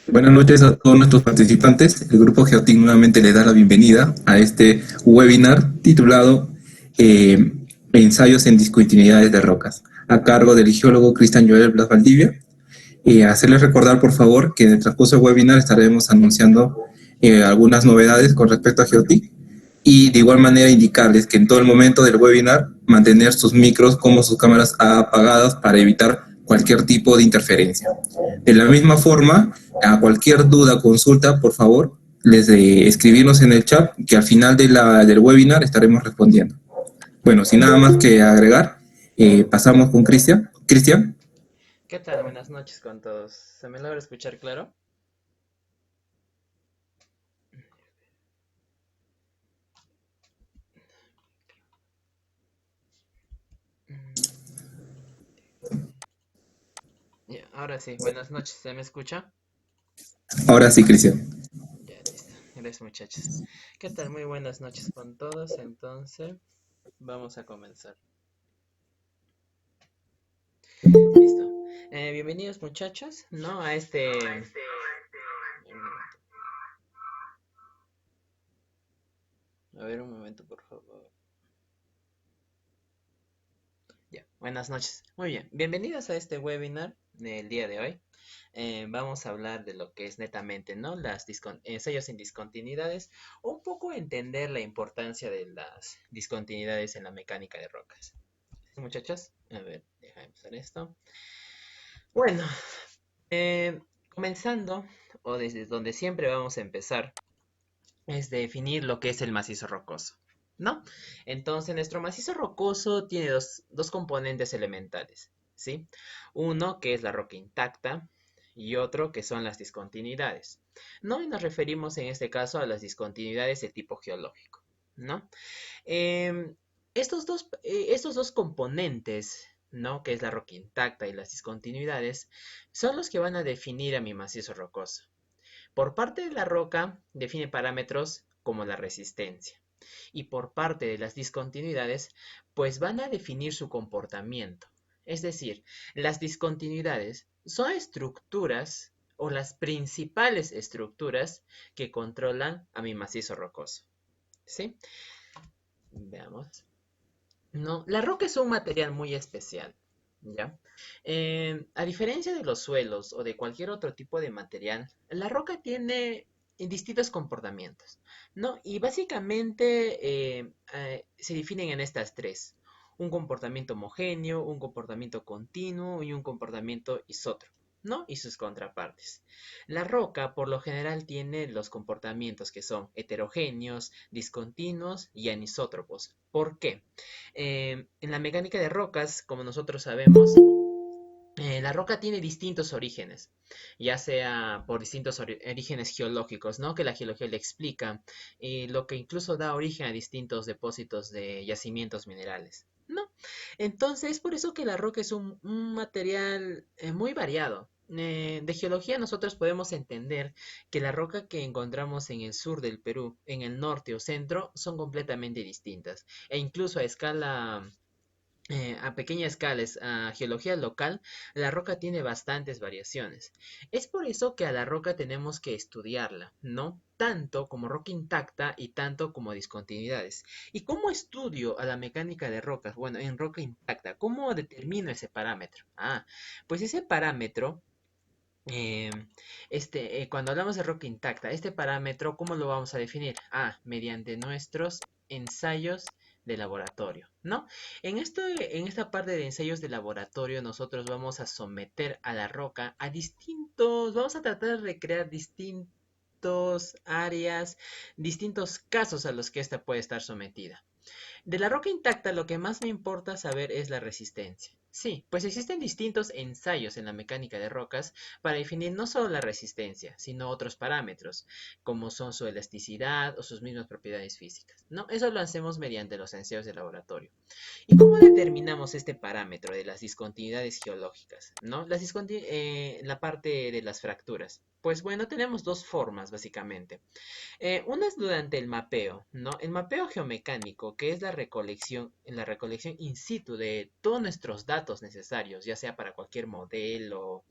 Buenas noches a todos nuestros participantes. El Grupo Geotic nuevamente les da la bienvenida a este webinar titulado eh, Ensayos en discontinuidades de rocas, a cargo del geólogo Cristian Joel Blas Valdivia. Hacerles recordar, por favor, que en el transcurso del webinar estaremos anunciando algunas novedades con respecto a Geotic y de igual manera indicarles que en todo el momento del webinar mantener sus micros como sus cámaras apagadas para evitar cualquier tipo de interferencia. De la misma forma, a cualquier duda o consulta, por favor, les de escribirnos en el chat que al final del webinar estaremos respondiendo. Bueno, sin nada más que agregar, pasamos con Cristian. Cristian. ¿Qué tal? Buenas noches con todos. ¿Se me logra escuchar claro? Mm, ya, ahora sí, buenas noches. ¿Se me escucha? Ahora sí, Cristian. Ya, listo. Gracias, muchachos. ¿Qué tal? Muy buenas noches con todos. Entonces, vamos a comenzar. Listo. Bienvenidos, muchachos, ¿no? A este... A ver, un momento, por favor. Ya, buenas noches. Muy bien, bienvenidos a este webinar del día de hoy. Vamos a hablar de lo que es netamente, ¿no? Ensayos en discontinuidades, un poco entender la importancia de las discontinuidades en la mecánica de rocas. ¿Sí, muchachos? A ver, déjame empezar esto. Bueno, eh, comenzando, o desde donde siempre vamos a empezar, es definir lo que es el macizo rocoso, ¿no? Entonces, nuestro macizo rocoso tiene dos componentes elementales, ¿sí? Uno que es la roca intacta y otro que son las discontinuidades, ¿no? Y nos referimos en este caso a las discontinuidades de tipo geológico, ¿no? Em, estos dos componentes, ¿no? Que es la roca intacta y las discontinuidades, son los que van a definir a mi macizo rocoso. Por parte de la roca, define parámetros como la resistencia. Y por parte de las discontinuidades, pues van a definir su comportamiento. Es decir, las discontinuidades son estructuras o las principales estructuras que controlan a mi macizo rocoso. ¿Sí? Veamos. No, la roca es un material muy especial, ¿ya? A diferencia de los suelos o de cualquier otro tipo de material, la roca tiene distintos comportamientos, ¿no? Y básicamente se definen en estas tres: un comportamiento homogéneo, un comportamiento continuo y un comportamiento isótropo, ¿no? Y sus contrapartes. La roca, por lo general, tiene los comportamientos que son heterogéneos, discontinuos y anisótropos. ¿Por qué? En la mecánica de rocas, como nosotros sabemos, la roca tiene distintos orígenes, ya sea por distintos orígenes geológicos, ¿no? Que la geología le explica, lo que incluso da origen a distintos depósitos de yacimientos minerales, ¿no? Entonces, es por eso que la roca es un material muy variado. De geología nosotros podemos entender que la roca que encontramos en el sur del Perú, en el norte o centro, son completamente distintas. E incluso a pequeña escala, a geología local, la roca tiene bastantes variaciones. Es por eso que a la roca tenemos que estudiarla, ¿no? Tanto como roca intacta y tanto como discontinuidades. ¿Y cómo estudio a la mecánica de rocas? Bueno, en roca intacta, ¿cómo determino ese parámetro? Pues ese parámetro eh, cuando hablamos de roca intacta, este parámetro, ¿cómo lo vamos a definir? Mediante nuestros ensayos de laboratorio, ¿no? En esta parte de ensayos de laboratorio, nosotros vamos a someter a la roca a vamos a tratar de recrear distintos áreas, distintos casos a los que ésta puede estar sometida. De la roca intacta, lo que más me importa saber es la resistencia. Sí, pues existen distintos ensayos en la mecánica de rocas para definir no solo la resistencia, sino otros parámetros, como son su elasticidad o sus mismas propiedades físicas. ¿No? Eso lo hacemos mediante los ensayos de laboratorio. ¿Y cómo determinamos este parámetro de las discontinuidades geológicas? ¿No? La parte de las fracturas. Pues bueno, tenemos dos formas básicamente. Una es durante el mapeo, ¿no? El mapeo geomecánico, que es la recolección in situ de todos nuestros datos necesarios, ya sea para cualquier modelo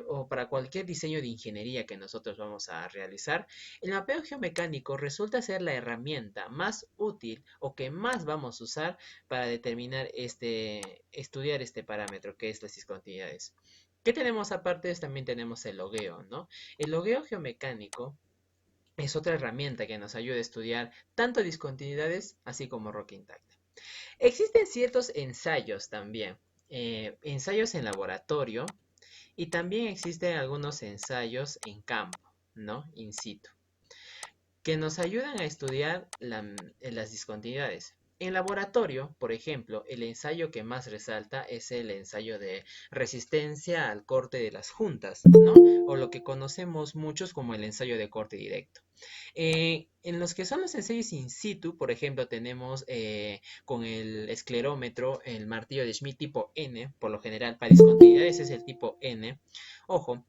o para cualquier diseño de ingeniería que nosotros vamos a realizar. El mapeo geomecánico resulta ser la herramienta más útil o que más vamos a usar para determinar estudiar este parámetro que es las discontinuidades. ¿Qué tenemos aparte de esto? También tenemos el logueo, ¿no? El logueo geomecánico es otra herramienta que nos ayuda a estudiar tanto discontinuidades así como roca intacta. Existen ciertos ensayos también, ensayos en laboratorio y también existen algunos ensayos en campo, ¿no? In situ, que nos ayudan a estudiar las discontinuidades. En laboratorio, por ejemplo, el ensayo que más resalta es el ensayo de resistencia al corte de las juntas, ¿no? O lo que conocemos muchos como el ensayo de corte directo. En los que son los ensayos in situ, por ejemplo, tenemos con el esclerómetro el martillo de Schmidt tipo N, por lo general para discontinuidades es el tipo N. Ojo,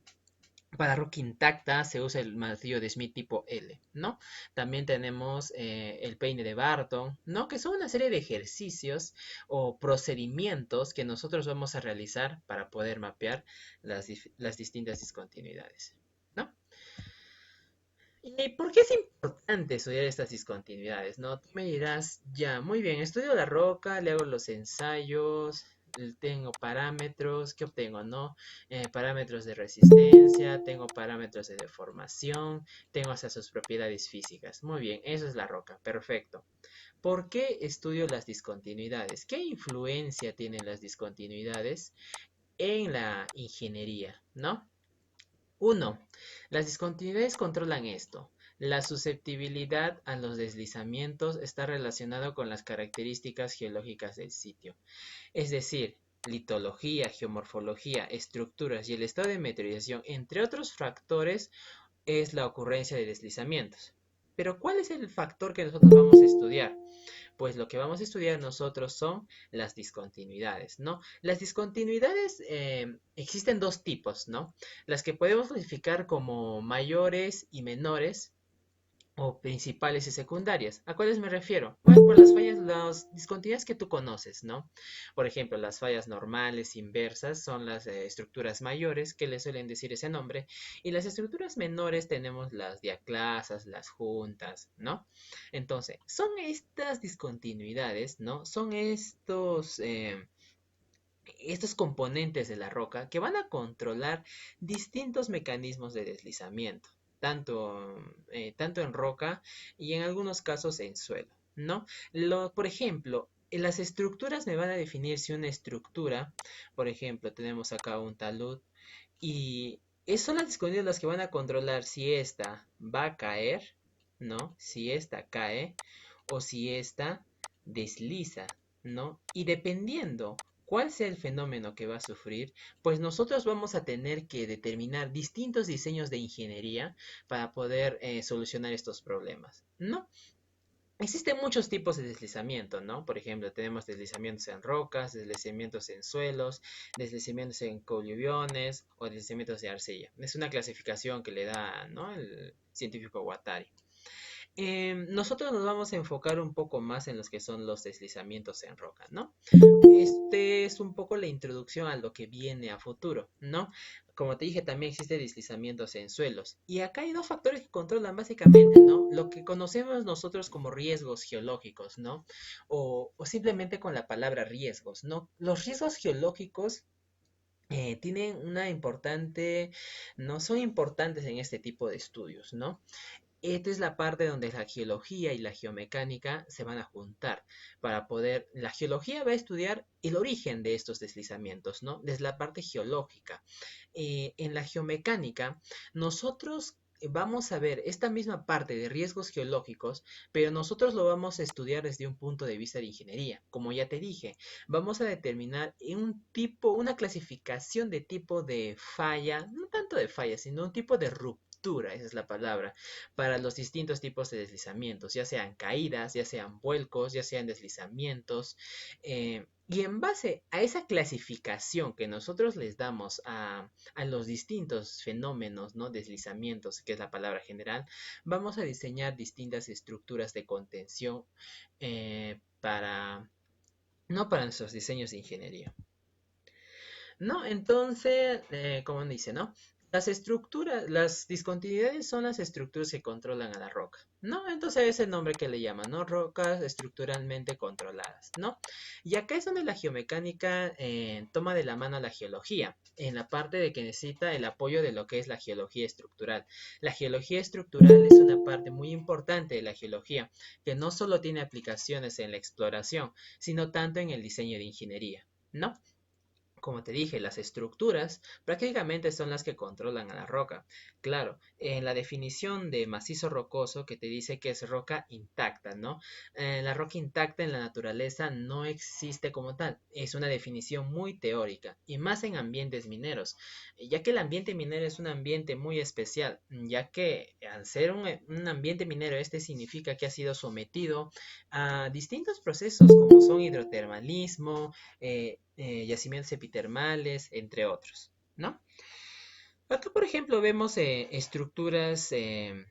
para roca intacta se usa el martillo de Schmidt tipo L, ¿no? También tenemos el peine de Barton, ¿no? Que son una serie de ejercicios o procedimientos que nosotros vamos a realizar para poder mapear las distintas discontinuidades, ¿no? ¿Y por qué es importante estudiar estas discontinuidades, no? Tú me dirás, ya, muy bien, estudio la roca, le hago los ensayos, tengo parámetros, ¿qué obtengo, no? Parámetros de resistencia, tengo parámetros de deformación, tengo hasta sus propiedades físicas. Muy bien, eso es la roca, perfecto. ¿Por qué estudio las discontinuidades? ¿Qué influencia tienen las discontinuidades en la ingeniería, no? Uno, las discontinuidades controlan esto. La susceptibilidad a los deslizamientos está relacionado con las características geológicas del sitio. Es decir, litología, geomorfología, estructuras y el estado de meteorización, entre otros factores, es la ocurrencia de deslizamientos. Pero ¿cuál es el factor que nosotros vamos a estudiar? Pues lo que vamos a estudiar nosotros son las discontinuidades, ¿no? Las discontinuidades existen dos tipos, ¿no? Las que podemos clasificar como mayores y menores, o principales y secundarias. ¿A cuáles me refiero? Bueno, por las fallas, las discontinuidades que tú conoces, ¿no? Por ejemplo, las fallas normales, inversas, son las estructuras mayores, que le suelen decir ese nombre, y las estructuras menores tenemos las diaclasas, las juntas, ¿no? Entonces, son estas discontinuidades, ¿no? Son estos componentes de la roca que van a controlar distintos mecanismos de deslizamiento, tanto en roca y en algunos casos en suelo, ¿no? Por ejemplo, las estructuras me van a definir si una estructura, por ejemplo, tenemos acá un talud y son las discontinuidades las que van a controlar si esta va a caer, ¿no? Si esta cae o si esta desliza, ¿no? Y dependiendo cuál sea el fenómeno que va a sufrir, pues nosotros vamos a tener que determinar distintos diseños de ingeniería para poder solucionar estos problemas, ¿no? Existen muchos tipos de deslizamiento, ¿no? Por ejemplo, tenemos deslizamientos en rocas, deslizamientos en suelos, deslizamientos en coluviones o deslizamientos de arcilla. Es una clasificación que le da, ¿no? El científico Guattari. Nosotros nos vamos a enfocar un poco más en los que son los deslizamientos en roca, ¿no? Este es un poco la introducción a lo que viene a futuro, ¿no? Como te dije, también existe deslizamientos en suelos. Y acá hay dos factores que controlan básicamente, ¿no? Lo que conocemos nosotros como riesgos geológicos, ¿no? O simplemente con la palabra riesgos, ¿no? Los riesgos geológicos tienen una importante, no son importantes en este tipo de estudios, ¿no? Esta es la parte donde la geología y la geomecánica se van a juntar para poder, la geología va a estudiar el origen de estos deslizamientos, ¿no? Desde la parte geológica. En la geomecánica, nosotros vamos a ver esta misma parte de riesgos geológicos, pero nosotros lo vamos a estudiar desde un punto de vista de ingeniería. Como ya te dije, vamos a determinar una clasificación de tipo de falla, no tanto de falla, sino un tipo de ruptura, esa es la palabra, para los distintos tipos de deslizamientos, ya sean caídas, ya sean vuelcos, ya sean deslizamientos. Y en base a esa clasificación que nosotros les damos a los distintos fenómenos, ¿no? Deslizamientos, que es la palabra general, vamos a diseñar distintas estructuras de contención para, no para nuestros diseños de ingeniería. ¿No? Entonces, como dice, ¿no? Las estructuras, las discontinuidades son las estructuras que controlan a la roca, ¿no? Entonces es el nombre que le llaman, ¿no? Rocas estructuralmente controladas, ¿no? Y acá es donde la geomecánica toma de la mano a la geología, en la parte de que necesita el apoyo de lo que es la geología estructural. La geología estructural es una parte muy importante de la geología, que no solo tiene aplicaciones en la exploración, sino tanto en el diseño de ingeniería, ¿no? Como te dije, las estructuras prácticamente son las que controlan a la roca. Claro, en la definición de macizo rocoso que te dice que es roca intacta, ¿no? La roca intacta en la naturaleza no existe como tal. Es una definición muy teórica y más en ambientes mineros, ya que el ambiente minero es un ambiente muy especial, ya que al ser un ambiente minero, este significa que ha sido sometido a distintos procesos como son hidrotermalismo, yacimientos epitermales, entre otros, ¿no? Acá, por ejemplo, vemos estructuras,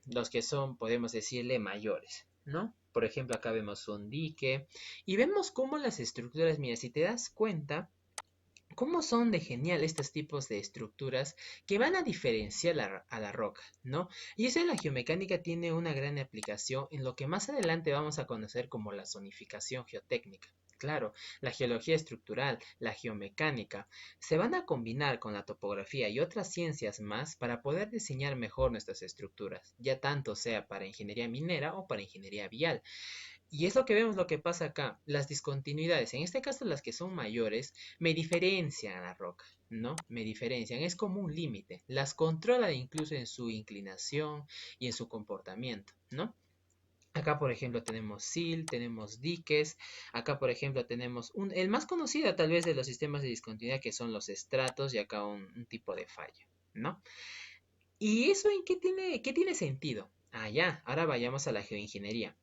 los que son, podemos decirle, mayores, ¿no? Por ejemplo, acá vemos un dique y vemos cómo las estructuras, mira, si te das cuenta, cómo son de genial estos tipos de estructuras que van a diferenciar a la roca, ¿no? Y eso en la geomecánica tiene una gran aplicación en lo que más adelante vamos a conocer como la zonificación geotécnica. Claro, la geología estructural, la geomecánica, se van a combinar con la topografía y otras ciencias más para poder diseñar mejor nuestras estructuras, ya tanto sea para ingeniería minera o para ingeniería vial. Y es lo que vemos, lo que pasa acá. Las discontinuidades, en este caso las que son mayores, me diferencian a la roca, ¿no? Me diferencian, es como un límite. Las controla incluso en su inclinación y en su comportamiento, ¿no? Acá, por ejemplo, tenemos SIL, tenemos diques. Acá, por ejemplo, tenemos el más conocido tal vez de los sistemas de discontinuidad, que son los estratos, y acá un tipo de falla, ¿no? ¿Y eso en qué tiene sentido? Ah, ya, ahora vayamos a la geoingeniería.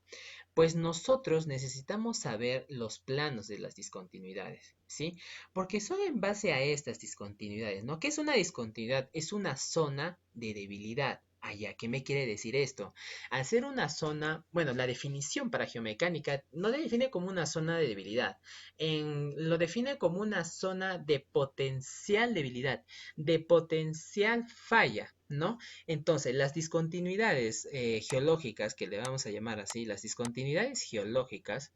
Pues nosotros necesitamos saber los planos de las discontinuidades, ¿sí? Porque son en base a estas discontinuidades, ¿no? ¿Qué es una discontinuidad? Es una zona de debilidad. Ah, ya, ¿qué me quiere decir esto? Al ser una zona, bueno, la definición para geomecánica no la define como una zona de debilidad, lo define como una zona de potencial debilidad, de potencial falla, ¿no? Entonces, las discontinuidades geológicas, que le vamos a llamar así, las discontinuidades geológicas,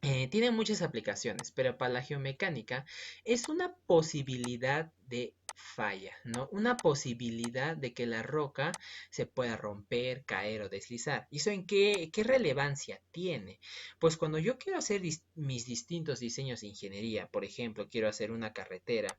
tienen muchas aplicaciones, pero para la geomecánica es una posibilidad de falla, ¿no? Una posibilidad de que la roca se pueda romper, caer o deslizar. ¿Y eso en qué relevancia tiene? Pues cuando yo quiero hacer mis distintos diseños de ingeniería, por ejemplo, quiero hacer una carretera,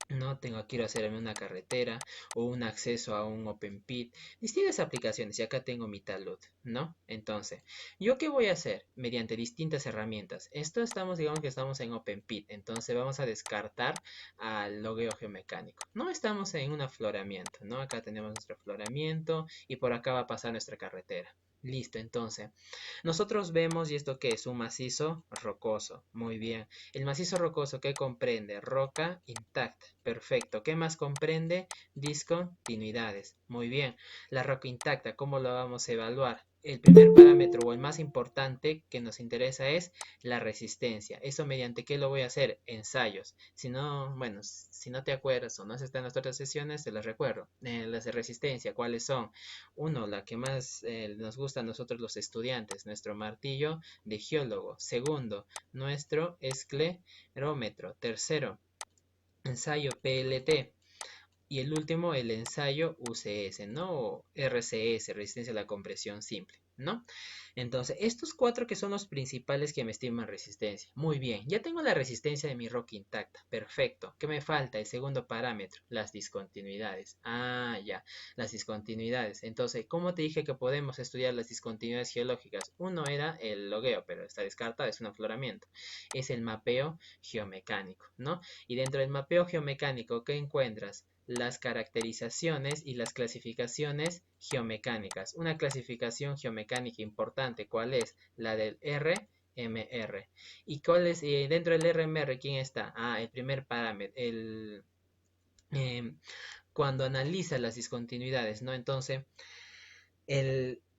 no quiero hacerme una carretera o un acceso a un open pit, distintas aplicaciones, y acá tengo mi talud, ¿no? Entonces, ¿yo qué voy a hacer? Mediante distintas herramientas. Esto digamos que estamos en open pit, entonces vamos a descartar al logueo geomecánico. No estamos en un afloramiento, ¿no? Acá tenemos nuestro afloramiento y por acá va a pasar nuestra carretera. Listo, entonces, nosotros vemos, ¿y esto qué es? Un macizo rocoso. Muy bien. El macizo rocoso, ¿qué comprende? Roca intacta. Perfecto. ¿Qué más comprende? Discontinuidades. Muy bien. La roca intacta, ¿cómo lo vamos a evaluar? El primer parámetro o el más importante que nos interesa es la resistencia. ¿Eso mediante qué lo voy a hacer? Ensayos. Si no, bueno, si no te acuerdas o no has estado en las otras sesiones, te las recuerdo. Las de resistencia, ¿cuáles son? Uno, la que más nos gusta a nosotros los estudiantes, nuestro martillo de geólogo. Segundo, nuestro esclerómetro. Tercero, ensayo PLT. Y el último, el ensayo UCS, ¿no? O RCS, resistencia a la compresión simple, ¿no? Entonces, estos cuatro que son los principales que me estiman resistencia. Muy bien, ya tengo la resistencia de mi roca intacta. Perfecto. ¿Qué me falta? El segundo parámetro, las discontinuidades. Ah, ya, las discontinuidades. Entonces, ¿cómo te dije que podemos estudiar las discontinuidades geológicas? Uno era el logueo, pero está descartado, es un afloramiento. Es el mapeo geomecánico, ¿no? Y dentro del mapeo geomecánico, ¿qué encuentras? Las caracterizaciones y las clasificaciones geomecánicas. Una clasificación geomecánica importante, ¿cuál es? La del RMR. ¿Y cuál es, dentro del RMR, quién está? El primer parámetro, em, cuando analiza las discontinuidades, ¿no? Entonces,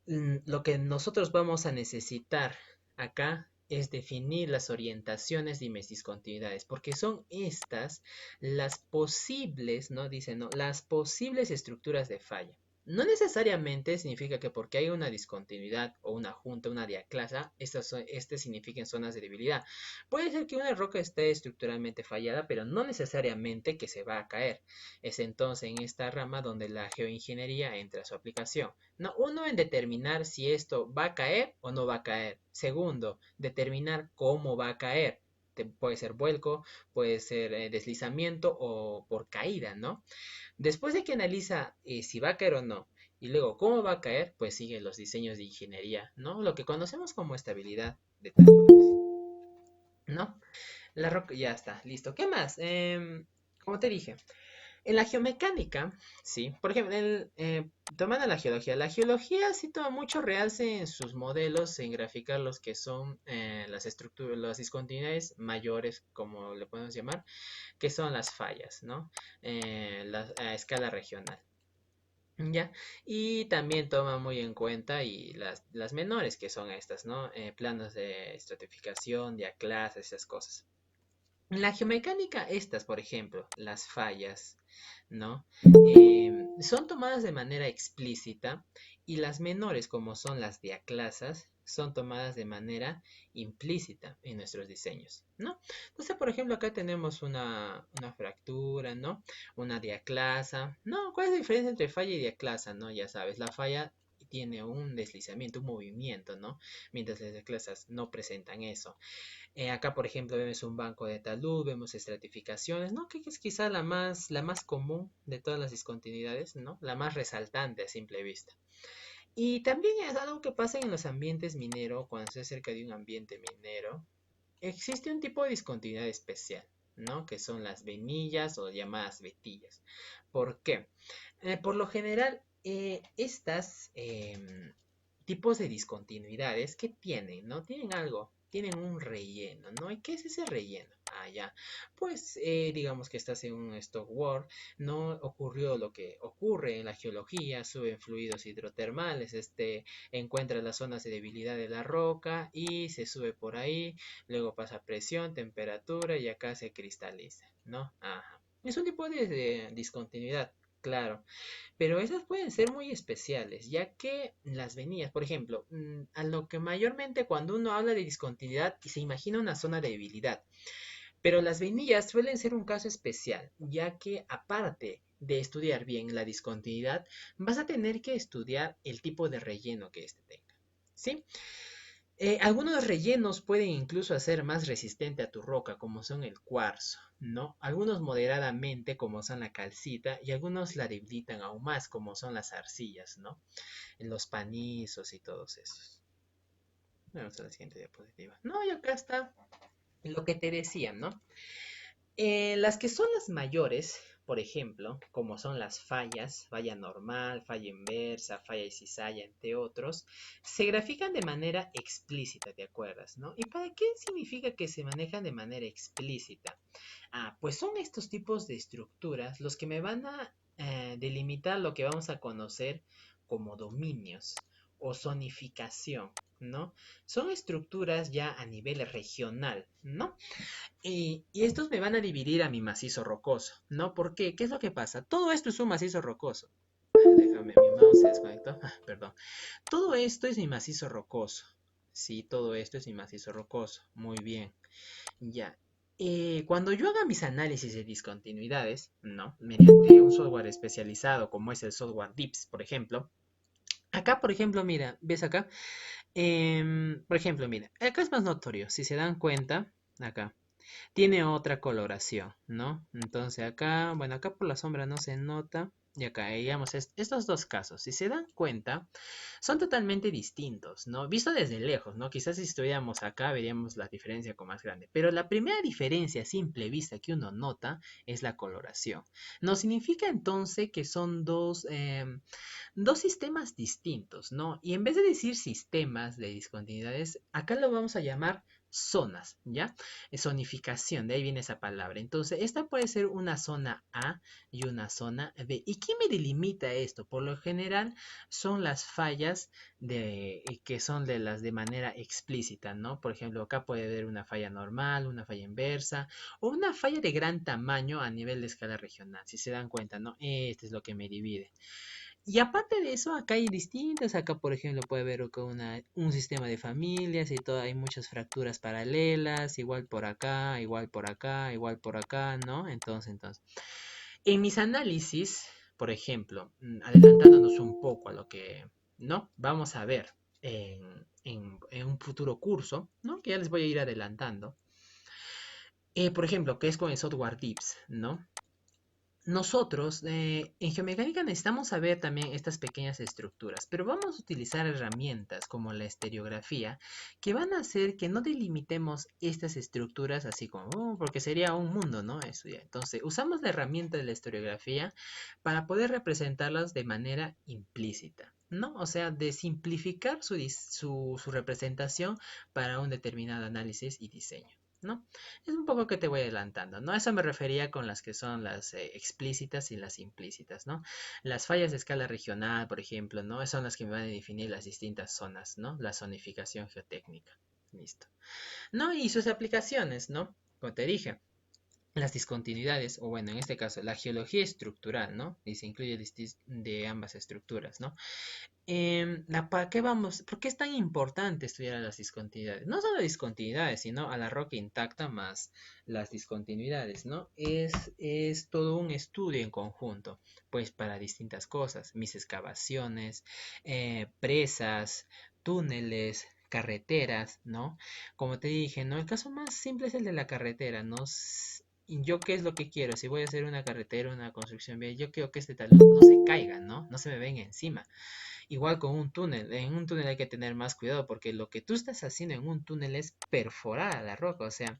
lo que nosotros vamos a necesitar acá es definir las orientaciones de mis discontinuidades, porque son estas las posibles, ¿no? Dicen, ¿no? Las posibles estructuras de falla. No necesariamente significa que porque hay una discontinuidad o una junta, una diaclasa, estas signifiquen zonas de debilidad. Puede ser que una roca esté estructuralmente fallada, pero no necesariamente que se va a caer. Es entonces en esta rama donde la geoingeniería entra a su aplicación. No, uno, en determinar si esto va a caer o no va a caer. Segundo, determinar cómo va a caer. Puede ser vuelco, puede ser deslizamiento o por caída, ¿no? Después de que analiza si va a caer o no y luego cómo va a caer, pues sigue los diseños de ingeniería, ¿no? Lo que conocemos como estabilidad de taludes, ¿no? La roca ya está, listo. ¿Qué más? Como te dije, en la geomecánica, sí, por ejemplo, tomando la geología sí toma mucho realce en sus modelos, en graficar los que son las estructuras, las discontinuidades mayores, como le podemos llamar, que son las fallas, ¿no? A escala regional. ¿Ya? Y también toma muy en cuenta y las menores, que son estas, ¿no? Planos de estratificación, diaclasas, esas cosas. En la geomecánica, estas, por ejemplo, las fallas, ¿no? Son tomadas de manera explícita y las menores, como son las diaclasas, son tomadas de manera implícita en nuestros diseños, ¿no? Entonces, por ejemplo, acá tenemos una fractura, ¿no? Una diaclasa, ¿no? ¿Cuál es la diferencia entre falla y diaclasa, no? Ya sabes, la falla tiene un deslizamiento, un movimiento, ¿no? Mientras las diaclasas no presentan eso. Acá, por ejemplo, vemos un banco de talud, vemos estratificaciones, ¿no? Que es quizá la más común de todas las discontinuidades, ¿no? La más resaltante a simple vista. Y también es algo que pasa en los ambientes mineros, cuando se cerca de un ambiente minero, existe un tipo de discontinuidad especial, ¿no? Que son las venillas o llamadas vetillas. ¿Por qué? Por lo general, estas tipos de discontinuidades, ¿qué tienen? ¿No? Tienen algo, tienen un relleno, ¿no? ¿Y qué es ese relleno? Ya. Pues digamos que estás en un stock work, no ocurrió lo que ocurre en la geología, suben fluidos hidrotermales, encuentra las zonas de debilidad de la roca y se sube por ahí, luego pasa presión, temperatura y acá se cristaliza, ¿no? Ajá. Es un tipo de discontinuidad, claro. Pero esas pueden ser muy especiales, ya que las venillas, por ejemplo, a lo que mayormente cuando uno habla de discontinuidad se imagina una zona de debilidad, pero las venillas suelen ser un caso especial, ya que aparte de estudiar bien la discontinuidad, vas a tener que estudiar el tipo de relleno que éste tenga, ¿sí? Algunos rellenos pueden incluso hacer más resistente a tu roca, como son el cuarzo, ¿no? Algunos moderadamente, como son la calcita, y algunos la debilitan aún más, como son las arcillas, ¿no? Los panizos y todos esos. Vamos a la siguiente diapositiva. No, y acá está lo que te decía, ¿no? Las que son las mayores, por ejemplo, como son las fallas, falla normal, falla inversa, falla y cizalla, entre otros, se grafican de manera explícita, ¿te acuerdas, no? ¿Y para qué significa que se manejan de manera explícita? Pues son estos tipos de estructuras los que me van a delimitar lo que vamos a conocer como dominios o zonificación, ¿no? Son estructuras ya a nivel regional, ¿no? Y estos me van a dividir a mi macizo rocoso, ¿no? ¿Por qué? ¿Qué es lo que pasa? Todo esto es un macizo rocoso. Déjame, mi mouse se desconectó. Perdón. Todo esto es mi macizo rocoso. Sí, todo esto es mi macizo rocoso. Muy bien. Ya. Cuando yo haga mis análisis de discontinuidades, ¿no? Mediante un software especializado como es el software DIPS, por ejemplo. Acá, por ejemplo, mira, ¿ves acá? Por ejemplo, mira, acá es más notorio. Si se dan cuenta, acá tiene otra coloración, ¿no? Entonces acá, bueno, acá por la sombra no se nota, Y acá veíamos estos dos casos. Si se dan cuenta, son totalmente distintos, ¿no? Visto desde lejos, ¿no? Quizás si estuviéramos acá veríamos la diferencia con más grande. Pero la primera diferencia a simple vista que uno nota es la coloración. No significa entonces que son dos sistemas distintos, ¿no? Y en vez de decir sistemas de discontinuidades, acá lo vamos a llamar zonas, ¿ya? Zonificación, de ahí viene esa palabra. Entonces, esta puede ser una zona A y una zona B. ¿Y qué me delimita esto? Por lo general son las fallas que son de las de manera explícita, ¿no? Por ejemplo, acá puede haber una falla normal, una falla inversa o una falla de gran tamaño a nivel de escala regional. Si se dan cuenta, ¿no? Este es lo que me divide. Y aparte de eso, acá hay distintas. Acá, por ejemplo, puede haber un sistema de familias y todo. Hay muchas fracturas paralelas, igual por acá, igual por acá, igual por acá, ¿no? Entonces. En mis análisis, por ejemplo, adelantándonos un poco a lo que, ¿no? Vamos a ver en un futuro curso, ¿no? Que ya les voy a ir adelantando. Por ejemplo, que es con el software DIPS, ¿no? Nosotros en geomecánica necesitamos saber también estas pequeñas estructuras, pero vamos a utilizar herramientas como la estereografía que van a hacer que no delimitemos estas estructuras así como, porque sería un mundo, ¿no? Eso ya. Entonces, usamos la herramienta de la estereografía para poder representarlas de manera implícita, ¿no? O sea, de simplificar su representación para un determinado análisis y diseño, ¿no? Es un poco que te voy adelantando, ¿no? Eso me refería con las que son las explícitas y las implícitas, ¿no? Las fallas de escala regional, por ejemplo, ¿no? Son las que me van a definir las distintas zonas, ¿no? La zonificación geotécnica. Listo. ¿No? Y sus aplicaciones, ¿no? Como te dije, las discontinuidades, o bueno, en este caso, la geología estructural, ¿no? Y se incluye de ambas estructuras, ¿no? ¿Para qué vamos? ¿Por qué es tan importante estudiar las discontinuidades? No solo discontinuidades, sino a la roca intacta más las discontinuidades, ¿no? Es todo un estudio en conjunto, pues para distintas cosas, mis excavaciones, presas, túneles, carreteras, ¿no? Como te dije, ¿no? El caso más simple es el de la carretera, ¿no? ¿Y yo qué es lo que quiero? Si voy a hacer una carretera, una construcción vial, yo quiero que este talud no se caiga, ¿no? No se me venga encima. Igual con un túnel, en un túnel hay que tener más cuidado porque lo que tú estás haciendo en un túnel es perforar la roca, o sea,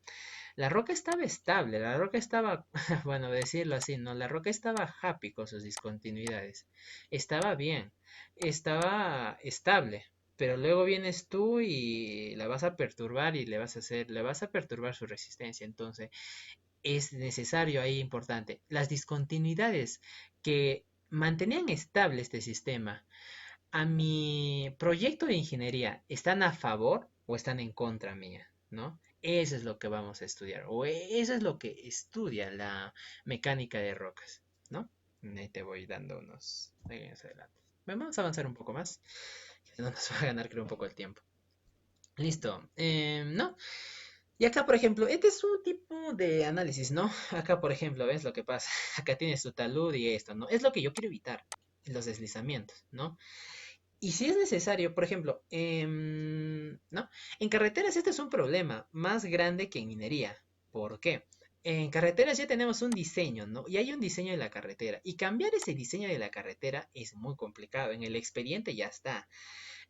la roca estaba estable, la roca estaba, bueno, decirlo así, no, la roca estaba happy con sus discontinuidades, estaba bien, estaba estable, pero luego vienes tú y la vas a perturbar y le vas a perturbar su resistencia, entonces es necesario ahí importante, las discontinuidades que mantenían estable este sistema a mi proyecto de ingeniería, ¿están a favor o están en contra mía? ¿No? Eso es lo que vamos a estudiar, o eso es lo que estudia la mecánica de rocas, ¿no? Ahí te voy dando unos pequeños adelantos. Vamos a avanzar un poco más, que no nos va a ganar creo un poco el tiempo. Listo, ¿no? Y acá, por ejemplo, este es un tipo de análisis, ¿no? Acá, por ejemplo, ¿ves lo que pasa? Acá tienes tu talud y esto, ¿no? Es lo que yo quiero evitar, los deslizamientos, ¿no? Y si es necesario, por ejemplo, ¿no? En carreteras este es un problema más grande que en minería. ¿Por qué? En carreteras ya tenemos un diseño, ¿no? Y hay un diseño de la carretera. Y cambiar ese diseño de la carretera es muy complicado. En el expediente ya está.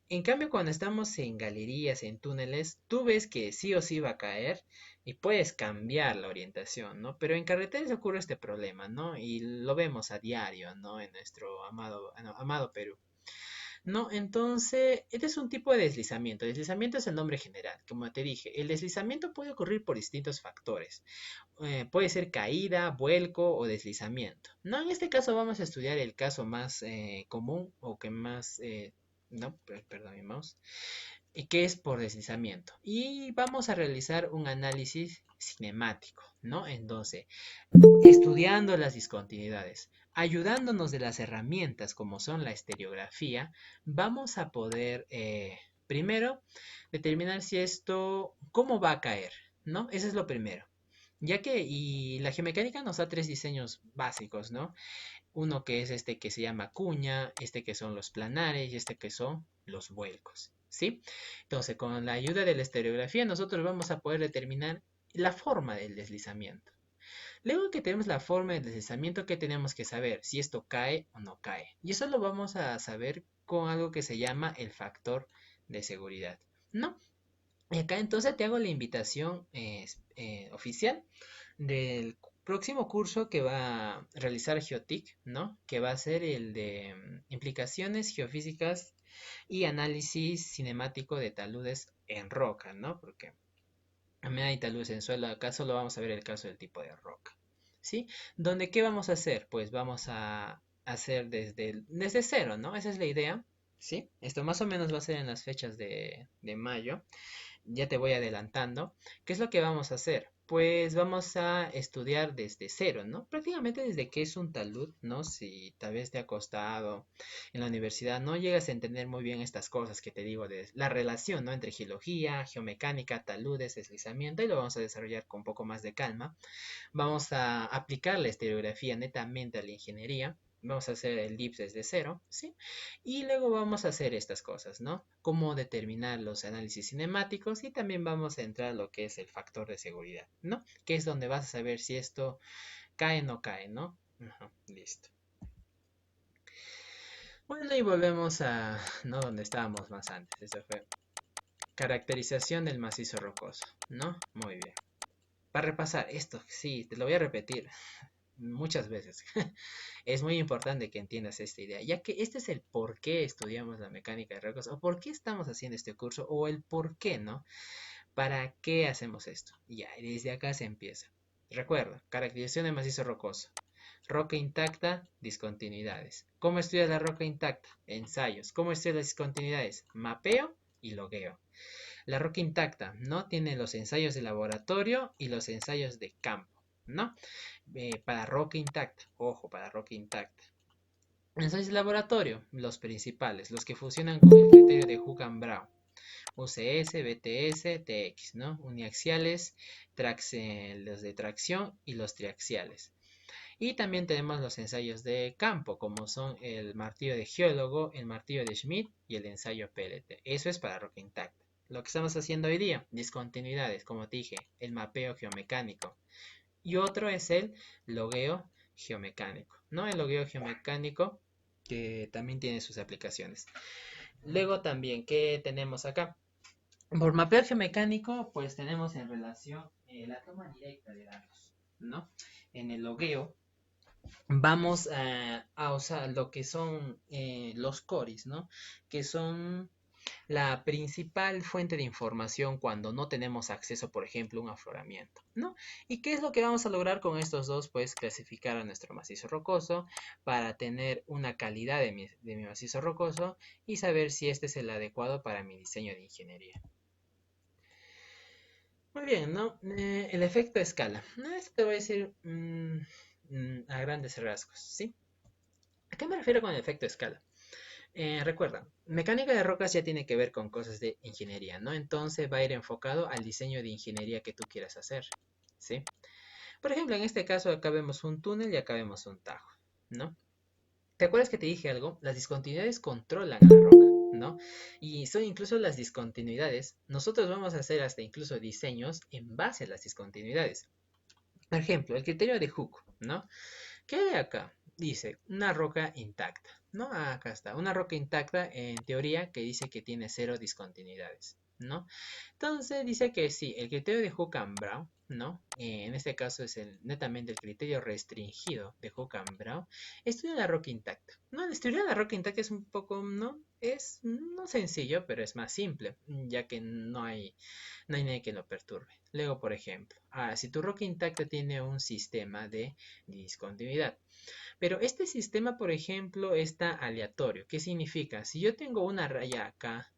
En cambio, cuando estamos en galerías, en túneles, tú ves que sí o sí va a caer y puedes cambiar la orientación, ¿no? Pero en carreteras ocurre este problema, ¿no? Y lo vemos a diario, ¿no? En nuestro amado Perú. No, entonces, este es un tipo de deslizamiento. Deslizamiento es el nombre general. Como te dije, el deslizamiento puede ocurrir por distintos factores. Puede ser caída, vuelco o deslizamiento. No, en este caso vamos a estudiar el caso más común o que más... no, perdón, mi mouse. Que es por deslizamiento. Y vamos a realizar un análisis cinemático, ¿no? Entonces, estudiando las discontinuidades, ayudándonos de las herramientas como son la estereografía, vamos a poder primero determinar si esto, cómo va a caer, ¿no? Eso es lo primero. Ya que, y la geomecánica nos da tres diseños básicos, ¿no? Uno que es este que se llama cuña, este que son los planares y este que son los vuelcos, ¿sí? Entonces, con la ayuda de la estereografía, nosotros vamos a poder determinar la forma del deslizamiento. Luego que tenemos la forma de deslizamiento, que tenemos que saber si esto cae o no cae. Y eso lo vamos a saber con algo que se llama el factor de seguridad, ¿no? Y acá entonces te hago la invitación oficial del próximo curso que va a realizar Geotic, ¿no? Que va a ser el de implicaciones geofísicas y análisis cinemático de taludes en roca, ¿no? Porque también hay taludes en suelo, acá solo vamos a ver el caso del tipo de roca, ¿sí? Donde, ¿qué vamos a hacer? Pues vamos a hacer desde cero, ¿no? Esa es la idea, ¿sí? Esto más o menos va a ser en las fechas de mayo. Ya te voy adelantando. ¿Qué es lo que vamos a hacer? Pues vamos a estudiar desde cero, ¿no? Prácticamente desde que es un talud, ¿no? Si tal vez te ha costado en la universidad, no llegas a entender muy bien estas cosas que te digo de la relación, ¿no? Entre geología, geomecánica, taludes, deslizamiento, y lo vamos a desarrollar con un poco más de calma. Vamos a aplicar la estereografía netamente a la ingeniería. Vamos a hacer el DIPS desde cero, ¿sí? Y luego vamos a hacer estas cosas, ¿no? Cómo determinar los análisis cinemáticos, y también vamos a entrar a lo que es el factor de seguridad, ¿no? Que es donde vas a saber si esto cae o no cae, ¿no? Ajá, listo. Bueno, y volvemos a, ¿no? Donde estábamos más antes. Eso fue caracterización del macizo rocoso, ¿no? Muy bien. Para repasar esto, sí, te lo voy a repetir muchas veces. Es muy importante que entiendas esta idea, ya que este es el por qué estudiamos la mecánica de rocas, o por qué estamos haciendo este curso, o el por qué, ¿no? ¿Para qué hacemos esto? Ya, y desde acá se empieza. Recuerda, caracterización de macizo rocoso. Roca intacta, discontinuidades. ¿Cómo estudias la roca intacta? Ensayos. ¿Cómo estudias las discontinuidades? Mapeo y logueo. La roca intacta, ¿no? Tiene los ensayos de laboratorio y los ensayos de campo, ¿no? Para roca intacta, ojo, para roca intacta. Ensayos de laboratorio, los principales, los que funcionan con el criterio de Hook-and-Brown. UCS, BTS, TX, ¿no? Uniaxiales, los de tracción y los triaxiales. Y también tenemos los ensayos de campo, como son el martillo de geólogo, el martillo de Schmidt y el ensayo PLT. Eso es para roca intacta. Lo que estamos haciendo hoy día, discontinuidades, como te dije, el mapeo geomecánico. Y otro es el logueo geomecánico, ¿no? El logueo geomecánico que también tiene sus aplicaciones. Luego también, ¿qué tenemos acá? Por mapeo geomecánico, pues tenemos en relación la toma directa de datos, ¿no? En el logueo vamos a usar lo que son los coris, ¿no? Que son la principal fuente de información cuando no tenemos acceso, por ejemplo, a un afloramiento, ¿no? ¿Y qué es lo que vamos a lograr con estos dos? Pues clasificar a nuestro macizo rocoso para tener una calidad de mi macizo rocoso y saber si este es el adecuado para mi diseño de ingeniería. Muy bien, ¿no? El efecto escala. Esto te voy a decir a grandes rasgos, ¿sí? ¿A qué me refiero con el efecto escala? Recuerda, mecánica de rocas ya tiene que ver con cosas de ingeniería, ¿no? Entonces va a ir enfocado al diseño de ingeniería que tú quieras hacer, ¿sí? Por ejemplo, en este caso acá vemos un túnel y acá vemos un tajo, ¿no? ¿Te acuerdas que te dije algo? Las discontinuidades controlan a la roca, ¿no? Y son incluso las discontinuidades. Nosotros vamos a hacer hasta incluso diseños en base a las discontinuidades. Por ejemplo, el criterio de Hooke, ¿no? ¿Qué hay acá? Dice, una roca intacta, ¿no? Acá está, una roca intacta en teoría que dice que tiene cero discontinuidades, ¿no? Entonces dice que sí, el criterio de Hook-and-Brown, ¿no? En este caso es netamente el criterio restringido de Hook-and-Brown, estudia la roca intacta, ¿no? El estudiar la roca intacta es un poco, ¿no? Es no sencillo, pero es más simple, ya que no hay nadie que lo perturbe. Luego, por ejemplo, ahora, si tu roca intacta tiene un sistema de discontinuidad, pero este sistema, por ejemplo, está aleatorio. ¿Qué significa? Si yo tengo una raya acá,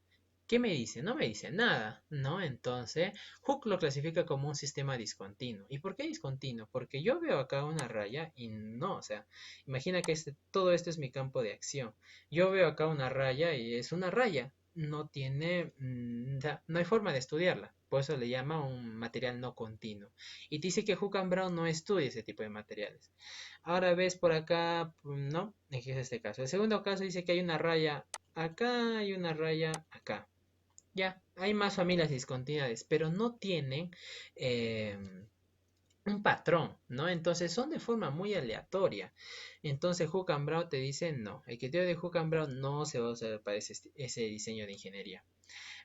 ¿qué me dice? No me dice nada, ¿no? Entonces, Hooke lo clasifica como un sistema discontinuo. ¿Y por qué discontinuo? Porque yo veo acá una raya y no, o sea, imagina que todo esto es mi campo de acción. Yo veo acá una raya y es una raya. No tiene, o sea, no hay forma de estudiarla. Por eso le llama un material no continuo. Y dice que Hooke and Brown no estudia ese tipo de materiales. Ahora ves por acá, ¿no? Aquí es este caso. El segundo caso dice que hay una raya acá y una raya acá. Ya, hay más familias discontinuidades, pero no tienen eh, un patrón, ¿no? Entonces son de forma muy aleatoria. Entonces Hook and Brown te dice, no, el criterio de Hook and Brown no se va a usar para ese diseño de ingeniería.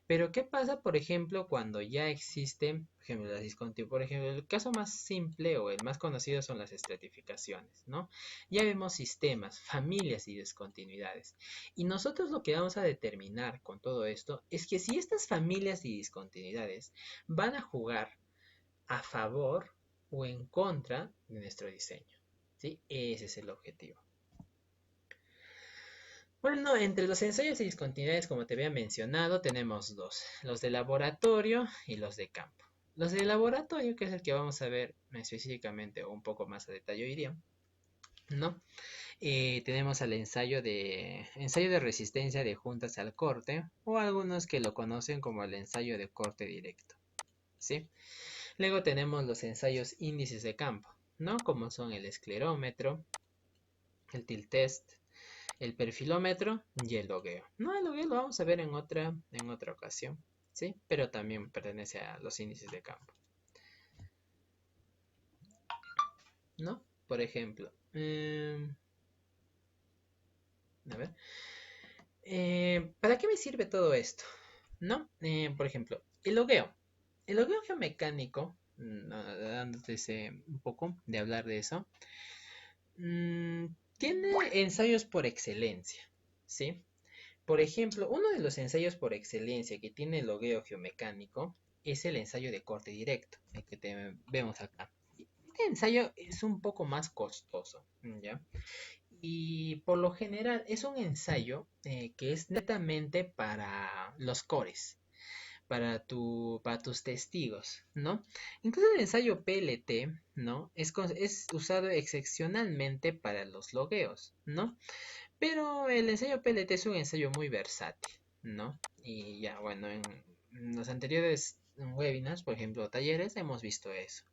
Pero ¿qué pasa, por ejemplo, cuando ya existen, por ejemplo, por ejemplo, el caso más simple o el más conocido son las estratificaciones, ¿no? Ya vemos sistemas, familias y discontinuidades. Y nosotros lo que vamos a determinar con todo esto es que si estas familias y discontinuidades van a jugar a favor o en contra de nuestro diseño, ¿sí? Ese es el objetivo. Bueno, entre los ensayos y discontinuidades, como te había mencionado, tenemos dos, los de laboratorio y los de campo. Los de laboratorio, que es el que vamos a ver específicamente o un poco más a detalle hoy día, ¿no? Tenemos al ensayo de resistencia de juntas al corte, o algunos que lo conocen como el ensayo de corte directo, ¿sí? Luego tenemos los ensayos índices de campo, ¿no? Como son el esclerómetro, el tilt test, el perfilómetro y el logueo. No, el logueo lo vamos a ver en otra ocasión, ¿sí? Pero también pertenece a los índices de campo, ¿no? Por ejemplo, a ver, ¿para qué me sirve todo esto? ¿No? Por ejemplo, el logueo. El logueo geomecánico, dándote un poco de hablar de eso, mm, tiene ensayos por excelencia, ¿sí? Por ejemplo, uno de los ensayos por excelencia que tiene el logueo geomecánico es el ensayo de corte directo, el que vemos acá. Este ensayo es un poco más costoso, ¿ya? Y por lo general es un ensayo que es netamente para los cores, para tus testigos, ¿no? Incluso el ensayo PLT, ¿no? Es usado excepcionalmente para los logueos, ¿no? Pero el ensayo PLT es un ensayo muy versátil, ¿no? Y ya, bueno, en los anteriores webinars, por ejemplo, talleres, hemos visto eso.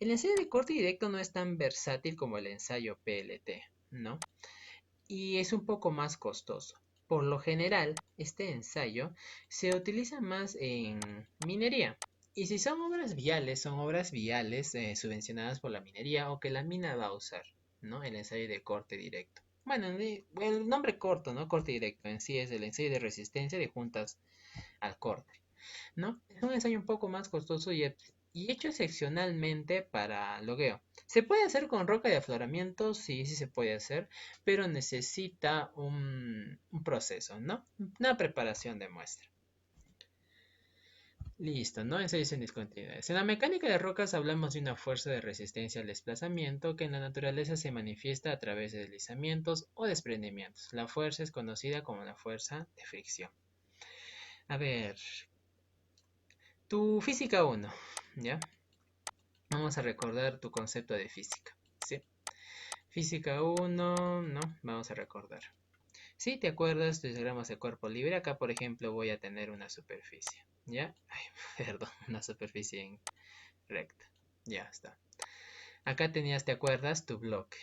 El ensayo de corte directo no es tan versátil como el ensayo PLT, ¿no? Y es un poco más costoso. Por lo general, este ensayo se utiliza más en minería. Y si son obras viales subvencionadas por la minería o que la mina va a usar, ¿no? El ensayo de corte directo. Bueno, el nombre corto, ¿no? Corte directo en sí es el ensayo de resistencia de juntas al corte, ¿no? Es un ensayo un poco más costoso y hecho excepcionalmente para logueo. ¿Se puede hacer con roca de afloramiento? Sí, sí se puede hacer, pero necesita un proceso, ¿no? Una preparación de muestra. Listo, ¿no? Ensayos en discontinuidades. En la mecánica de rocas hablamos de una fuerza de resistencia al desplazamiento que en la naturaleza se manifiesta a través de deslizamientos o desprendimientos. La fuerza es conocida como la fuerza de fricción. A ver, tu física 1, ¿ya? Vamos a recordar tu concepto de física, ¿sí? Física 1, ¿no? Vamos a recordar. Si te acuerdas tus diagramas de cuerpo libre, acá por ejemplo voy a tener una superficie, ¿ya? Ay, perdón, una superficie recta. Ya está. Acá tenías, ¿te acuerdas? Tu bloque,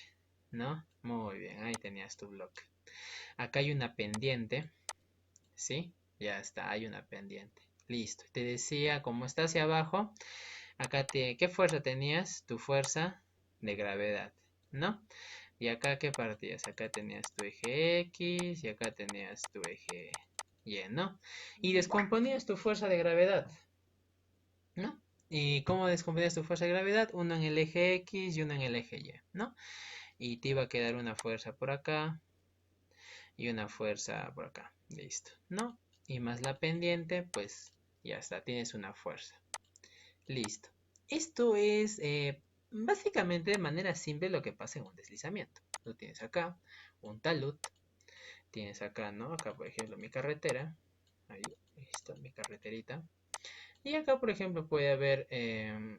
¿no? Muy bien, ahí tenías tu bloque. Acá hay una pendiente, ¿sí? Ya está, hay una pendiente. Listo. Te decía, como está hacia abajo, acá ¿qué fuerza tenías? Tu fuerza de gravedad, ¿no? Y acá, ¿qué partías? Acá tenías tu eje X y acá tenías tu eje Y, ¿no? Y descomponías tu fuerza de gravedad, ¿no? ¿Y cómo descomponías tu fuerza de gravedad? Uno en el eje X y uno en el eje Y, ¿no? Y te iba a quedar una fuerza por acá y una fuerza por acá. Listo, ¿no? Y más la pendiente, pues ya está, tienes una fuerza. Listo. Esto es básicamente de manera simple lo que pasa en un deslizamiento. Lo tienes acá, un talud. Tienes acá, ¿no? Acá, por ejemplo, mi carretera. Ahí está mi carreterita. Y acá, por ejemplo, puede haber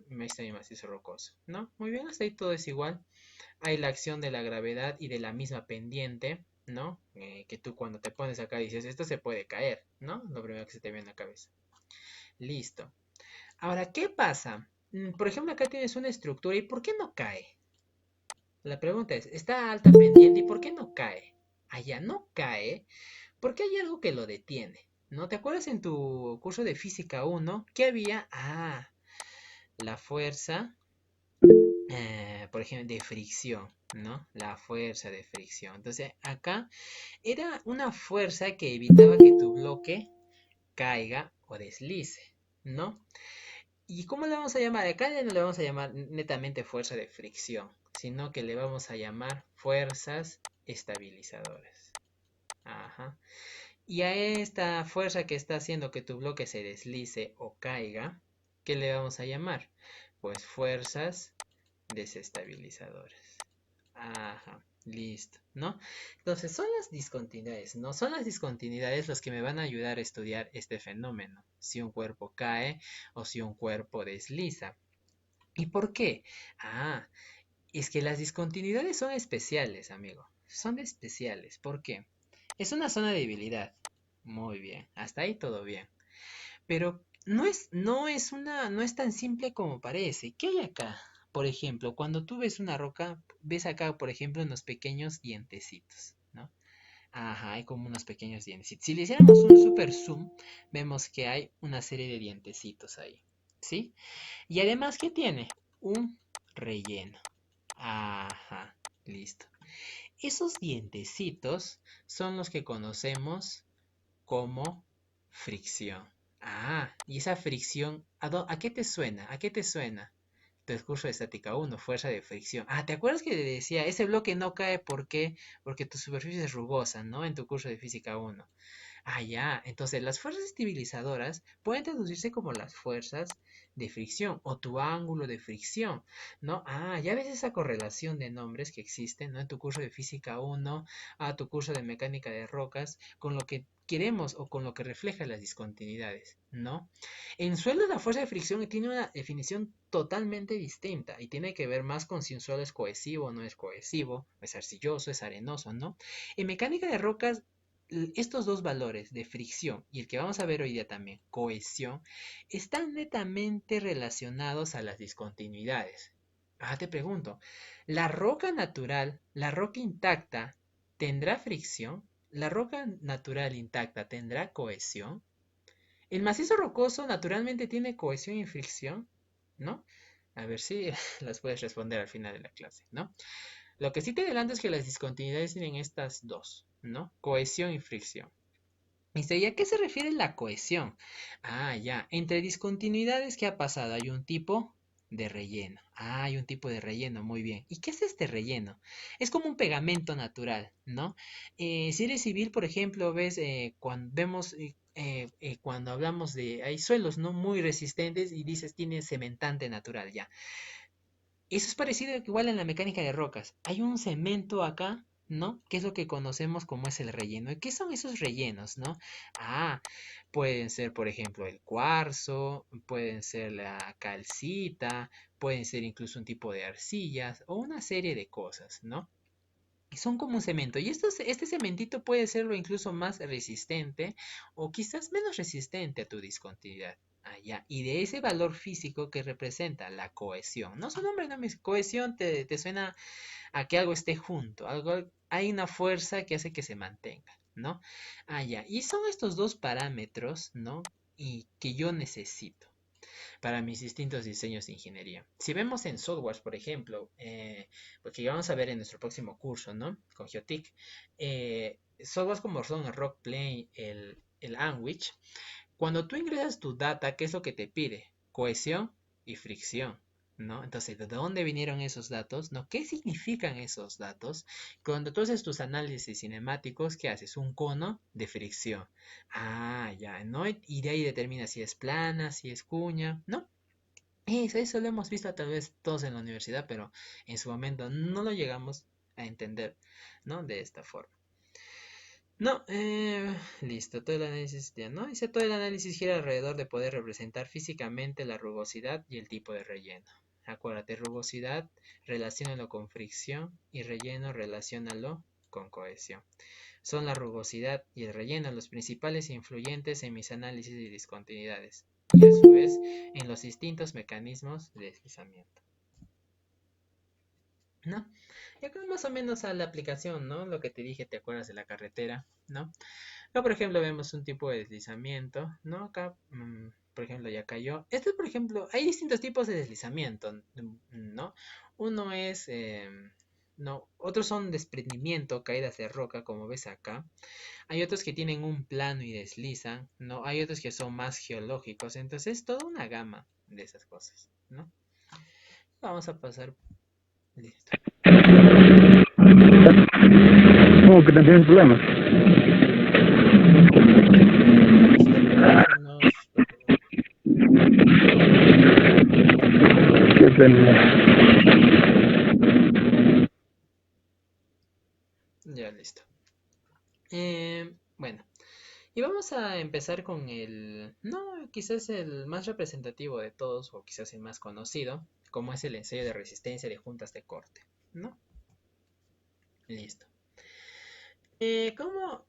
mi macizo rocoso, ¿no? Muy bien, hasta ahí todo es igual. Hay la acción de la gravedad y de la misma pendiente, ¿no? Que tú cuando te pones acá dices, esto se puede caer, ¿no? Lo primero que se te viene a la cabeza. Listo. Ahora, ¿qué pasa? Por ejemplo, acá tienes una estructura y ¿por qué no cae? La pregunta es, está a alta pendiente y ¿por qué no cae? Allá no cae porque hay algo que lo detiene. ¿No te acuerdas en tu curso de física 1 que había? Ah, la fuerza por ejemplo, de fricción, ¿no? La fuerza de fricción. Entonces, acá era una fuerza que evitaba que tu bloque caiga o deslice, ¿no? ¿Y cómo le vamos a llamar? Acá ya no le vamos a llamar netamente fuerza de fricción, sino que le vamos a llamar fuerzas estabilizadoras. Ajá. Y a esta fuerza que está haciendo que tu bloque se deslice o caiga, ¿qué le vamos a llamar? Pues fuerzas desestabilizadoras. Ajá, listo, ¿no? Entonces son las discontinuidades, ¿no? Son las discontinuidades las que me van a ayudar a estudiar este fenómeno, si un cuerpo cae o si un cuerpo desliza. ¿Y por qué? Ah, es que las discontinuidades son especiales, amigo. Son especiales. ¿Por qué? Es una zona de debilidad. Muy bien, hasta ahí todo bien. Pero no es tan simple como parece. ¿Qué hay acá? Por ejemplo, cuando tú ves una roca, ves acá, por ejemplo, unos pequeños dientecitos, ¿no? Ajá, hay como unos pequeños dientecitos. Si le hiciéramos un super zoom, vemos que hay una serie de dientecitos ahí, ¿sí? Y además, ¿qué tiene? Un relleno. Ajá, listo. Esos dientecitos son los que conocemos como fricción. Ah, y esa fricción, ¿a qué te suena? ¿A qué te suena? Tu curso de estática uno, fuerza de fricción. Ah, ¿te acuerdas que decía, ese bloque no cae porque tu superficie es rugosa, ¿no? En tu curso de física uno. Ah, ya. Entonces, las fuerzas estabilizadoras pueden traducirse como las fuerzas de fricción o tu ángulo de fricción, ¿no? Ah, ya ves esa correlación de nombres que existen, ¿no? En tu curso de física uno, a tu curso de mecánica de rocas, con lo que queremos o con lo que refleja las discontinuidades, ¿no? En suelo la fuerza de fricción tiene una definición totalmente distinta y tiene que ver más con si un suelo es cohesivo o no es cohesivo, es arcilloso, es arenoso, ¿no? En mecánica de rocas estos dos valores de fricción y el que vamos a ver hoy día también, cohesión, están netamente relacionados a las discontinuidades. Ah, te pregunto, ¿la roca natural, la roca intacta, tendrá fricción? ¿La roca natural intacta tendrá cohesión? ¿El macizo rocoso naturalmente tiene cohesión y fricción? ¿No? A ver si las puedes responder al final de la clase, ¿no? Lo que sí te adelanto es que las discontinuidades tienen estas dos, ¿no? Cohesión y fricción. ¿Y a qué se refiere la cohesión? Ah, ya. Entre discontinuidades, ¿qué ha pasado? Hay un tipo de relleno. Ah, hay un tipo de relleno, muy bien. ¿Y qué es este relleno? Es como un pegamento natural, ¿no? Si eres civil, por ejemplo, ves cuando vemos cuando hablamos de hay suelos no muy resistentes y dices tiene cementante natural, ya. Eso es parecido igual en la mecánica de rocas. Hay un cemento acá, ¿no? Que es lo que conocemos como es el relleno. ¿Y qué son esos rellenos, no? Ah, pueden ser, por ejemplo, el cuarzo, pueden ser la calcita, pueden ser incluso un tipo de arcillas o una serie de cosas, ¿no? Y son como un cemento. Y este cementito puede serlo incluso más resistente o quizás menos resistente a tu discontinuidad. Ah, ya. Y de ese valor físico que representa la cohesión. No su nombre, no, cohesión te suena a que algo esté junto. Hay una fuerza que hace que se mantenga, ¿no? Ah, ya. Y son estos dos parámetros, ¿no? Y que yo necesito para mis distintos diseños de ingeniería. Si vemos en softwares, por ejemplo, porque vamos a ver en nuestro próximo curso, ¿no? Con Geotic, softwares como son el Rockplane, el Anwich, cuando tú ingresas tu data, ¿qué es lo que te pide? Cohesión y fricción, ¿no? Entonces, ¿de dónde vinieron esos datos? ¿No? ¿Qué significan esos datos? Cuando tú haces tus análisis cinemáticos, ¿qué haces? Un cono de fricción. Ah, ya, ¿no? Y de ahí determinas si es plana, si es cuña, ¿no? Eso lo hemos visto tal vez todos en la universidad, pero en su momento no lo llegamos a entender, ¿no? De esta forma. No, listo, todo el análisis ya, ¿no? Dice todo el análisis gira alrededor de poder representar físicamente la rugosidad y el tipo de relleno. Acuérdate, rugosidad, relaciónalo con fricción y relleno, relaciónalo con cohesión. Son la rugosidad y el relleno los principales influyentes en mis análisis de discontinuidades y a su vez en los distintos mecanismos de deslizamiento. ¿No? Y acá más o menos a la aplicación, ¿no? Lo que te dije, ¿te acuerdas de la carretera? ¿No? Acá, por ejemplo, vemos un tipo de deslizamiento, ¿no? Acá, por ejemplo, ya cayó. Este, por ejemplo, hay distintos tipos de deslizamiento, ¿no? Uno es, no, otros son desprendimiento, caídas de roca, como ves acá. Hay otros que tienen un plano y deslizan, ¿no? Hay otros que son más geológicos, entonces es toda una gama de esas cosas, ¿no? Vamos a pasar, listo. ¿Cómo que no tienes problemas? Se nos... Qué pena. Ya, listo. Bueno, y vamos a empezar con el, no, quizás el más representativo de todos, o quizás el más conocido, como es el ensayo de resistencia de juntas de corte, ¿no? Listo. ¿Cómo,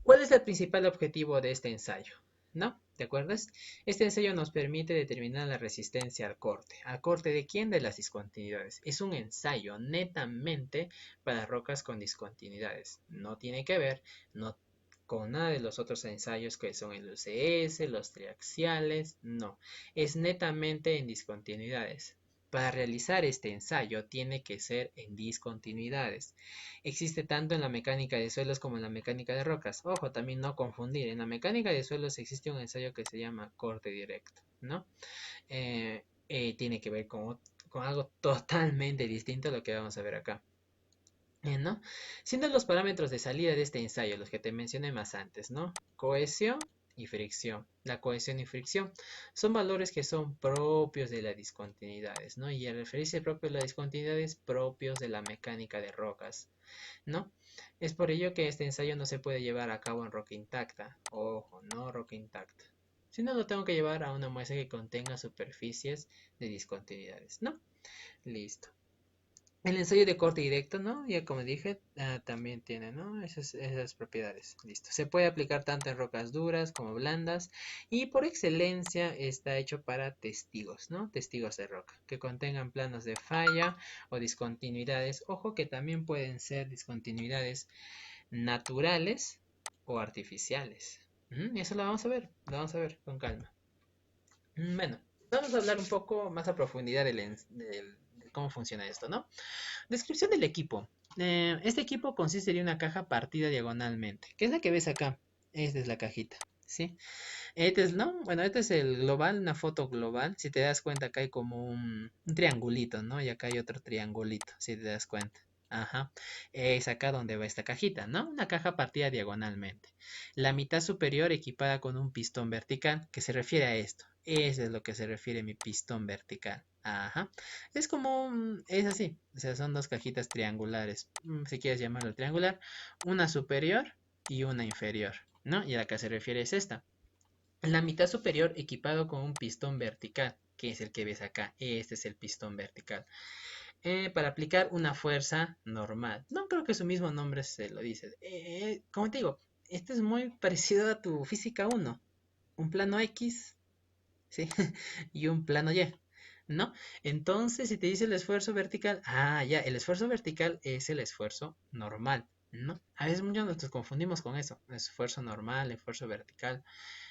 ¿Cuál es el principal objetivo de este ensayo? ¿No? ¿Te acuerdas? Este ensayo nos permite determinar la resistencia al corte. ¿Al corte de quién? De las discontinuidades. Es un ensayo netamente para rocas con discontinuidades. No tiene que ver no, con nada de los otros ensayos que son el UCS, los triaxiales. No. Es netamente en discontinuidades. Para realizar este ensayo tiene que ser en discontinuidades. Existe tanto en la mecánica de suelos como en la mecánica de rocas. Ojo, también no confundir. En la mecánica de suelos existe un ensayo que se llama corte directo, ¿no? Tiene que ver con algo totalmente distinto a lo que vamos a ver acá. ¿No? Siendo los parámetros de salida de este ensayo los que te mencioné más antes, ¿no? Cohesión y fricción. La cohesión y fricción son valores que son propios de las discontinuidades, ¿no? Y al referirse propios de las discontinuidades, propios de la mecánica de rocas, ¿no? Es por ello que este ensayo no se puede llevar a cabo en roca intacta. Ojo, no roca intacta. Si no, lo tengo que llevar a una muestra que contenga superficies de discontinuidades, ¿no? Listo. El ensayo de corte directo, ¿no? Ya como dije, también tiene, ¿no? Esas propiedades. Listo. Se puede aplicar tanto en rocas duras como blandas y por excelencia está hecho para testigos, ¿no? Testigos de roca, que contengan planos de falla o discontinuidades. Ojo que también pueden ser discontinuidades naturales o artificiales. Eso lo vamos a ver con calma. Bueno, vamos a hablar un poco más a profundidad de cómo funciona esto, ¿no? Descripción del equipo. Este equipo consiste de una caja partida diagonalmente, que es la que ves acá. Esta es la cajita, ¿sí? Este es, ¿no? Bueno, este es el global, una foto global. Si te das cuenta, acá hay como un triangulito, ¿no? Y acá hay otro triangulito, si te das cuenta. Ajá. Es acá donde va esta cajita, ¿no? Una caja partida diagonalmente. La mitad superior equipada con un pistón vertical, que se refiere a esto. Eso es lo que se refiere a mi pistón vertical. Ajá. Es como, es así. O sea, son dos cajitas triangulares. Si quieres llamarlo triangular. Una superior y una inferior, ¿no? Y a la que se refiere es esta. La mitad superior equipado con un pistón vertical, que es el que ves acá. Este es el pistón vertical. Para aplicar una fuerza normal. No creo que su mismo nombre se lo dice. Como te digo, este es muy parecido a tu física 1. Un plano X, ¿sí? Y un plano Y, ¿no? Entonces, si te dice el esfuerzo vertical, ya, el esfuerzo vertical es el esfuerzo normal, ¿no? A veces muchos nos confundimos con eso, esfuerzo normal, esfuerzo vertical.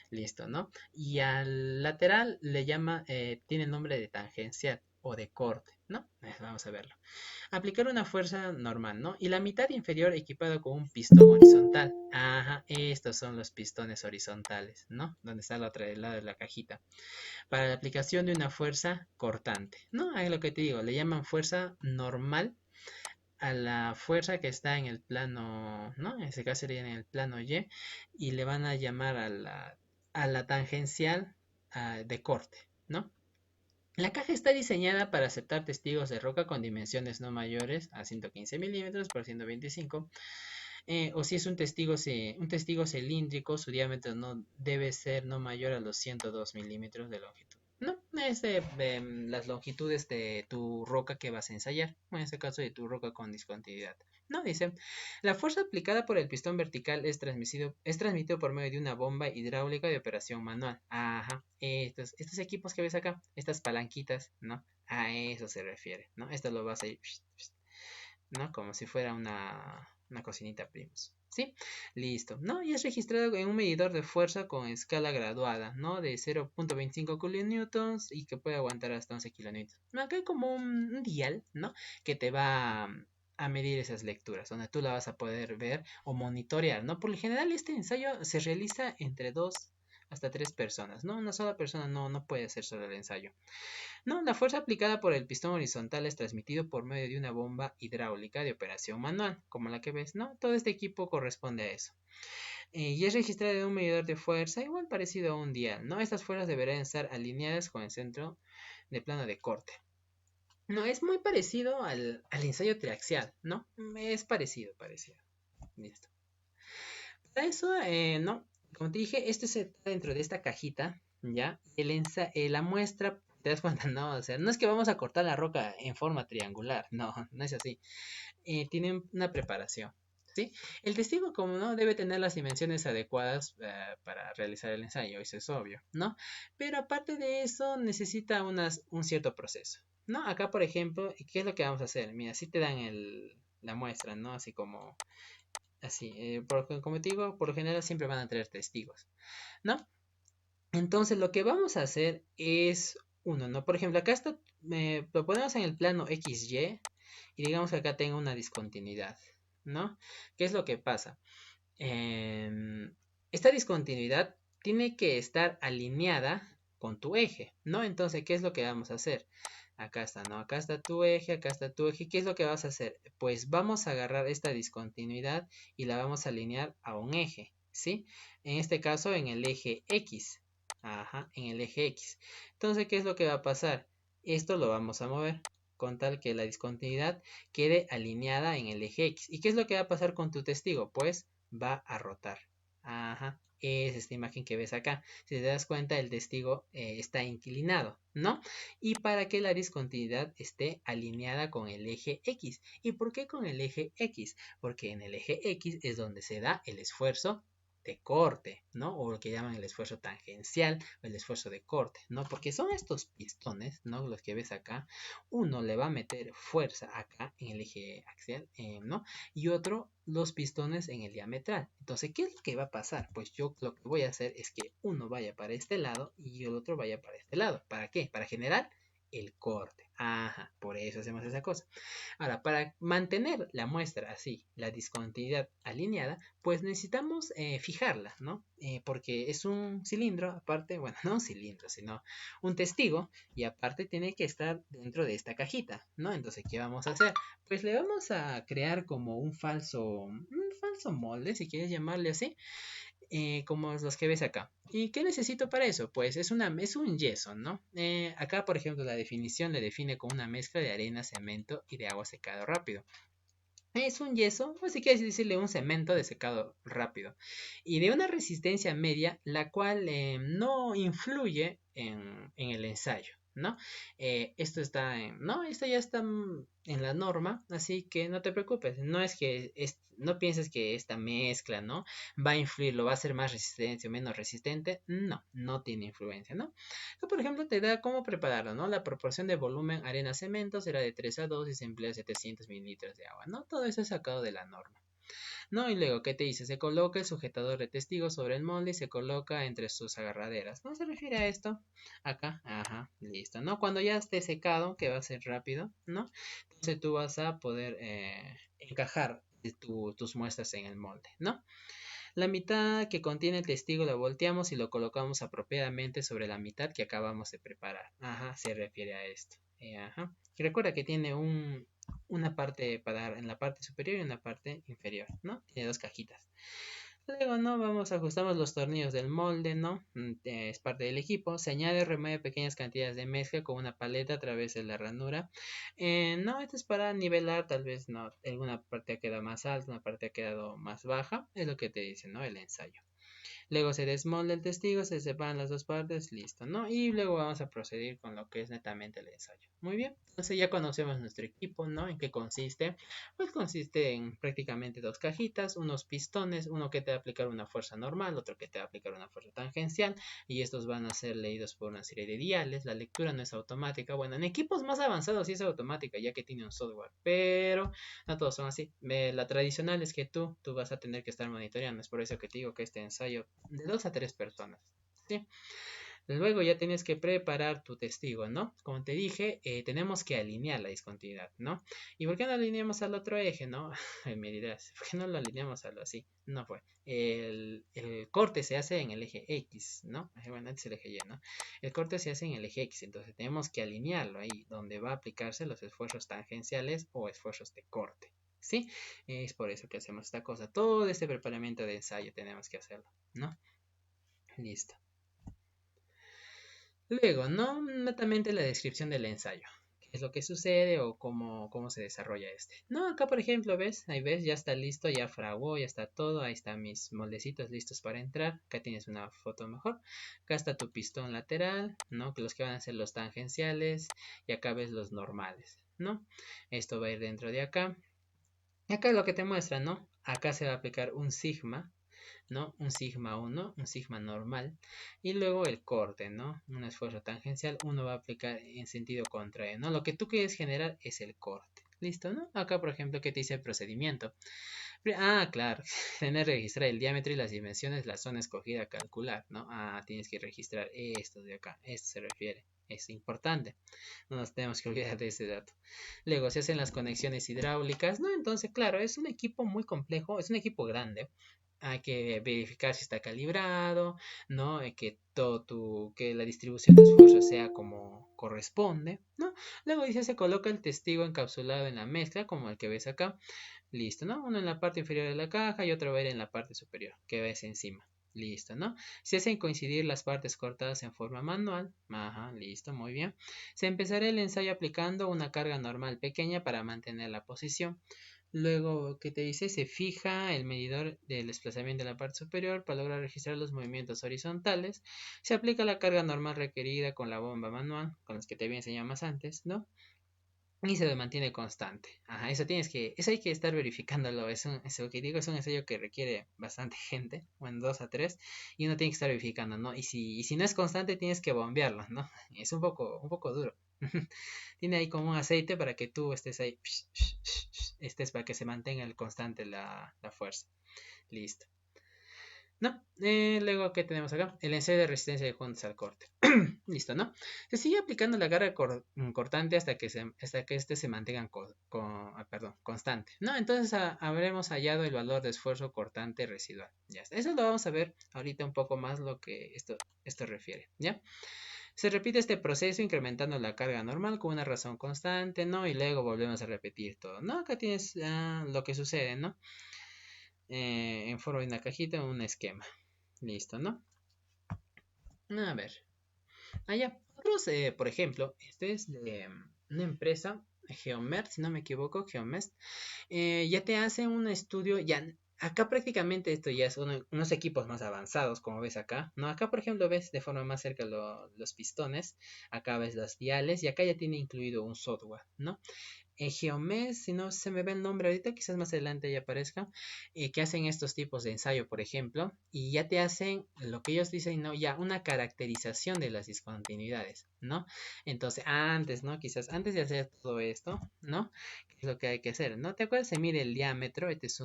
Listo, ¿no? Y al lateral tiene el nombre de tangencial o de corte, ¿no? Vamos a verlo. Aplicar una fuerza normal, ¿no? Y la mitad inferior equipado con un pistón horizontal. Ajá, estos son los pistones horizontales, ¿no? Donde está el otro lado de la cajita. Para la aplicación de una fuerza cortante, ¿no? Ahí lo que te digo, le llaman fuerza normal a la fuerza que está en el plano, ¿no? En este caso sería en el plano y le van a llamar a la tangencial de corte, ¿no? La caja está diseñada para aceptar testigos de roca con dimensiones no mayores a 115 milímetros por 125. O si es un testigo cilíndrico, su diámetro no debe ser no mayor a los 102 milímetros de longitud. No, es de las longitudes de tu roca que vas a ensayar, en este caso de tu roca con discontinuidad. No, dice, la fuerza aplicada por el pistón vertical es transmitido por medio de una bomba hidráulica de operación manual. Ajá, estos equipos que ves acá, estas palanquitas, ¿no? A eso se refiere, ¿no? Esto lo vas a ir, ¿no? Como si fuera una cocinita primos. ¿Sí? Listo, ¿no? Y es registrado en un medidor de fuerza con escala graduada, ¿no? De 0.25 kilonewtons y que puede aguantar hasta 11 kilonewtons. Acá hay como un dial, ¿no? Que te va a medir esas lecturas, donde tú la vas a poder ver o monitorear, ¿no? Por lo general este ensayo se realiza entre 2 hasta 3 personas, ¿no? Una sola persona no puede hacer solo el ensayo. No, la fuerza aplicada por el pistón horizontal es transmitido por medio de una bomba hidráulica de operación manual, como la que ves, ¿no? Todo este equipo corresponde a eso. Y es registrado en un medidor de fuerza, igual parecido a un dial, ¿no? Estas fuerzas deberán estar alineadas con el centro de plano de corte. No, es muy parecido al ensayo triaxial, ¿no? Es parecido. Listo. Para eso, no, como te dije, esto se está dentro de esta cajita, ¿ya? La muestra, te das cuenta, no, o sea, no es que vamos a cortar la roca en forma triangular, no, no es así. Tienen una preparación, ¿sí? El testigo, como no, debe tener las dimensiones adecuadas para realizar el ensayo, eso es obvio, ¿no? Pero aparte de eso, necesita un cierto proceso, ¿no? Acá, por ejemplo, ¿qué es lo que vamos a hacer? Mira, así te dan la muestra, ¿no? Así como así, como te digo, por lo general siempre van a traer testigos, ¿no? Entonces lo que vamos a hacer es uno, ¿no? Por ejemplo, acá está, lo ponemos en el plano XY y digamos que acá tengo una discontinuidad, ¿no? ¿Qué es lo que pasa? Esta discontinuidad tiene que estar alineada con tu eje, ¿no? Entonces, ¿qué es lo que vamos a hacer? Acá está, ¿no? Acá está tu eje, acá está tu eje. ¿Qué es lo que vas a hacer? Pues vamos a agarrar esta discontinuidad y la vamos a alinear a un eje, ¿sí? En este caso, en el eje X. Ajá, en el eje X. Entonces, ¿qué es lo que va a pasar? Esto lo vamos a mover con tal que la discontinuidad quede alineada en el eje X. ¿Y qué es lo que va a pasar con tu testigo? Pues va a rotar. Ajá, es esta imagen que ves acá. Si te das cuenta, el testigo está inclinado, ¿no? Y para que la discontinuidad esté alineada con el eje X. ¿Y por qué con el eje X? Porque en el eje X es donde se da el esfuerzo de corte, ¿no? O lo que llaman el esfuerzo tangencial o el esfuerzo de corte, ¿no? Porque son estos pistones, ¿no? Los que ves acá. Uno le va a meter fuerza acá en el eje axial, ¿no? Y otro los pistones en el diametral. Entonces, ¿qué es lo que va a pasar? Pues yo lo que voy a hacer es que uno vaya para este lado y el otro vaya para este lado. ¿Para qué? Para generar el corte. Ajá, por eso hacemos esa cosa. Ahora, para mantener la muestra así, la discontinuidad alineada, pues necesitamos fijarla, ¿no? Porque es un cilindro, aparte, bueno, no un cilindro, sino un testigo, y aparte tiene que estar dentro de esta cajita, ¿no? Entonces, ¿qué vamos a hacer? Pues le vamos a crear como un falso molde, si quieres llamarle así, como los que ves acá. ¿Y qué necesito para eso? Pues es un yeso, ¿no? Acá, por ejemplo, la definición le define como una mezcla de arena, cemento y de agua secado rápido. Es un yeso, o si quieres decirle un cemento de secado rápido, y de una resistencia media, la cual no influye en el ensayo, ¿no? Esto ya está en la norma, así que no te preocupes, no es que, no pienses que esta mezcla, ¿no? Va a influir, lo va a hacer más resistente o menos resistente, no tiene influencia, ¿no? Por ejemplo, te da cómo prepararlo, ¿no? La proporción de volumen arena-cemento será de 3:2 y se emplea 700 mililitros de agua, ¿no? Todo eso es sacado de la norma, ¿no? Y luego, ¿qué te dice? Se coloca el sujetador de testigo sobre el molde y se coloca entre sus agarraderas. ¿No se refiere a esto? Acá, ajá, listo, ¿no? Cuando ya esté secado, que va a ser rápido, ¿no? Entonces tú vas a poder encajar tus muestras en el molde, ¿no? La mitad que contiene el testigo lo volteamos y lo colocamos apropiadamente sobre la mitad que acabamos de preparar. Ajá, se refiere a esto. Ajá. Y recuerda que tiene una parte para dar en la parte superior y en la parte inferior, ¿no? Tiene dos cajitas. Luego, ¿no? Ajustamos los tornillos del molde, ¿no? Es parte del equipo. Se añade o remueve pequeñas cantidades de mezcla con una paleta a través de la ranura. No, esto es para nivelar, tal vez, ¿no? Alguna parte ha quedado más alta, una parte ha quedado más baja. Es lo que te dice, ¿no? El ensayo. Luego se desmolda el testigo, se separan las dos partes, listo, ¿no? Y luego vamos a proceder con lo que es netamente el ensayo. Muy bien, entonces ya conocemos nuestro equipo, ¿no? ¿En qué consiste? Pues consiste en prácticamente dos cajitas, unos pistones, uno que te va a aplicar una fuerza normal, otro que te va a aplicar una fuerza tangencial, y estos van a ser leídos por una serie de diales. La lectura no es automática. Bueno, en equipos más avanzados sí es automática, ya que tiene un software, pero no todos son así. La tradicional es que tú vas a tener que estar monitoreando. Es por eso que te digo que este ensayo de 2 a 3 personas. ¿Sí? Luego ya tienes que preparar tu testigo, ¿no? Como te dije, tenemos que alinear la discontinuidad, ¿no? ¿Y por qué no alineamos al otro eje, no? Me dirás, ¿por qué no lo alineamos a lo así? No fue. El corte se hace en el eje X, ¿no? Bueno, antes el eje Y, ¿no? El corte se hace en el eje X, entonces tenemos que alinearlo ahí, donde va a aplicarse los esfuerzos tangenciales o esfuerzos de corte. ¿Sí? Es por eso que hacemos esta cosa. Todo este preparamiento de ensayo tenemos que hacerlo, ¿no? Listo. Luego, no netamente la descripción del ensayo, qué es lo que sucede o cómo se desarrolla este. No, acá por ejemplo, ¿ves? Ahí ves, ya está listo, ya fraguó, ya está todo, ahí están mis moldecitos listos para entrar, acá tienes una foto mejor, acá está tu pistón lateral, ¿no? Que los que van a ser los tangenciales, y acá ves los normales, ¿no? Esto va a ir dentro de acá, y acá es lo que te muestra, ¿no? Acá se va a aplicar un sigma, ¿no? Un sigma 1, un sigma normal, y luego el corte, ¿no? Un esfuerzo tangencial, uno va a aplicar en sentido contrario, ¿no? Lo que tú quieres generar es el corte. ¿Listo, no? Acá, por ejemplo, ¿qué te dice el procedimiento? Ah, claro, tener que registrar el diámetro y las dimensiones, la zona escogida a calcular, ¿no? Ah, tienes que registrar esto de acá, esto se refiere, es importante, no nos tenemos que olvidar de ese dato. Luego se hacen las conexiones hidráulicas, ¿no? Entonces, claro, es un equipo muy complejo, es un equipo grande, hay que verificar si está calibrado, ¿no? Que la distribución de esfuerzo sea como corresponde, ¿no? Luego dice, se coloca el testigo encapsulado en la mezcla, como el que ves acá. Listo, ¿no? Uno en la parte inferior de la caja y otro va a ir en la parte superior, que ves encima. Listo, ¿no? Se hacen coincidir las partes cortadas en forma manual. Ajá, listo, muy bien. Se empezará el ensayo aplicando una carga normal pequeña para mantener la posición. Luego, ¿qué te dice? Se fija el medidor del desplazamiento de la parte superior para lograr registrar los movimientos horizontales. Se aplica la carga normal requerida con la bomba manual, con las que te había enseñado más antes, ¿no? Y se mantiene constante. Ajá, eso hay que estar verificándolo. Eso que digo es un ensayo que requiere bastante gente, bueno, 2 a 3, y uno tiene que estar verificando, ¿no? Y si no es constante, tienes que bombearlo, ¿no? Es un poco duro. Tiene ahí como un aceite para que tú estés ahí, estés para que se mantenga el constante la fuerza. Listo. No, luego, ¿qué tenemos acá? El ensayo de resistencia de juntas al corte. Listo, ¿no? Se sigue aplicando la carga cortante hasta que este se mantenga constante, ¿no? Entonces habremos hallado el valor de esfuerzo cortante residual. Ya está. Eso lo vamos a ver ahorita un poco más lo que esto refiere, ¿ya? Se repite este proceso incrementando la carga normal con una razón constante, ¿no? Y luego volvemos a repetir todo, ¿no? Acá tienes lo que sucede, ¿no? En forma de una cajita, un esquema. Listo, ¿no? A ver. Allá, otros, por ejemplo, este es de una empresa, Geomer, si no me equivoco, Geomest, ya te hace un estudio, ya, acá prácticamente esto ya es unos equipos más avanzados, como ves acá, ¿no? Acá, por ejemplo, ves de forma más cerca los pistones, acá ves los diales, y acá ya tiene incluido un software, ¿no? Geomes, si no se me ve el nombre ahorita, quizás más adelante ya aparezca, que hacen estos tipos de ensayo, por ejemplo, y ya te hacen lo que ellos dicen, ¿no? Ya una caracterización de las discontinuidades, ¿no? Entonces, antes, ¿no? Quizás antes de hacer todo esto, ¿no? ¿Qué es lo que hay que hacer? ¿No te acuerdas? Se mide el diámetro, este es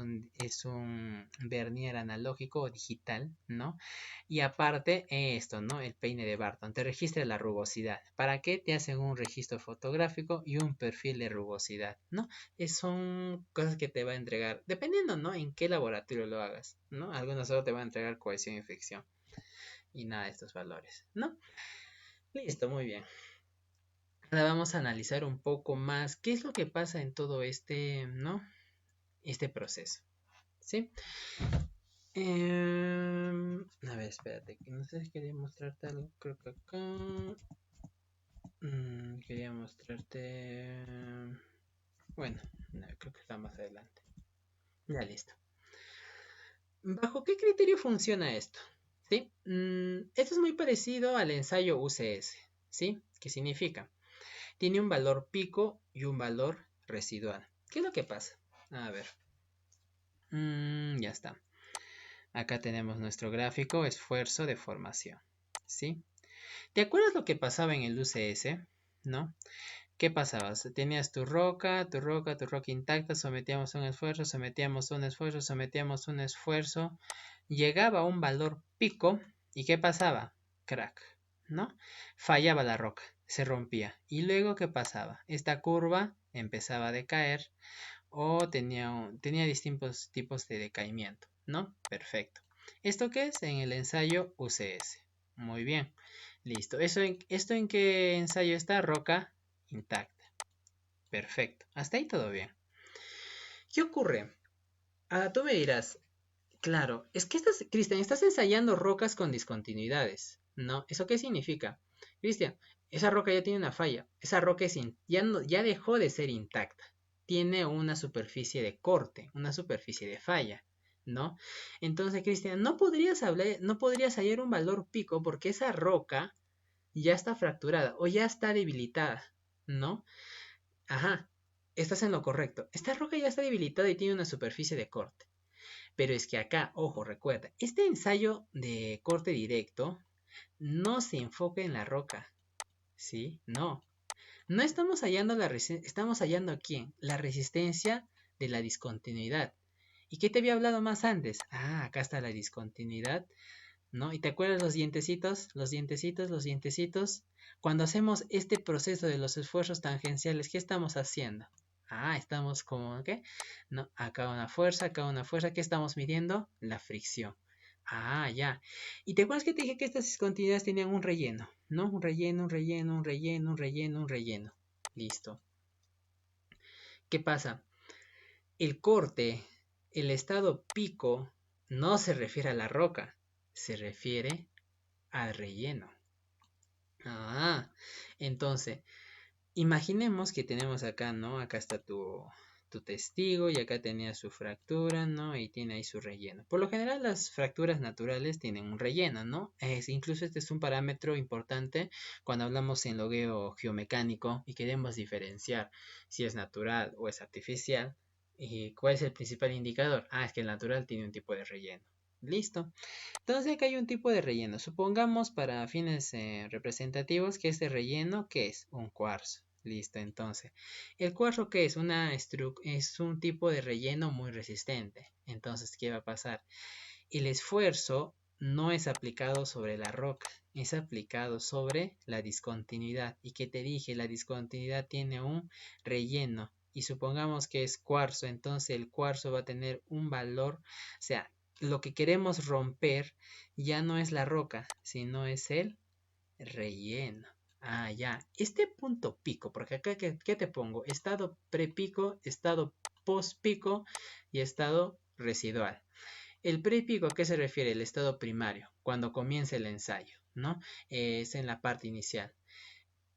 un vernier analógico o digital, ¿no? Y aparte esto, ¿no? El peine de Barton. Te registra la rugosidad. ¿Para qué? Te hacen un registro fotográfico y un perfil de rugosidad, ¿no? Son cosas que te va a entregar, dependiendo, ¿no? En qué laboratorio lo hagas, ¿no? Algunos solo te van a entregar cohesión y fricción. Y nada de estos valores, ¿no? Listo, muy bien. Ahora vamos a analizar un poco más qué es lo que pasa en todo ¿no? Este proceso, ¿sí? A ver, espérate, que no sé si quería mostrarte algo, creo que acá quería mostrarte, bueno, no, creo que está más adelante. Ya listo. ¿Bajo qué criterio funciona esto? ¿Sí? Esto es muy parecido al ensayo UCS, ¿sí? ¿Qué significa? Tiene un valor pico y un valor residual. ¿Qué es lo que pasa? A ver. Ya está. Acá tenemos nuestro gráfico, esfuerzo de formación, ¿sí? ¿Te acuerdas lo que pasaba en el UCS? ¿No? ¿Qué pasaba? Tenías tu roca intacta, sometíamos un esfuerzo, sometíamos un esfuerzo, sometíamos un esfuerzo, llegaba a un valor pico, ¿y qué pasaba? Crack, ¿no? Fallaba la roca, se rompía. ¿Y luego qué pasaba? Esta curva empezaba a decaer o tenía distintos tipos de decaimiento, ¿no? Perfecto. ¿Esto qué es? En el ensayo UCS. Muy bien. Listo. ¿Esto en qué ensayo está? Roca intacta. Perfecto. Hasta ahí todo bien. ¿Qué ocurre? Tú me dirás, claro, es que Cristian, estás ensayando rocas con discontinuidades, ¿no? ¿Eso qué significa? Cristian, esa roca ya tiene una falla. Esa roca ya dejó de ser intacta. Tiene una superficie de corte, una superficie de falla, ¿no? Entonces, Cristian, no podrías hallar un valor pico porque esa roca ya está fracturada o ya está debilitada, ¿no? Ajá, estás en lo correcto. Esta roca ya está debilitada y tiene una superficie de corte. Pero es que acá, ojo, recuerda, este ensayo de corte directo no se enfoca en la roca, ¿sí? No. No estamos hallando estamos hallando aquí la resistencia de la discontinuidad. ¿Y qué te había hablado más antes? Ah, acá está la discontinuidad, ¿no? ¿Y te acuerdas los dientecitos? Los dientecitos, los dientecitos. Cuando hacemos este proceso de los esfuerzos tangenciales, ¿qué estamos haciendo? Ah, estamos como, ¿qué? No, acá una fuerza. ¿Qué estamos midiendo? La fricción. Ah, ya. ¿Y te acuerdas que te dije que estas discontinuidades tenían un relleno? ¿No? Un relleno, un relleno, un relleno, un relleno, un relleno. Listo. ¿Qué pasa? El corte, el estado pico, no se refiere a la roca, se refiere al relleno. Ah, entonces, imaginemos que tenemos acá, ¿no? Acá está tu testigo y acá tenía su fractura, ¿no? Y tiene ahí su relleno. Por lo general, las fracturas naturales tienen un relleno, ¿no? Incluso este es un parámetro importante cuando hablamos en logueo geomecánico y queremos diferenciar si es natural o es artificial. ¿Y cuál es el principal indicador? Ah, es que el natural tiene un tipo de relleno. Listo. Entonces acá hay un tipo de relleno. Supongamos para fines representativos que este relleno, ¿qué es? Un cuarzo. Listo, entonces. ¿El cuarzo qué es? Es un tipo de relleno muy resistente. Entonces, ¿qué va a pasar? El esfuerzo no es aplicado sobre la roca, es aplicado sobre la discontinuidad. ¿Y qué te dije? La discontinuidad tiene un relleno. Y supongamos que es cuarzo, entonces el cuarzo va a tener un valor, o sea, lo que queremos romper ya no es la roca, sino es el relleno. Ah, ya. Este punto pico, porque acá, ¿qué te pongo? Estado prepico, estado postpico y estado residual. El prepico, ¿a qué se refiere? El estado primario, cuando comienza el ensayo, ¿no? Es en la parte inicial.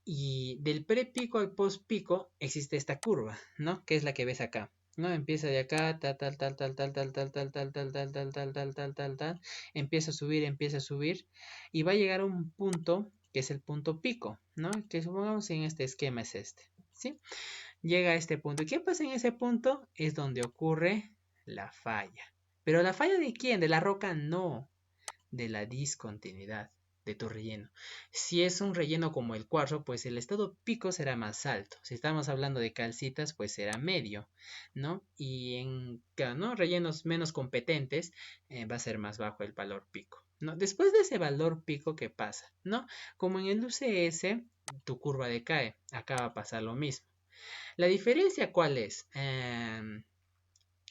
Y del prepico al postpico existe esta curva, ¿no? Que es la que ves acá. ¿No? Empieza de acá, tal, tal, tal, tal, tal, tal, tal, tal, tal, tal, tal, tal, tal, tal, tal, tal, tal, empieza a subir, y va a llegar a un punto que es el punto pico, ¿no? Que supongamos en este esquema es este, ¿sí? Llega a este punto. ¿Y qué pasa en ese punto? Es donde ocurre la falla. Pero la falla de quién? De la roca, no, de la discontinuidad de tu relleno. Si es un relleno como el cuarzo, pues el estado pico será más alto. Si estamos hablando de calcitas, pues será medio, ¿no? Y en ¿no? rellenos menos competentes va a ser más bajo el valor pico, ¿no? Después de ese valor pico, ¿qué pasa? ¿No? Como en el UCS, tu curva decae. Acá va a pasar lo mismo. ¿La diferencia cuál es?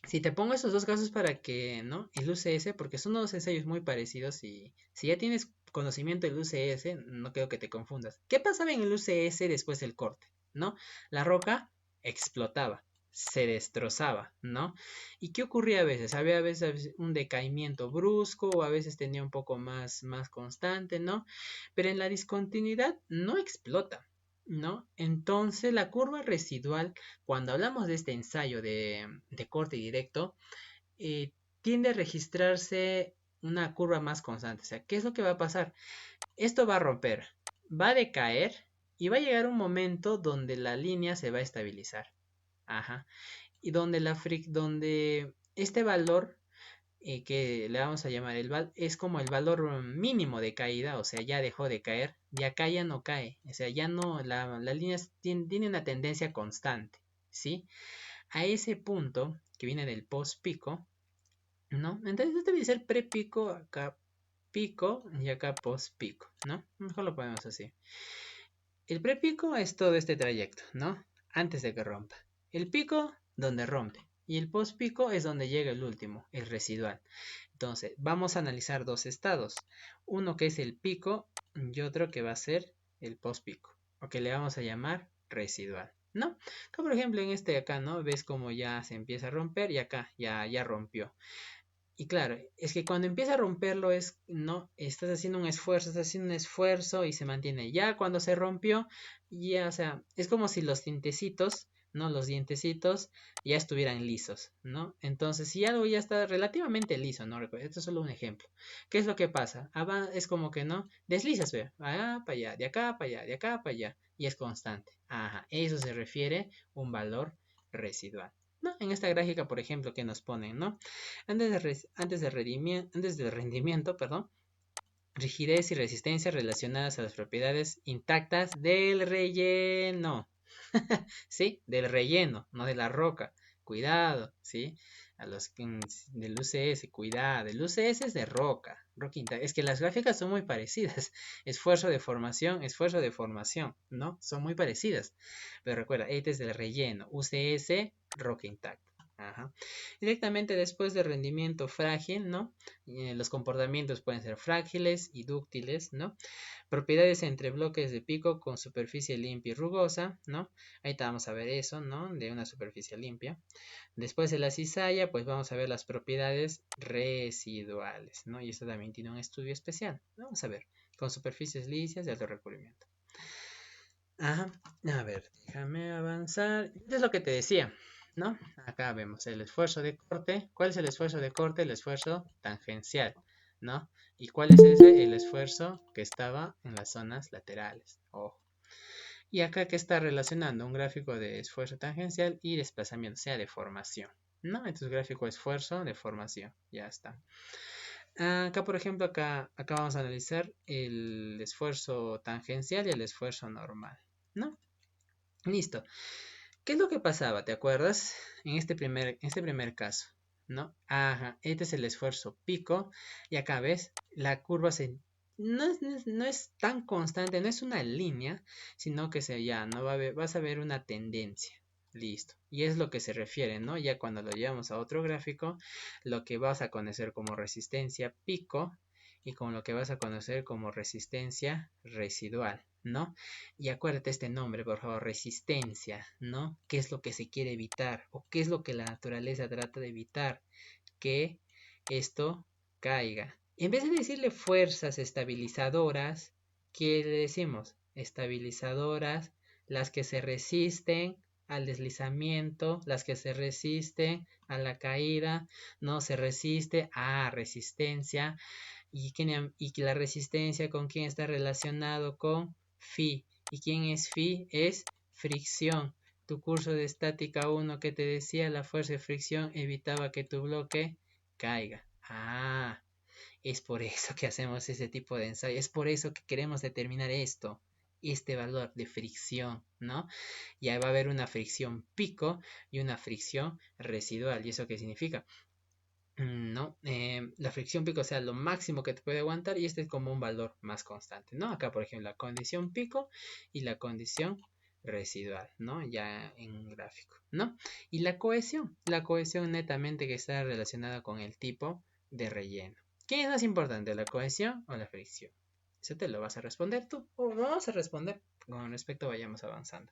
Si te pongo esos dos casos para que, ¿no? El UCS, porque son dos ensayos muy parecidos y si ya tienes conocimiento del UCS, no creo que te confundas. ¿Qué pasaba en el UCS después del corte? ¿No? La roca explotaba, se destrozaba, ¿no? ¿Y qué ocurría a veces? Había a veces un decaimiento brusco o a veces tenía un poco más constante, ¿no? Pero en la discontinuidad no explota, ¿no? Entonces la curva residual, cuando hablamos de este ensayo de corte directo, tiende a registrarse una curva más constante. O sea, ¿qué es lo que va a pasar? Esto va a romper, va a decaer y va a llegar un momento donde la línea se va a estabilizar. Ajá. Y donde este valor que le vamos a llamar es como el valor mínimo de caída, o sea, ya dejó de caer, de acá ya no cae, o sea, ya no, la línea tiene una tendencia constante, ¿sí? A ese punto que viene del post pico, ¿no? Entonces este debe ser pre-pico, acá pico y acá post pico, ¿no? Mejor lo ponemos así. El prepico es todo este trayecto, ¿no? Antes de que rompa. El pico, donde rompe. Y el postpico es donde llega el último, el residual. Entonces, vamos a analizar dos estados. Uno que es el pico y otro que va a ser el postpico. O que le vamos a llamar residual, ¿no? Acá, por ejemplo, en este de acá, ¿no? Ves como ya se empieza a romper y acá ya rompió. Y claro, es que cuando empieza a romperlo no, estás haciendo un esfuerzo y se mantiene. Ya cuando se rompió, ya, o sea, es como si los tintecitos, ¿no? Los dientecitos ya estuvieran lisos, ¿no? Entonces, si algo ya está relativamente liso, ¿no? Esto es solo un ejemplo. ¿Qué es lo que pasa? Es como que, ¿no? Deslizas, ve, allá para allá, de acá para allá, de acá para allá, y es constante. Ajá, eso se refiere a un valor residual. ¿No? En esta gráfica, por ejemplo, que nos ponen, ¿no? Antes del rendimiento, perdón, rigidez y resistencia relacionadas a las propiedades intactas del relleno. ¿Sí? Del relleno, no de la roca. Cuidado, ¿sí? A los del UCS, cuidado. El UCS es de roca. Es que las gráficas son muy parecidas. Esfuerzo de formación, ¿no? Son muy parecidas. Pero recuerda, este es del relleno. UCS, roca intacta. Ajá. Directamente después del rendimiento frágil, ¿no? Los comportamientos pueden ser frágiles y dúctiles, ¿no? Propiedades entre bloques de pico con superficie limpia y rugosa, ¿no? Ahí vamos a ver eso, ¿no? De una superficie limpia. Después de la cizalla, pues vamos a ver las propiedades residuales, ¿no? Y esto también tiene un estudio especial. Vamos a ver, con superficies lisas de alto recubrimiento. Ajá, a ver, déjame avanzar. Esto es lo que te decía, ¿no? Acá vemos el esfuerzo de corte. ¿Cuál es el esfuerzo de corte? El esfuerzo tangencial, ¿no? ¿Y cuál es ese? El esfuerzo que estaba en las zonas laterales. Ojo. Y acá que está relacionando un gráfico de esfuerzo tangencial y desplazamiento, o sea, deformación, ¿no? Entonces, gráfico de esfuerzo, deformación, ya está. Acá, por ejemplo, acá vamos a analizar el esfuerzo tangencial y el esfuerzo normal, ¿no? Listo. ¿Qué es lo que pasaba? ¿Te acuerdas? En este primer caso, ¿no? Ajá, este es el esfuerzo pico y acá ves, la curva no es tan constante, no es una línea, sino que no vas a ver una tendencia. Listo. Y es lo que se refiere, ¿no? Ya cuando lo llevamos a otro gráfico, lo que vas a conocer como resistencia pico y con lo que vas a conocer como resistencia residual, ¿no? Y acuérdate este nombre, por favor, resistencia, ¿no? ¿Qué es lo que se quiere evitar? ¿O qué es lo que la naturaleza trata de evitar? Que esto caiga. En vez de decirle fuerzas estabilizadoras, ¿qué le decimos? Estabilizadoras, las que se resisten al deslizamiento, las que se resisten a la caída, no se resiste a resistencia. ¿Y que la resistencia con quién está relacionado? Con Phi. ¿Y quién es Phi? Es fricción. Tu curso de estática 1 que te decía, la fuerza de fricción evitaba que tu bloque caiga. Es por eso que hacemos ese tipo de ensayo. Es por eso que queremos determinar este valor de fricción, ¿no? Ya va a haber una fricción pico y una fricción residual. ¿Y eso qué significa? No, la fricción pico, o sea, lo máximo que te puede aguantar, y este es como un valor más constante, ¿no? Acá, por ejemplo, la condición pico y la condición residual, ¿no? Ya en gráfico, ¿no? Y la cohesión netamente que está relacionada con el tipo de relleno. ¿Qué es más importante, la cohesión o la fricción? Eso te lo vas a responder tú, o lo vamos a responder con respecto vayamos avanzando.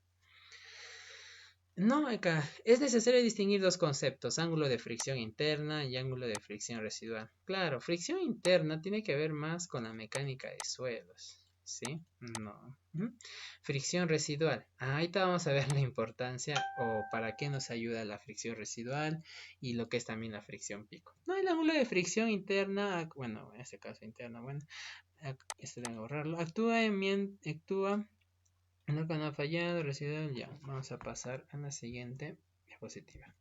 No, acá es necesario distinguir dos conceptos, ángulo de fricción interna y ángulo de fricción residual. Claro, fricción interna tiene que ver más con la mecánica de suelos, ¿sí? No. Fricción residual. Ahorita vamos a ver la importancia o para qué nos ayuda la fricción residual y lo que es también la fricción pico. No, el ángulo de fricción interna, bueno, en este caso interna, bueno, este tengo que borrarlo. Actúa no que no ha fallado, residual, ya. Vamos a pasar a la siguiente diapositiva.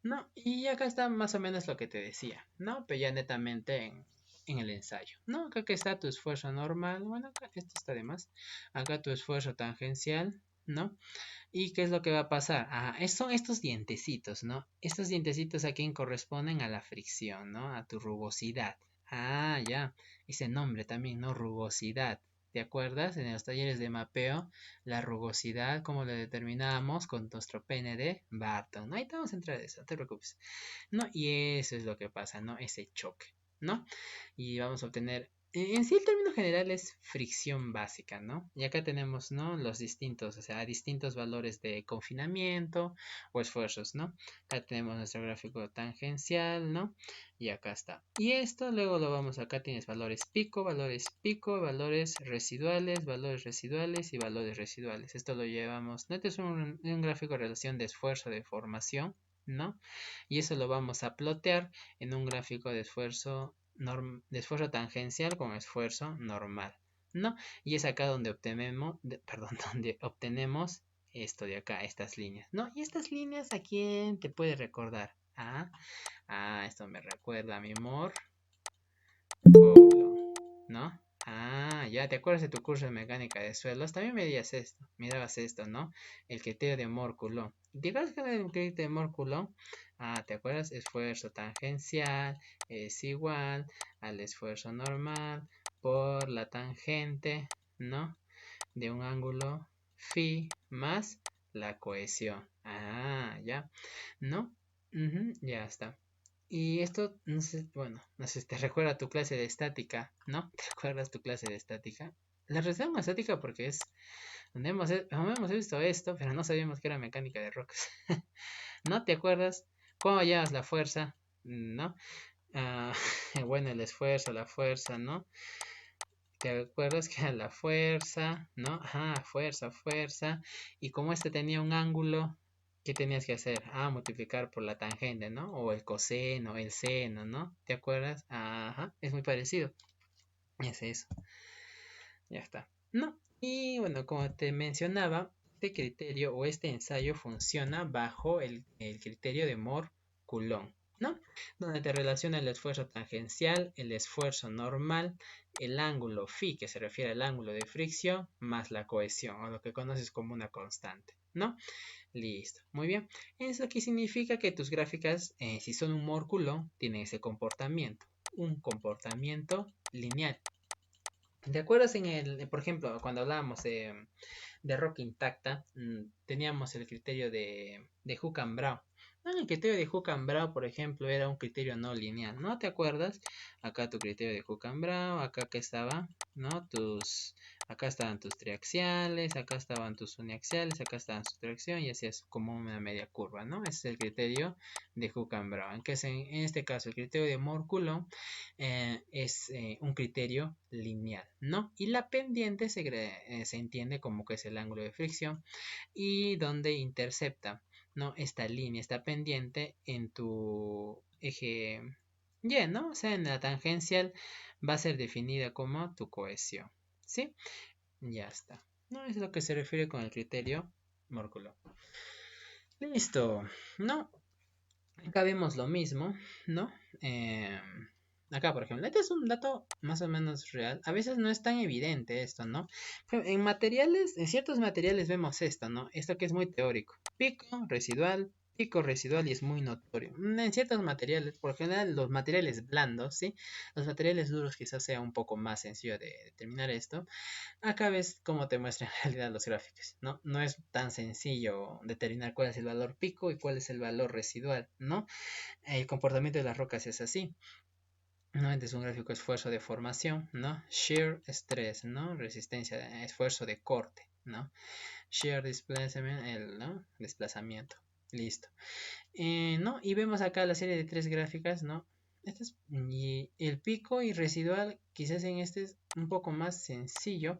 No, y acá está más o menos lo que te decía, ¿no? Pero ya netamente en el ensayo, ¿no? Acá que está tu esfuerzo normal, bueno, acá esto está de más. Acá tu esfuerzo tangencial, ¿no? ¿Y qué es lo que va a pasar? Son estos dientecitos, ¿no? Estos dientecitos aquí corresponden a la fricción, ¿no? A tu rugosidad. Ya. Ese nombre también, ¿no? Rugosidad. ¿Te acuerdas? En los talleres de mapeo, la rugosidad, ¿cómo lo determinamos? Con nuestro pene de Barton. ¿No? Ahí te vamos a entrar a eso, no te preocupes. ¿No? Y eso es lo que pasa, ¿no? Ese choque, ¿no? Y vamos a obtener en sí el término general es fricción básica, ¿no? Y acá tenemos, ¿no? Los distintos, o sea, distintos valores de confinamiento o esfuerzos, ¿no? Acá tenemos nuestro gráfico tangencial, ¿no? Y acá está. Y esto luego lo vamos, acá tienes valores pico, valores residuales y valores residuales. Esto lo llevamos, ¿no? Este es un gráfico de relación de esfuerzo de formación, ¿no? Y eso lo vamos a plotear en un gráfico de esfuerzo tangencial con esfuerzo normal, ¿no? Y es acá donde obtenemos, donde obtenemos esto de acá, estas líneas, ¿no? Y estas líneas, ¿a quién te puede recordar? Esto me recuerda a mi amor, ¿no? Ya te acuerdas de tu curso de mecánica de suelos, también mirabas esto, ¿no? El criterio de Moore-Coulomb. ¿Te acuerdas que el criterio de Moore-Coulomb? ¿Te acuerdas? Esfuerzo tangencial es igual al esfuerzo normal por la tangente, ¿no? De un ángulo phi más la cohesión. Ya, ¿no? Ya está. Y esto, no sé, bueno, no sé si te recuerda tu clase de estática, ¿no? ¿Te acuerdas tu clase de estática? La relación estática porque es donde hemos visto esto, pero no sabíamos que era mecánica de rocas. ¿No te acuerdas? ¿Cómo llevas la fuerza? ¿No? Bueno, el esfuerzo, la fuerza, ¿no? ¿Te acuerdas que era la fuerza, ¿no? Fuerza. Y como este tenía un ángulo, ¿qué tenías que hacer? Multiplicar por la tangente, ¿no? O el coseno, el seno, ¿no? ¿Te acuerdas? Es muy parecido. Es eso. Ya está. No. Y bueno, como te mencionaba, este criterio o este ensayo funciona bajo el criterio de Moore-Coulomb, ¿no? Donde te relaciona el esfuerzo tangencial, el esfuerzo normal, el ángulo phi, que se refiere al ángulo de fricción, más la cohesión, o lo que conoces como una constante, ¿no? Listo, muy bien. Eso aquí significa que tus gráficas, si son un Moore-Coulomb, tienen ese comportamiento, un comportamiento lineal. ¿Te acuerdas por ejemplo, cuando hablábamos de roca intacta, teníamos el criterio de Hook and Brown? El criterio de Hook and Brown, por ejemplo, era un criterio no lineal, ¿no te acuerdas? Acá tu criterio de Hook and Brown, acá que estaba, ¿no? Acá estaban tus triaxiales, acá estaban tus uniaxiales, acá estaban su tracción y así es como una media curva, ¿no? Ese es el criterio de Hook and Brown, que es en este caso el criterio de Moore-Coulomb es un criterio lineal, ¿no? Y la pendiente se entiende como que es el ángulo de fricción y donde intercepta, ¿no? Esta línea, esta pendiente en tu eje Y, ¿no? O sea, en la tangencial va a ser definida como tu cohesión, ¿sí? Ya está. No es lo que se refiere con el criterio Moore-Coulomb. Listo, ¿no? Acá vemos lo mismo, ¿no? Acá, por ejemplo, este es un dato más o menos real. A veces no es tan evidente esto, ¿no? En ciertos materiales vemos esto, ¿no? Esto que es muy teórico. Pico residual y es muy notorio. En ciertos materiales, por general los materiales blandos, ¿sí? Los materiales duros quizás sea un poco más sencillo de determinar esto. Acá ves cómo te muestran en realidad los gráficos, ¿no? No es tan sencillo determinar cuál es el valor pico y cuál es el valor residual, ¿no? El comportamiento de las rocas es así, ¿no? Este es un gráfico de esfuerzo de formación, ¿no? Shear, estrés, ¿no? Resistencia, esfuerzo de corte, ¿no? Shear displacement, ¿no? Desplazamiento. Listo. ¿No? Y vemos acá la serie de tres gráficas, ¿no? Y el pico y residual, quizás en este es un poco más sencillo.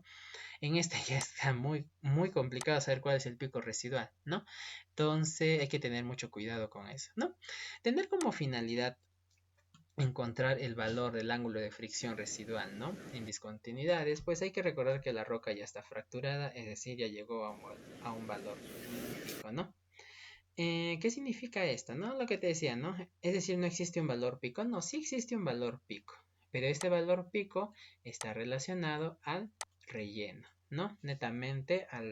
En este ya está muy complicado saber cuál es el pico residual, ¿no? Entonces hay que tener mucho cuidado con eso, ¿no? Tener como finalidad encontrar el valor del ángulo de fricción residual, ¿no? En discontinuidades, pues hay que recordar que la roca ya está fracturada, es decir, ya llegó a un valor pico, ¿no? ¿Qué significa esto, no? Lo que te decía, ¿no? Es decir, no existe un valor pico, no, sí existe un valor pico, pero este valor pico está relacionado al relleno, ¿no? Netamente a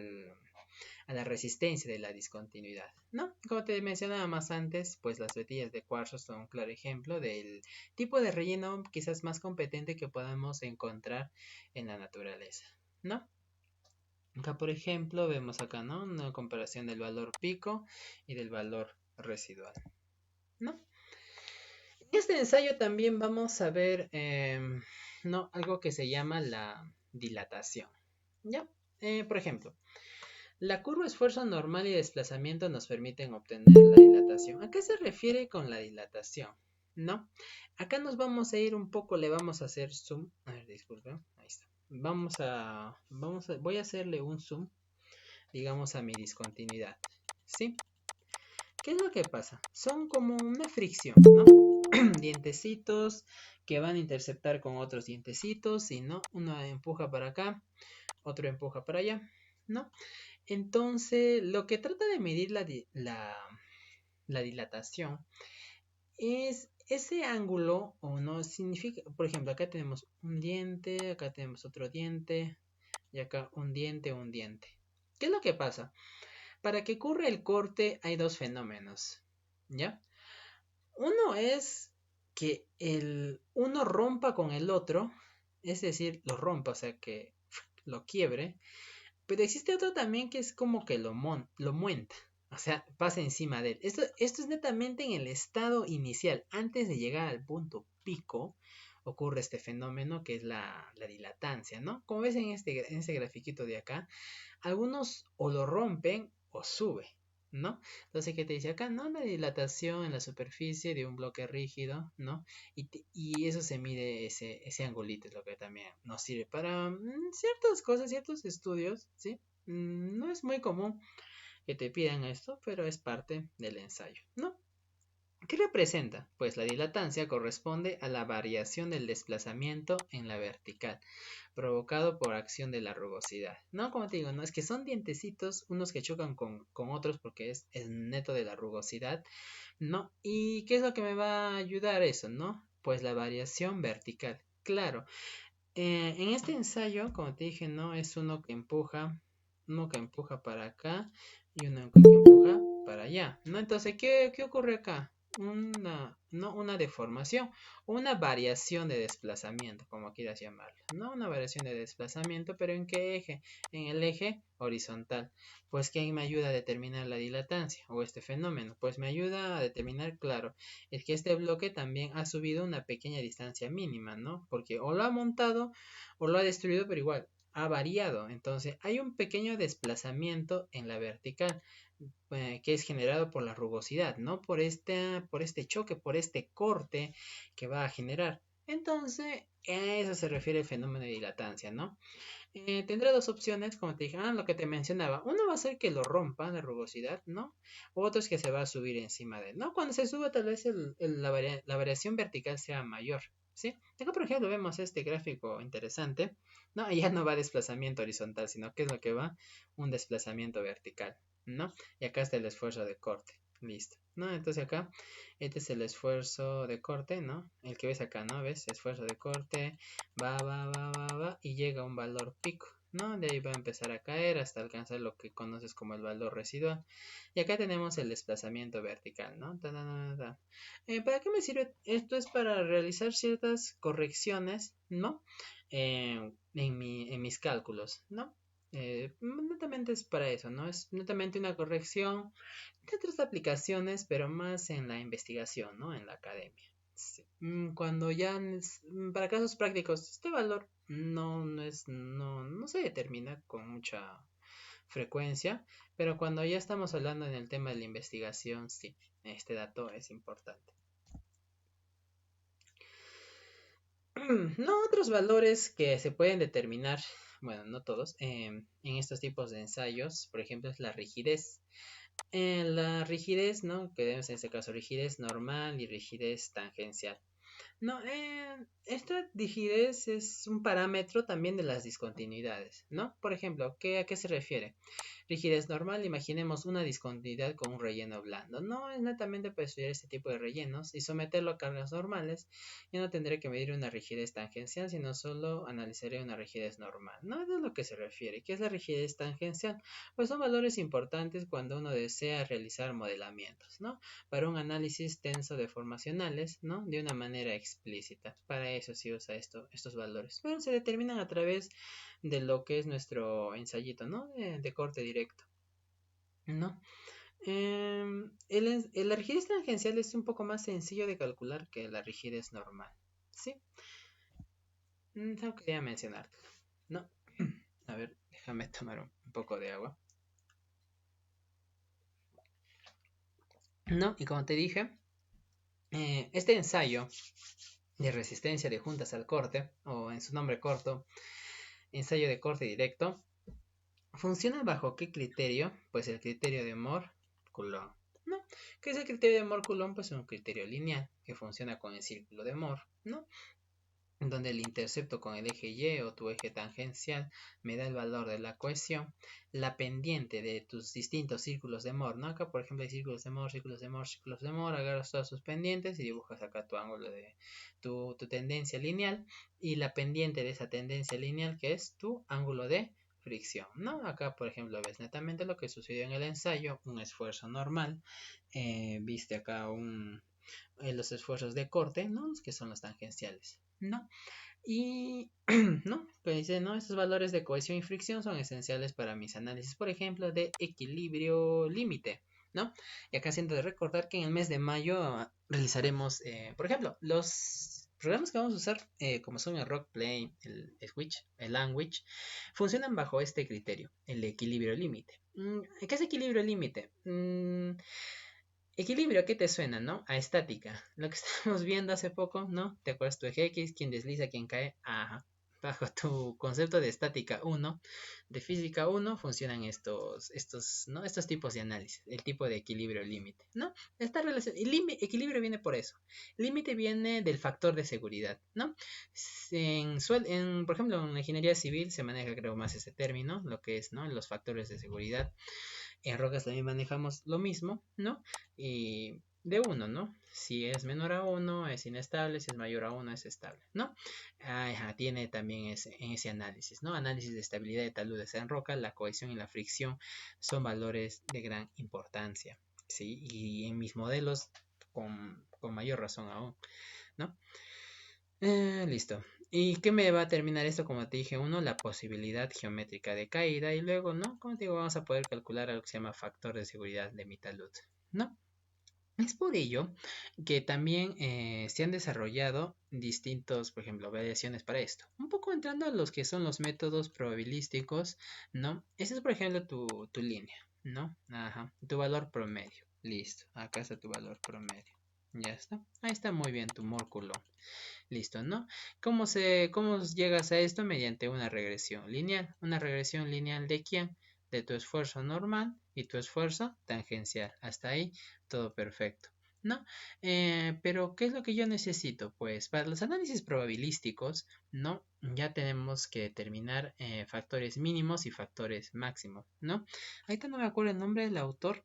la resistencia de la discontinuidad, ¿no? Como te mencionaba más antes, pues las vetillas de cuarzo son un claro ejemplo del tipo de relleno quizás más competente que podamos encontrar en la naturaleza, ¿no? Acá, por ejemplo, vemos acá, ¿no? Una comparación del valor pico y del valor residual, ¿no? En este ensayo también vamos a ver, ¿no? Algo que se llama la dilatación, ¿ya? Por ejemplo, la curva esfuerzo normal y desplazamiento nos permiten obtener la dilatación. ¿A qué se refiere con la dilatación? ¿No? Acá nos vamos a ir un poco, le vamos a hacer zoom. A ver, disculpen, ahí está. Voy a hacerle un zoom, digamos, a mi discontinuidad, ¿sí? ¿Qué es lo que pasa? Son como una fricción, ¿no? Dientecitos que van a interceptar con otros dientecitos, y no, uno empuja para acá, otro empuja para allá, ¿no? Entonces, lo que trata de medir la dilatación es ese ángulo, o no significa, por ejemplo, acá tenemos un diente, acá tenemos otro diente, y acá un diente, un diente. ¿Qué es lo que pasa? Para que ocurra el corte hay dos fenómenos, ¿ya? Uno es que uno rompa con el otro, es decir, lo rompa, o sea, que lo quiebre, pero existe otro también que es como que lo muenta, o sea, pasa encima de él. Esto es netamente en el estado inicial, antes de llegar al punto pico, ocurre este fenómeno que es la dilatancia, ¿no? Como ves en este grafiquito de acá, algunos o lo rompen o sube, ¿no? Entonces, ¿qué te dice acá? No, la dilatación en la superficie de un bloque rígido, ¿no? Y eso se mide, ese angulito, es lo que también nos sirve para ciertas cosas, ciertos estudios, ¿sí? No es muy común que te pidan esto, pero es parte del ensayo, ¿no? ¿Qué representa? Pues la dilatancia corresponde a la variación del desplazamiento en la vertical, provocado por acción de la rugosidad. No, como te digo, no es que son dientecitos, unos que chocan con otros porque es el neto de la rugosidad, ¿no? ¿Y qué es lo que me va a ayudar eso, no? Pues la variación vertical. Claro, en este ensayo, como te dije, no es uno que empuja para acá y uno que empuja para allá, ¿no? Entonces, ¿qué ocurre acá? No una deformación, una variación de desplazamiento, como quieras llamarlo, ¿no? Una variación de desplazamiento, pero ¿en qué eje? En el eje horizontal. Pues, ¿quién me ayuda a determinar la dilatancia o este fenómeno? Pues me ayuda a determinar, claro, es que este bloque también ha subido una pequeña distancia mínima, ¿no? Porque o lo ha montado o lo ha destruido, pero igual ha variado. Entonces hay un pequeño desplazamiento en la vertical que es generado por la rugosidad, ¿no? Por este choque, por este corte que va a generar. Entonces, a eso se refiere el fenómeno de dilatancia, ¿no? Tendrá dos opciones, como te dije, lo que te mencionaba. Uno va a ser que lo rompa la rugosidad, ¿no? Otro es que se va a subir encima de él, ¿no? Cuando se suba, tal vez la variación vertical sea mayor, ¿sí? Acá, por ejemplo, vemos este gráfico interesante, ¿no? Ya no va desplazamiento horizontal, sino que es lo que va un desplazamiento vertical, ¿no? Y acá está el esfuerzo de corte. Listo, ¿no? Entonces acá, este es el esfuerzo de corte, ¿no? El que ves acá, ¿no? ¿Ves? Esfuerzo de corte, va, y llega a un valor pico, ¿no? De ahí va a empezar a caer hasta alcanzar lo que conoces como el valor residual. Y acá tenemos el desplazamiento vertical, ¿no? ¿Para qué me sirve? Esto es para realizar ciertas correcciones, ¿no? En mis cálculos, ¿no? Netamente es para eso, ¿no? Es netamente una corrección de otras aplicaciones, pero más en la investigación, ¿no? En la academia. Sí. Cuando ya para casos prácticos este valor no se determina con mucha frecuencia, pero cuando ya estamos hablando en el tema de la investigación, sí, este dato es importante. No, otros valores que se pueden determinar, bueno, no todos, en estos tipos de ensayos, por ejemplo, es la rigidez. La rigidez, ¿no? Que debemos en este caso rigidez normal y rigidez tangencial. No, esta rigidez es un parámetro también de las discontinuidades, ¿no? Por ejemplo, ¿a qué se refiere? Rigidez normal, imaginemos una discontinuidad con un relleno blando. No es netamente para estudiar este tipo de rellenos y someterlo a cargas normales. Yo no tendré que medir una rigidez tangencial, sino solo analizaré una rigidez normal. No es a lo que se refiere. ¿Qué es la rigidez tangencial? Pues son valores importantes cuando uno desea realizar modelamientos, ¿no? Para un análisis tenso deformacionales, ¿no? De una manera explícita. Para eso se usa estos valores. Pero se determinan a través de lo que es nuestro ensayito, ¿no? De corte directo, ¿no? La rigidez tangencial es un poco más sencillo de calcular que la rigidez normal, ¿sí? Solo quería mencionarte, ¿no? A ver, déjame tomar un poco de agua. ¿No? Y como te dije, este ensayo de resistencia de juntas al corte, o en su nombre corto, ensayo de corte directo, ¿funciona bajo qué criterio? Pues el criterio de Moore-Coulomb, ¿no? ¿Qué es el criterio de Moore-Coulomb? Pues es un criterio lineal que funciona con el círculo de Moore, ¿no? Donde el intercepto con el eje Y o tu eje tangencial me da el valor de la cohesión, la pendiente de tus distintos círculos de Moore, ¿no? Acá, por ejemplo, hay círculos de Moore, círculos de Moore, círculos de Moore, agarras todas sus pendientes y dibujas acá tu ángulo de tu tendencia lineal y la pendiente de esa tendencia lineal que es tu ángulo de fricción, ¿no? Acá, por ejemplo, ves netamente lo que sucedió en el ensayo, un esfuerzo normal, viste acá los esfuerzos de corte, ¿no? Que son los tangenciales, ¿no? Y, ¿no? Pues dice, ¿no? Estos valores de cohesión y fricción son esenciales para mis análisis, por ejemplo, de equilibrio límite, ¿no? Y acá siento de recordar que en el mes de mayo realizaremos, por ejemplo, los programas que vamos a usar, como son el Rockplay, el Switch, el Language, funcionan bajo este criterio, el equilibrio límite. ¿Qué es equilibrio límite? Equilibrio, ¿a qué te suena, no? A estática. Lo que estábamos viendo hace poco, ¿no? ¿Te acuerdas tu eje X? ¿Quién desliza, quién cae? Ajá. Bajo tu concepto de estática 1, de física 1, funcionan ¿no? Estos tipos de análisis. El tipo de equilibrio límite, ¿no? Esta relación, equilibrio viene por eso. Límite viene del factor de seguridad, ¿no? Por ejemplo, en la ingeniería civil se maneja, creo, más ese término, lo que es, ¿no? Los factores de seguridad. En rocas también manejamos lo mismo, ¿no? Y de 1, ¿no? Si es menor a 1 es inestable, si es mayor a 1 es estable, ¿no? Ajá, tiene también ese análisis, ¿no? Análisis de estabilidad de taludes en roca, la cohesión y la fricción son valores de gran importancia, ¿sí? Y en mis modelos con mayor razón aún, ¿no? Listo. ¿Y qué me va a terminar esto? Como te dije, uno, la posibilidad geométrica de caída y luego, ¿no? Como te digo, vamos a poder calcular algo que se llama factor de seguridad de mi talud, ¿no? Es por ello que también se han desarrollado distintos, por ejemplo, variaciones para esto. Un poco entrando a los que son los métodos probabilísticos, ¿no? Ese es, por ejemplo, tu línea, ¿no? Ajá, tu valor promedio. Listo, acá está tu valor promedio. Ya está. Ahí está muy bien tu mórculo. Listo, ¿no? ¿Cómo llegas a esto? Mediante una regresión lineal. ¿Una regresión lineal de quién? De tu esfuerzo normal y tu esfuerzo tangencial. Hasta ahí, todo perfecto, ¿no? Pero, ¿qué es lo que yo necesito? Pues para los análisis probabilísticos, ¿no? Ya tenemos que determinar factores mínimos y factores máximos, ¿no? Ahorita no me acuerdo el nombre del autor,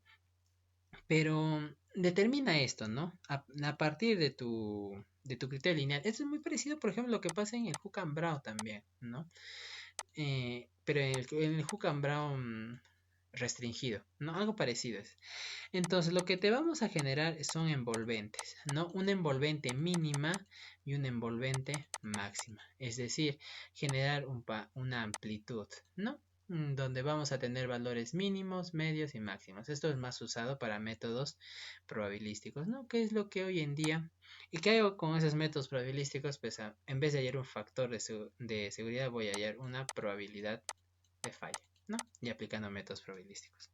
pero determina esto, ¿no? A partir de tu criterio lineal. Esto es muy parecido, por ejemplo, lo que pasa en el Hook and Brown también, ¿no? Pero en el Hook and Brown restringido, ¿no? Algo parecido es. Entonces, lo que te vamos a generar son envolventes, ¿no? Una envolvente mínima y una envolvente máxima. Es decir, generar una amplitud, ¿no? Donde vamos a tener valores mínimos, medios y máximos. Esto es más usado para métodos probabilísticos, ¿no? ¿Qué es lo que hoy en día? ¿Y qué hago con esos métodos probabilísticos? Pues en vez de hallar un factor de seguridad, voy a hallar una probabilidad de falla, ¿no? Y aplicando métodos probabilísticos.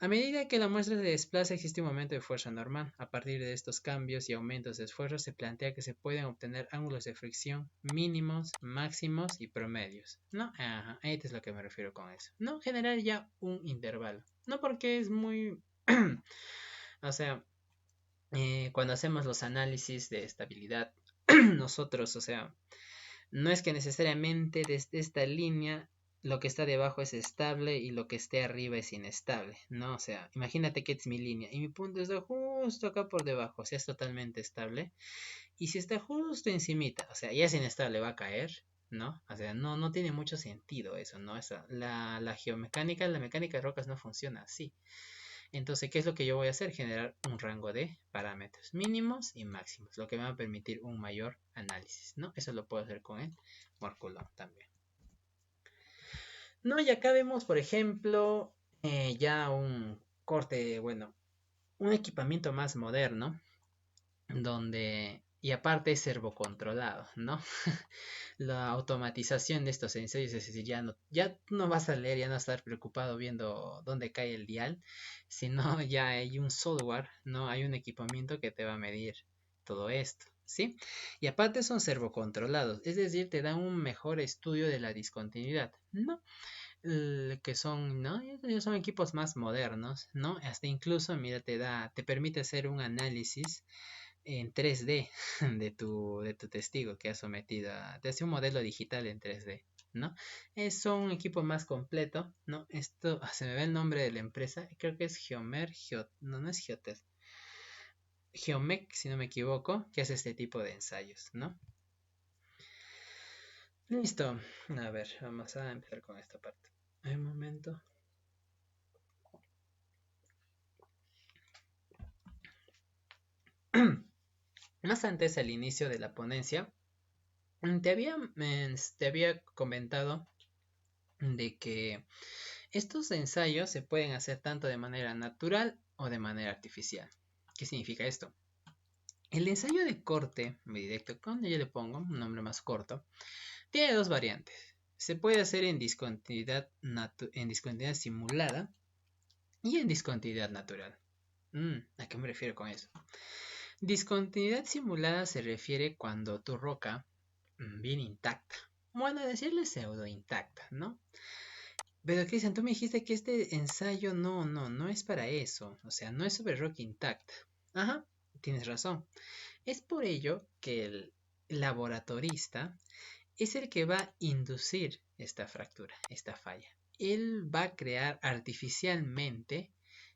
A medida que la muestra se desplaza, existe un momento de fuerza normal. A partir de estos cambios y aumentos de esfuerzo, se plantea que se pueden obtener ángulos de fricción mínimos, máximos y promedios. ¿No? Ajá, esto es lo que me refiero con eso. No generar ya un intervalo. No porque es muy... o sea, cuando hacemos los análisis de estabilidad, nosotros, o sea, no es que necesariamente desde esta línea lo que está debajo es estable y lo que esté arriba es inestable, ¿no? O sea, imagínate que es mi línea y mi punto está justo acá por debajo, o sea, es totalmente estable. Y si está justo encimita, o sea, ya es inestable, va a caer, ¿no? O sea, no tiene mucho sentido eso, ¿no? La geomecánica, la mecánica de rocas no funciona así. Entonces, ¿qué es lo que yo voy a hacer? Generar un rango de parámetros mínimos y máximos, lo que me va a permitir un mayor análisis, ¿no? Eso lo puedo hacer con el Morculón también. No, y acá vemos, por ejemplo, ya un corte, bueno, un equipamiento más moderno, donde, y aparte es servocontrolado, ¿no? La automatización de estos ensayos, es decir, ya no vas a leer, ya no vas a estar preocupado viendo dónde cae el dial, sino ya hay un software, ¿no? Hay un equipamiento que te va a medir todo esto, ¿sí? Y aparte son servocontrolados, es decir, te dan un mejor estudio de la discontinuidad, ¿no? Que son, ¿no? Ellos son equipos más modernos, ¿no? Hasta incluso, mira, te permite hacer un análisis en 3D de tu testigo que has sometido te hace un modelo digital en 3D, ¿no? Es un equipo más completo, ¿no? Esto, se me ve el nombre de la empresa, creo que es no es Geotel, Geomec, si no me equivoco, que hace este tipo de ensayos, ¿no? Listo, a ver, vamos a empezar con esta parte. Un momento. Más antes, al inicio de la ponencia, te había comentado de que estos ensayos se pueden hacer tanto de manera natural o de manera artificial. ¿Qué significa esto? El ensayo de corte directo, cuando yo le pongo un nombre más corto, tiene dos variantes. Se puede hacer en discontinuidad simulada y en discontinuidad natural. ¿A qué me refiero con eso? Discontinuidad simulada se refiere cuando tu roca viene intacta. Bueno, decirle pseudo intacta, ¿no? Pero Cristian, tú me dijiste que este ensayo no es para eso. O sea, no es sobre roca intacta. Ajá, tienes razón. Es por ello que el laboratorista es el que va a inducir esta fractura, esta falla. Él va a crear artificialmente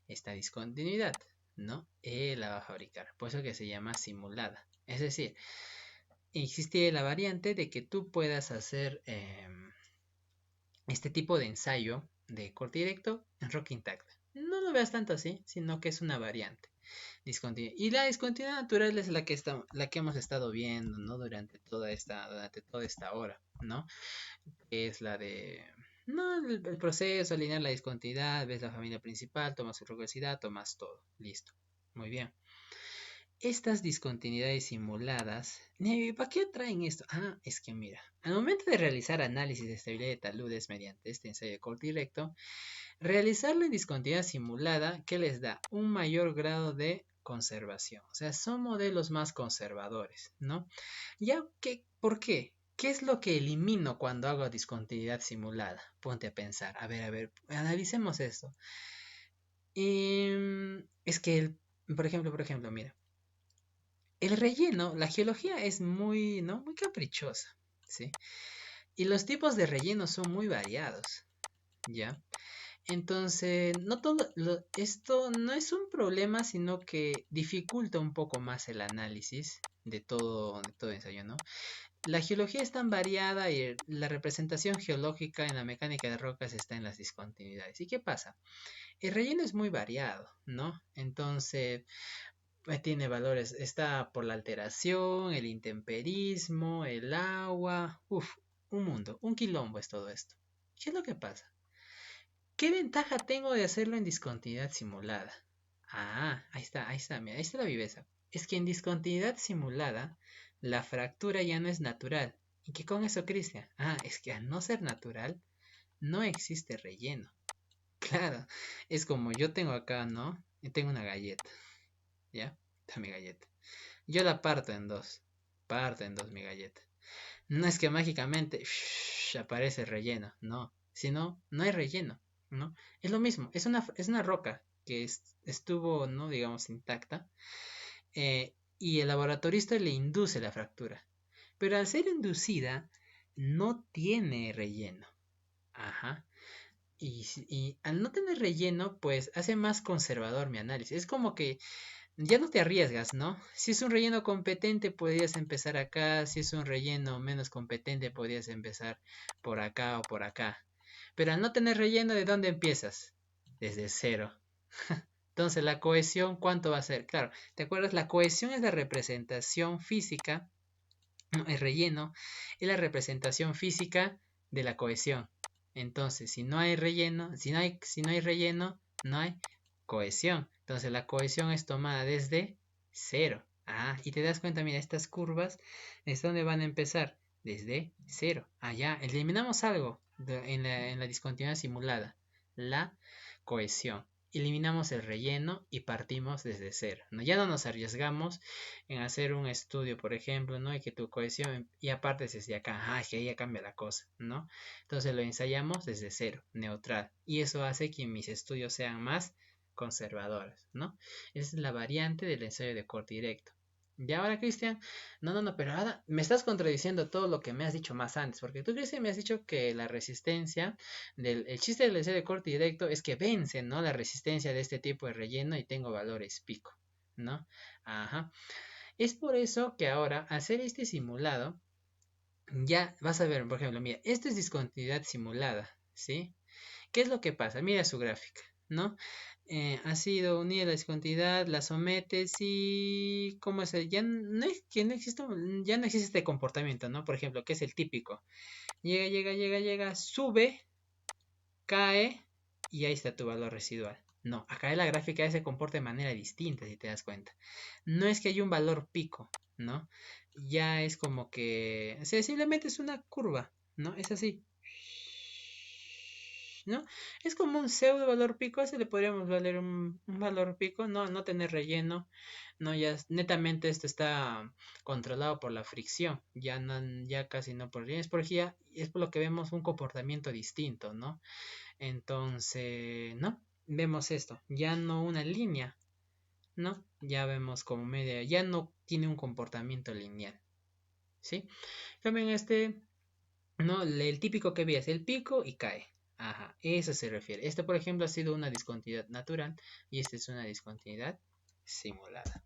esta discontinuidad, ¿no? Él la va a fabricar. Por eso que se llama simulada. Es decir, existe la variante de que tú puedas hacer este tipo de ensayo de corte directo en roca intacta. No lo veas tanto así, sino que es una variante. Y la discontinuidad natural es la que hemos estado viendo, ¿no? Durante toda esta hora, ¿no? Es la de, no, el proceso, alinear la discontinuidad, ves la familia principal, tomas su recursividad, tomas todo, listo. Muy bien. Estas discontinuidades simuladas, ¿para qué traen esto? Es que mira, al momento de realizar análisis de estabilidad de taludes mediante este ensayo de corte directo, realizarlo en discontinuidad simulada, ¿qué les da? Un mayor grado de conservación. O sea, son modelos más conservadores, ¿no? ¿Por qué? ¿Qué es lo que elimino cuando hago discontinuidad simulada? Ponte a pensar. A ver, analicemos esto. Es que, por ejemplo, mira. El relleno, la geología es muy, ¿no? Muy caprichosa, ¿sí? Y los tipos de relleno son muy variados, ¿ya? Entonces, esto no es un problema, sino que dificulta un poco más el análisis de todo ensayo, ¿no? La geología es tan variada y la representación geológica en la mecánica de rocas está en las discontinuidades. ¿Y qué pasa? El relleno es muy variado, ¿no? Entonces, tiene valores, está por la alteración, el intemperismo, el agua, un mundo, un quilombo es todo esto. ¿Qué es lo que pasa? ¿Qué ventaja tengo de hacerlo en discontinuidad simulada? Mira, ahí está la viveza. Es que en discontinuidad simulada, la fractura ya no es natural. ¿Y qué con eso, Cristian? Es que al no ser natural, no existe relleno. Claro, es como yo tengo acá, ¿no? Y tengo una galleta, ¿ya? Está mi galleta. Yo la parto en dos mi galleta. No es que mágicamente aparece el relleno, no. Si no, no hay relleno, ¿no? Es lo mismo, es una roca que estuvo, ¿no? Digamos, intacta. Y el laboratorista le induce la fractura. Pero al ser inducida, no tiene relleno. Ajá. Y al no tener relleno, pues hace más conservador mi análisis. Es como que ya no te arriesgas, ¿no? Si es un relleno competente, podrías empezar acá. Si es un relleno menos competente, podrías empezar por acá o por acá. Pero al no tener relleno, ¿de dónde empiezas? Desde cero. Entonces, la cohesión, ¿cuánto va a ser? Claro, ¿te acuerdas? La cohesión es la representación física, no, el relleno es la representación física de la cohesión. Entonces, si no hay relleno, si no hay relleno, no hay cohesión. Entonces, la cohesión es tomada desde cero. Ah, y te das cuenta, mira, estas curvas es donde van a empezar desde cero. Ah, ya, eliminamos algo en la discontinuidad simulada, la cohesión. Eliminamos el relleno y partimos desde cero, ¿no? Ya no nos arriesgamos en hacer un estudio, por ejemplo, ¿no? Y que tu cohesión, y aparte desde acá, es que ahí ya cambia la cosa, ¿no? Entonces lo ensayamos desde cero, neutral, y eso hace que mis estudios sean más conservadores, ¿no? Esa es la variante del ensayo de corte directo. Y ahora, Cristian, no, pero ahora me estás contradiciendo todo lo que me has dicho más antes, porque tú, Cristian, me has dicho que la resistencia el chiste del ensayo de corte directo es que vence, ¿no? La resistencia de este tipo de relleno y tengo valores pico, ¿no? Ajá. Es por eso que ahora, hacer este simulado, ya vas a ver, por ejemplo, mira, esto es discontinuidad simulada, ¿sí? ¿Qué es lo que pasa? Mira su gráfica, ¿no? Ha sido unida la discontinuidad, la sometes y ¿cómo es? Ya no es que no existe, ya no existe este comportamiento, ¿no? Por ejemplo, que es el típico. Llega, sube, cae y ahí está tu valor residual. No, acá en la gráfica se comporta de manera distinta, si te das cuenta. No es que haya un valor pico, ¿no? Ya es como que sencillamente es una curva, ¿no? Es así, ¿no? Es como un pseudo valor pico, ese le podríamos valer un valor pico, no tener relleno, no, ya netamente esto está controlado por la fricción, ya, no, ya casi no por relleno, es por lo que vemos un comportamiento distinto, ¿no? Entonces, ¿no? Vemos esto, ya no una línea, ¿no? Ya vemos como media, ya no tiene un comportamiento lineal, ¿sí? También ¿no? El típico que veías, el pico y cae. Ajá, eso se refiere. Este, por ejemplo, ha sido una discontinuidad natural y esta es una discontinuidad simulada.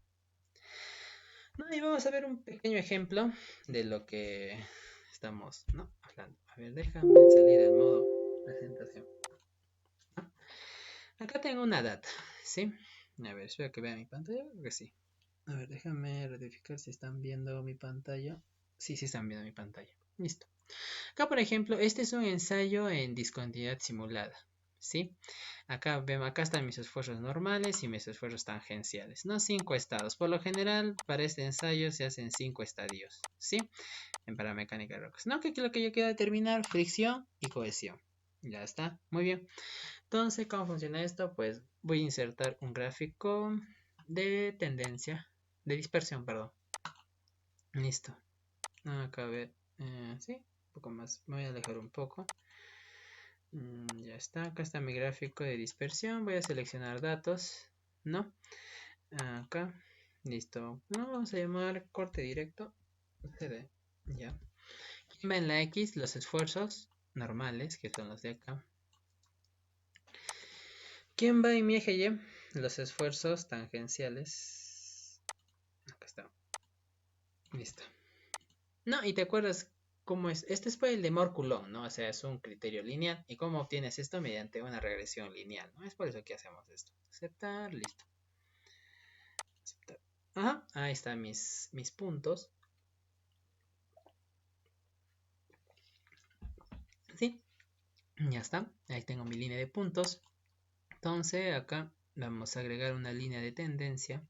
No, y vamos a ver un pequeño ejemplo de lo que estamos, ¿no? Hablando. A ver, déjame salir del modo presentación. Acá tengo una data, ¿sí? A ver, espero que vean mi pantalla, creo que sí. A ver, déjame verificar si están viendo mi pantalla. Sí, sí están viendo mi pantalla. Listo. Acá, por ejemplo, este es un ensayo en discontinuidad simulada, ¿sí? Acá están mis esfuerzos normales y mis esfuerzos tangenciales, ¿no? 5 estados. Por lo general, para este ensayo se hacen 5 estadios, ¿sí? En paramecánica de rocas. No, que aquí lo que yo quiero determinar, fricción y cohesión. Ya está, muy bien. Entonces, ¿cómo funciona esto? Pues voy a insertar un gráfico de tendencia, de dispersión, perdón. Listo. Acá a ver, sí, un poco más. Me voy a alejar un poco. Ya está, acá está mi gráfico de dispersión. Voy a seleccionar datos, ¿no? Acá, listo. No, vamos a llamar corte directo. CD, ya. ¿Quién va en la X? Los esfuerzos normales, que son los de acá. ¿Quién va en mi eje Y? Los esfuerzos tangenciales. Acá está. Listo. No, y te acuerdas cómo es. Este es el de Moore-Coulomb, ¿no? O sea, es un criterio lineal. ¿Y cómo obtienes esto? Mediante una regresión lineal, ¿no? Es por eso que hacemos esto. Aceptar, listo. Aceptar. Ajá, ahí están mis puntos. Sí, ya está. Ahí tengo mi línea de puntos. Entonces, acá vamos a agregar una línea de tendencia.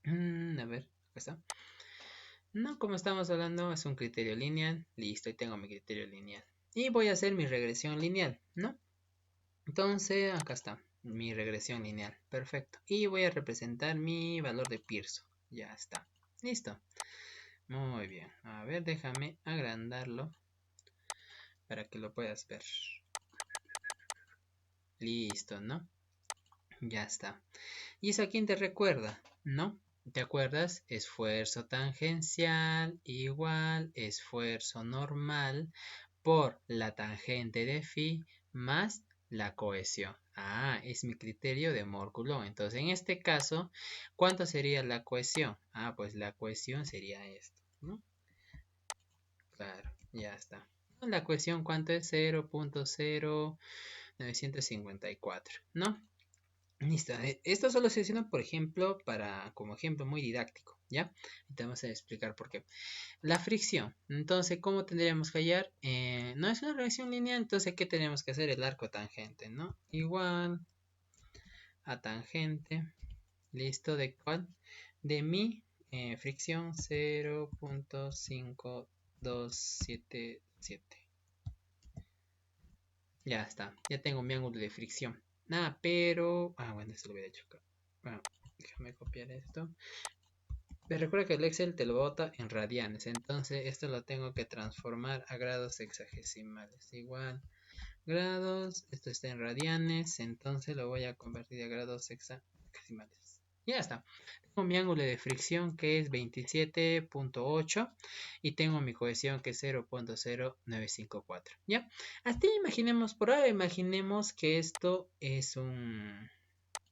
A ver, acá está. No, como estamos hablando, es un criterio lineal. Listo, y tengo mi criterio lineal. Y voy a hacer mi regresión lineal, ¿no? Entonces, acá está mi regresión lineal. Perfecto. Y voy a representar mi valor de Pearson. Ya está. Listo. Muy bien. A ver, déjame agrandarlo para que lo puedas ver. Listo, ¿no? Ya está. ¿Y eso a quién te recuerda? ¿No? ¿Te acuerdas? Esfuerzo tangencial igual esfuerzo normal por la tangente de phi más la cohesión. Ah, es mi criterio de Moore-Coulomb. Entonces, en este caso, ¿cuánto sería la cohesión? Ah, pues la cohesión sería esto, ¿no? Claro, ya está. La cohesión, ¿cuánto es? 0.0954, ¿no? Listo. Esto solo se menciona, por ejemplo, como ejemplo muy didáctico, ¿ya? Y te vamos a explicar por qué. La fricción. Entonces, ¿cómo tendríamos que hallar? No es una reacción lineal, entonces, ¿qué tenemos que hacer? El arco tangente, ¿no? Igual a tangente. ¿Listo? ¿De cuál? De mi fricción 0.5277. Ya está. Ya tengo mi ángulo de fricción. Nada, pero... Ah, bueno, esto lo hubiera hecho acá. Bueno, déjame copiar esto. Pero recuerda que el Excel te lo bota en radianes. Entonces esto lo tengo que transformar a grados hexagesimales. Igual grados. Esto está en radianes. Entonces lo voy a convertir a grados hexagesimales. Ya está. Tengo mi ángulo de fricción que es 27.8 y tengo mi cohesión que es 0.0954. ¿Ya? Hasta ahí imaginemos, por ahora imaginemos que esto es un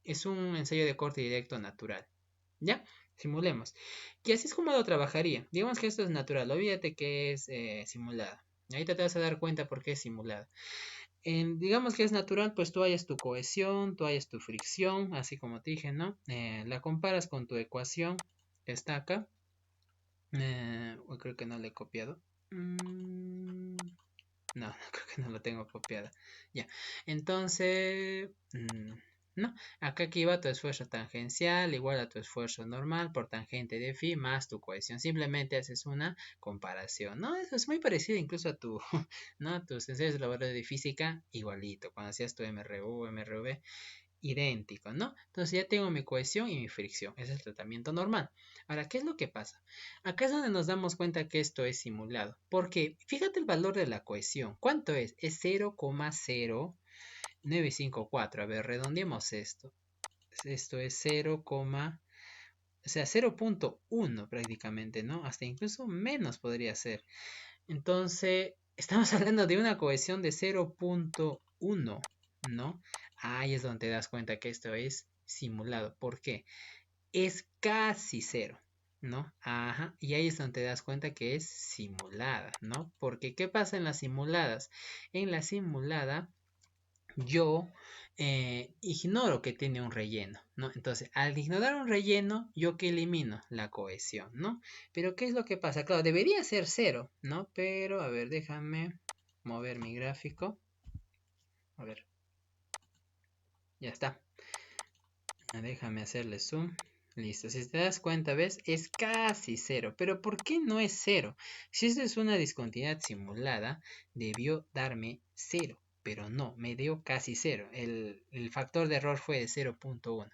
ensayo de corte directo natural. ¿Ya? Simulemos. Y así es como lo trabajaría. Digamos que esto es natural. Olvídate que es simulada. Ahorita te vas a dar cuenta por qué es simulada. Digamos que es natural, pues tú hayas tu cohesión, tú hayas tu fricción, así como te dije, ¿no? La comparas con tu ecuación que está acá. Creo que no le he copiado. No, creo que no lo tengo copiada. Ya. Entonces, no. Acá aquí va tu esfuerzo tangencial igual a tu esfuerzo normal por tangente de phi más tu cohesión. Simplemente haces una comparación. No, eso es muy parecido incluso a tu, ¿no? A tus ensayos de laboratorio de física, igualito. Cuando hacías tu MRU, MRV, idéntico, ¿no? Entonces ya tengo mi cohesión y mi fricción. Ese es el tratamiento normal. Ahora, ¿qué es lo que pasa? Acá es donde nos damos cuenta que esto es simulado. Porque fíjate el valor de la cohesión. ¿Cuánto es? Es 0,0954. A ver, redondeemos esto. Esto es 0, o sea, 0.1 prácticamente, ¿no? Hasta incluso menos podría ser. Entonces, estamos hablando de una cohesión de 0.1, ¿no? Ahí es donde te das cuenta que esto es simulado. ¿Por qué? Es casi cero, ¿no? Ajá. Y ahí es donde te das cuenta que es simulada, ¿no? Porque, ¿qué pasa en las simuladas? En la simulada yo ignoro que tiene un relleno, ¿no? Entonces, al ignorar un relleno, ¿yo qué elimino? La cohesión, ¿no? Pero, ¿qué es lo que pasa? Claro, debería ser cero, ¿no? Pero, a ver, déjame mover mi gráfico. A ver, ya está. Déjame hacerle zoom. Listo, si te das cuenta, ¿ves? Es casi cero. Pero ¿por qué no es cero? Si esto es una discontinuidad simulada, debió darme cero. Pero no, me dio casi cero. El factor de error fue de 0.1.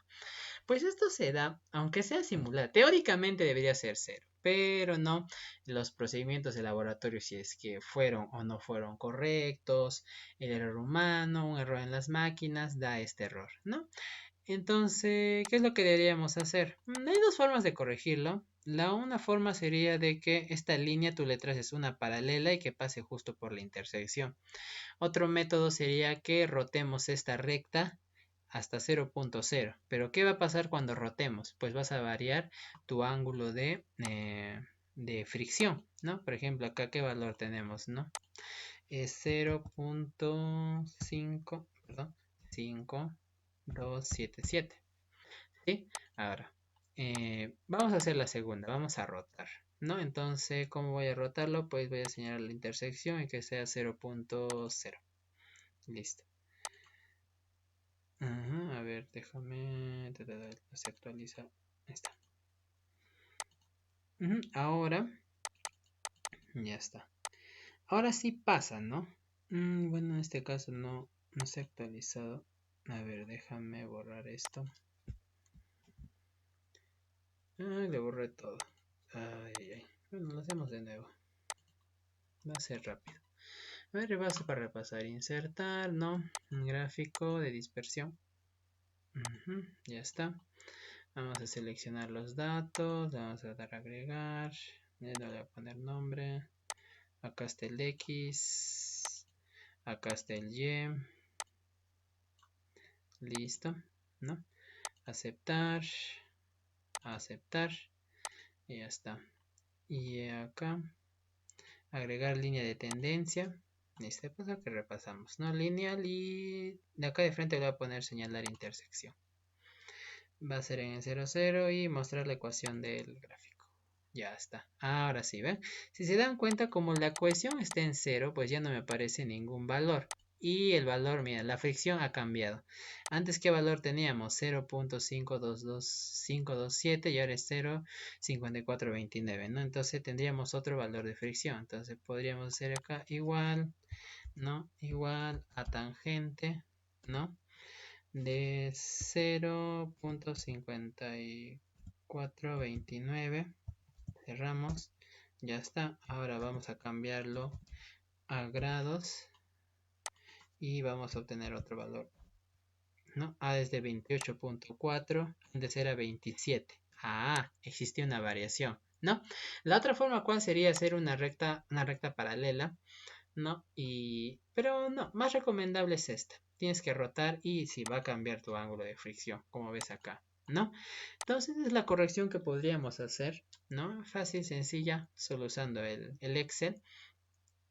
Pues esto se da, aunque sea simulada. Teóricamente debería ser cero. Pero no, los procedimientos de laboratorio, si es que fueron o no fueron correctos, el error humano, un error en las máquinas, da este error, ¿no? Entonces, ¿qué es lo que deberíamos hacer? Hay dos formas de corregirlo. La una forma sería de que esta línea tú le traces una paralela y que pase justo por la intersección. Otro método sería que rotemos esta recta hasta 0.0. Pero ¿qué va a pasar cuando rotemos? Pues vas a variar tu ángulo de fricción, ¿no? Por ejemplo, acá ¿qué valor tenemos, no? Es 0.5, perdón, 5277. ¿Sí? Ahora, vamos a hacer la segunda, vamos a rotar, ¿no? Entonces, ¿cómo voy a rotarlo? Pues voy a señalar la intersección y que sea 0.0. Listo. Ajá, a ver, déjame... Se actualiza. Ahí está. Ahora, ya está. Ahora sí pasa, ¿no? Bueno, en este caso no. No se ha actualizado. A ver, déjame borrar esto. Ay, le borré todo. Ay. Bueno, lo hacemos de nuevo. Va a ser rápido. A ver, repaso para repasar. Insertar, no. Un gráfico de dispersión. Ya está. Vamos a seleccionar los datos. Vamos a dar a agregar. Le voy a poner nombre. Acá está el X. Acá está el Y. Listo. ¿No? Aceptar. Aceptar. Y ya está. Y acá. Agregar línea de tendencia. Este paso que repasamos, ¿no? Lineal y de acá de frente le voy a poner señalar intersección. Va a ser en 0, 0 y mostrar la ecuación del gráfico. Ya está. Ahora sí, ¿ven? Si se dan cuenta, como la cohesión está en 0, pues ya no me aparece ningún valor. Y el valor, mira, la fricción ha cambiado. Antes, ¿qué valor teníamos? 0.522527 y ahora es 0.5429, ¿no? Entonces tendríamos otro valor de fricción. Entonces podríamos hacer acá igual, ¿no? Igual a tangente, ¿no? De 0.5429. Cerramos. Ya está. Ahora vamos a cambiarlo a grados. Y vamos a obtener otro valor, ¿no? A es de 28.4, antes era 27. Existe una variación, ¿no? La otra forma, ¿cuál sería? Hacer una recta paralela, ¿no? Pero no, más recomendable es esta. Tienes que rotar y si va a cambiar tu ángulo de fricción, como ves acá, ¿no? Entonces es la corrección que podríamos hacer, ¿no? Fácil, sencilla, solo usando el Excel,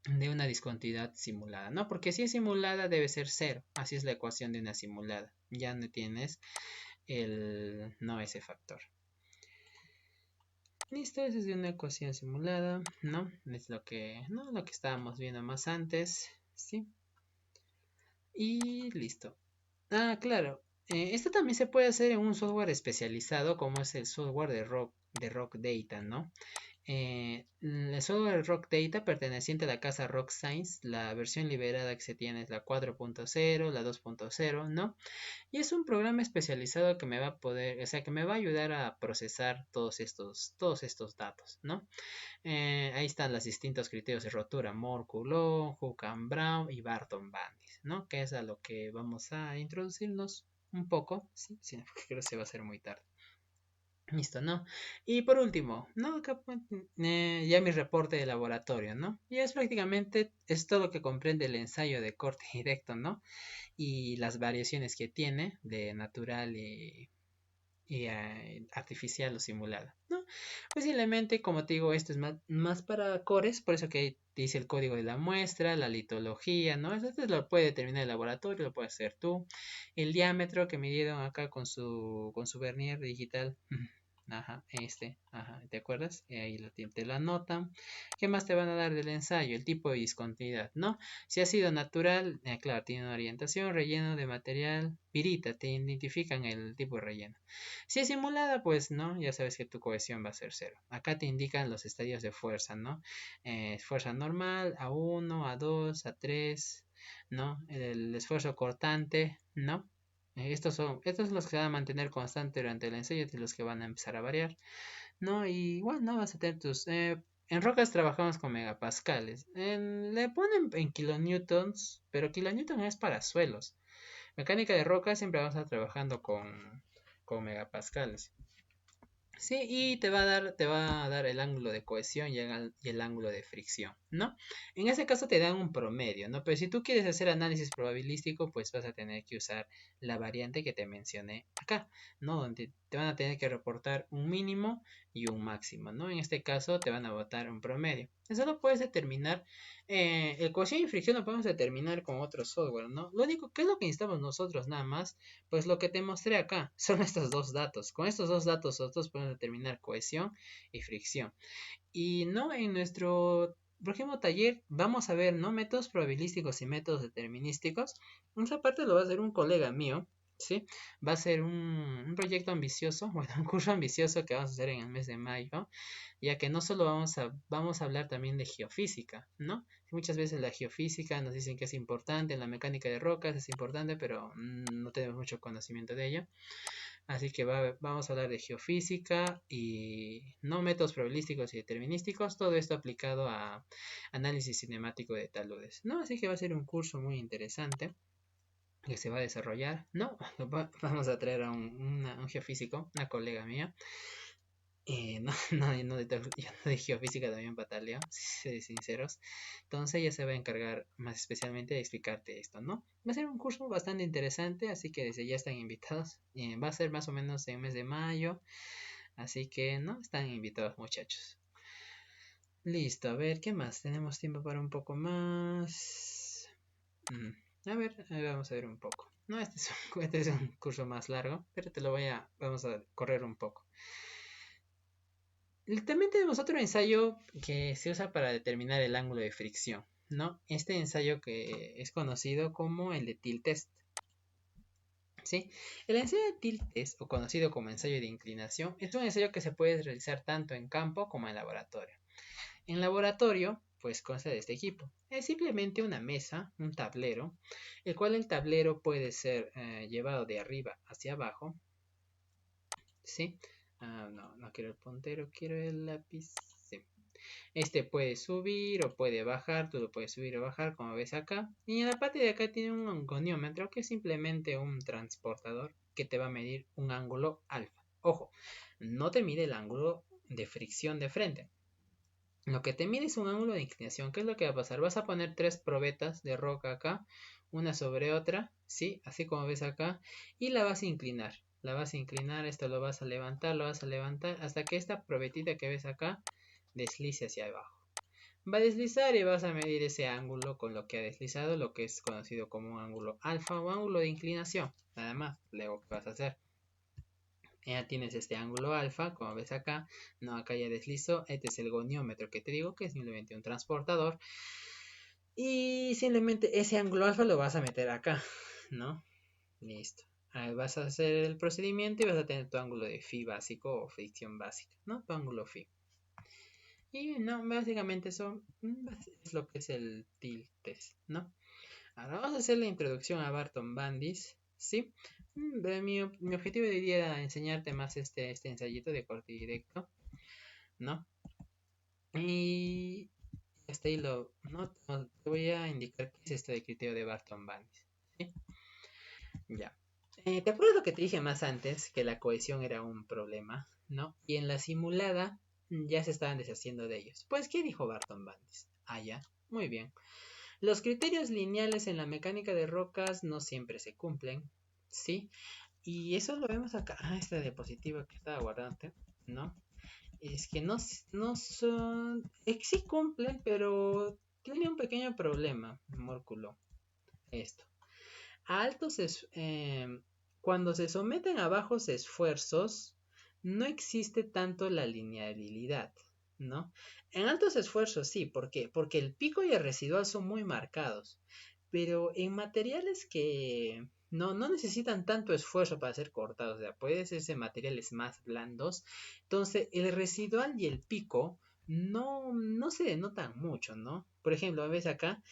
de una discontinuidad simulada, ¿no? Porque si es simulada debe ser 0, así es la ecuación de una simulada, ya no tienes ese factor. Listo, esa es de una ecuación simulada, ¿no? Es lo que estábamos viendo más antes, ¿sí? Y listo. Claro, esto también se puede hacer en un software especializado como es el software de Rock Data, ¿no? El software Rock Data perteneciente a la casa Rock Science, la versión liberada que se tiene es la 4.0, la 2.0, ¿no? Y es un programa especializado que me va a poder, o sea, que me va a ayudar a procesar todos estos datos, ¿no? Ahí están los distintos criterios de rotura, Moore, Coulomb, Hook and Brown y Barton Bandis, ¿no? Que es a lo que vamos a introducirnos un poco, sí, porque creo que se va a hacer muy tarde. Listo, ¿no? Y por último, ¿no? Acá, ya mi reporte de laboratorio, ¿no? Y es prácticamente, es todo lo que comprende el ensayo de corte directo, ¿no? Y las variaciones que tiene de natural y artificial o simulada, ¿no? Posiblemente, como te digo, esto es más para cores, por eso que te dice el código de la muestra, la litología, ¿no? Eso lo puede determinar el laboratorio, lo puedes hacer tú. El diámetro que midieron acá con su vernier digital. ¿te acuerdas? Ahí te lo anotan. ¿Qué más te van a dar del ensayo? El tipo de discontinuidad, ¿no? Si ha sido natural, claro, tiene una orientación, relleno de material, pirita, te identifican el tipo de relleno. Si es simulada, pues, ¿no? Ya sabes que tu cohesión va a ser 0. Acá te indican los estadios de fuerza, ¿no? Fuerza normal, A1, A2, A3, ¿no? El esfuerzo cortante, ¿no? Estos son los que se van a mantener constante durante el ensayo y los que van a empezar a variar, ¿no? Y bueno, ¿no? Vas a tener tus... en rocas trabajamos con megapascales. Le ponen en kilonewtons, pero kilonewton es para suelos. Mecánica de rocas siempre vamos a estar trabajando con megapascales. Sí, y te va a dar el ángulo de cohesión y el ángulo de fricción, ¿no? En ese caso te dan un promedio, ¿no? Pero si tú quieres hacer análisis probabilístico, pues vas a tener que usar la variante que te mencioné acá, ¿no? Donde te van a tener que reportar un mínimo y un máximo, ¿no? En este caso te van a botar un promedio. Eso lo puedes determinar, el cohesión y fricción lo podemos determinar con otro software, ¿no? Lo único, ¿qué es lo que necesitamos nosotros nada más? Pues lo que te mostré acá son estos dos datos. Con estos dos datos nosotros podemos determinar cohesión y fricción. Y no en nuestro próximo taller vamos a ver, ¿no? Métodos probabilísticos y métodos determinísticos. Esa parte lo va a hacer un colega mío ¿sí? Va a ser un proyecto ambicioso, bueno, un curso ambicioso que vamos a hacer en el mes de mayo, ya que no solo vamos a hablar también de geofísica, ¿no? Muchas veces la geofísica nos dicen que es importante, en la mecánica de rocas es importante, pero no tenemos mucho conocimiento de ello. Así que vamos a hablar de geofísica y no métodos probabilísticos y determinísticos, todo esto aplicado a análisis cinemático de taludes, ¿no? Así que va a ser un curso muy interesante que se va a desarrollar, ¿no? Vamos a traer a un geofísico, una colega mía. No, no, yo no de geofísica también pataleo, si soy sinceros. Entonces ella se va a encargar más especialmente de explicarte esto, ¿no? Va a ser un curso bastante interesante, así que desde ya están invitados. Va a ser más o menos en el mes de mayo, así que, ¿no? Están invitados, muchachos. Listo, a ver, ¿qué más? Tenemos tiempo para un poco más. A ver, vamos a ver un poco. No, este es un curso más largo, pero vamos a correr un poco. También tenemos otro ensayo que se usa para determinar el ángulo de fricción, ¿no? Este ensayo que es conocido como el de tilt-test, ¿sí? El ensayo de tilt-test, o conocido como ensayo de inclinación, es un ensayo que se puede realizar tanto en campo como en laboratorio. En laboratorio, pues consta de este equipo. Es simplemente una mesa, un tablero, el cual el tablero puede ser llevado de arriba hacia abajo, ¿sí? No quiero el puntero, quiero el lápiz. Sí. Este puede subir o puede bajar, tú lo puedes subir o bajar como ves acá. Y en la parte de acá tiene un goniómetro que es simplemente un transportador que te va a medir un ángulo alfa. Ojo, no te mide el ángulo de fricción de frente. Lo que te mide es un ángulo de inclinación. ¿Qué es lo que va a pasar? Vas a poner 3 probetas de roca acá, una sobre otra, ¿sí? Así como ves acá, y la vas a inclinar. La vas a inclinar, esto lo vas a levantar, hasta que esta probetita que ves acá deslice hacia abajo. Va a deslizar y vas a medir ese ángulo con lo que ha deslizado, lo que es conocido como un ángulo alfa o ángulo de inclinación. Nada más, luego, ¿qué vas a hacer? Ya tienes este ángulo alfa, como ves acá, no, acá ya deslizó, este es el goniómetro que te digo, que es simplemente un transportador, y simplemente ese ángulo alfa lo vas a meter acá, ¿no? Listo. Ahí vas a hacer el procedimiento y vas a tener tu ángulo de phi básico o fricción básica, ¿no? Tu ángulo phi. Y no, básicamente eso es lo que es el tilt test, ¿no? Ahora vamos a hacer la introducción a Barton Bandis, ¿sí? Mi objetivo de día era enseñarte más este ensayito de corte directo, ¿no? Y este hilo, ¿no? Te voy a indicar qué es esto de criterio de Barton Bandis, ¿sí? Ya. ¿Te acuerdas lo que te dije más antes? Que la cohesión era un problema, ¿no? Y en la simulada ya se estaban deshaciendo de ellos. Pues, ¿qué dijo Barton Bandis? Ah, ya. Muy bien. Los criterios lineales en la mecánica de rocas no siempre se cumplen, ¿sí? Y eso lo vemos acá. Esta diapositiva que estaba guardando, ¿no? Es que no son... sí cumplen, pero tiene un pequeño problema, Mórculo. Esto. A altos... cuando se someten a bajos esfuerzos, no existe tanto la linealidad, ¿no? En altos esfuerzos sí, ¿por qué? Porque el pico y el residual son muy marcados, pero en materiales que no necesitan tanto esfuerzo para ser cortados, o sea, puede ser materiales más blandos, entonces el residual y el pico no se denotan mucho, ¿no? Por ejemplo, ves acá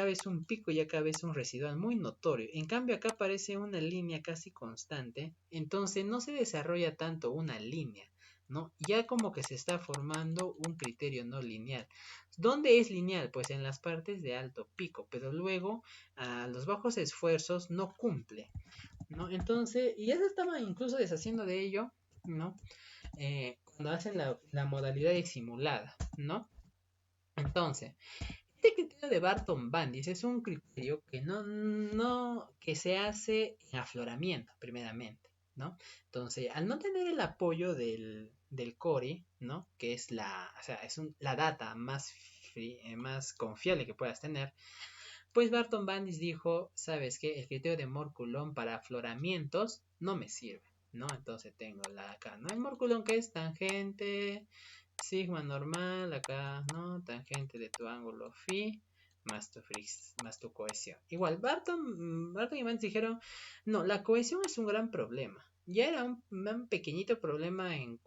ves un pico y acá ves un residual muy notorio. En cambio, acá aparece una línea casi constante, entonces no se desarrolla tanto una línea, ¿no? Ya como que se está formando un criterio no lineal. ¿Dónde es lineal? Pues en las partes de alto pico, pero luego a los bajos esfuerzos no cumple, ¿no? Entonces, y ya se estaba incluso deshaciendo de ello, ¿no? Cuando hacen la modalidad de simulada, ¿no? Entonces, este criterio de Barton Bandis es un criterio que que se hace en afloramiento, primeramente, ¿no? Entonces, al no tener el apoyo del core, ¿no? Que es la data más confiable que puedas tener, pues Barton Bandis dijo, ¿sabes qué? El criterio de Morculón para afloramientos no me sirve, ¿no? Entonces tengo acá, ¿no? El Morculón que es tangente, sigma normal, acá, ¿no? Tangente de tu ángulo phi, más tu cohesión. Igual, Barton y Vance dijeron, no, la cohesión es un gran problema. Ya era un pequeñito problema en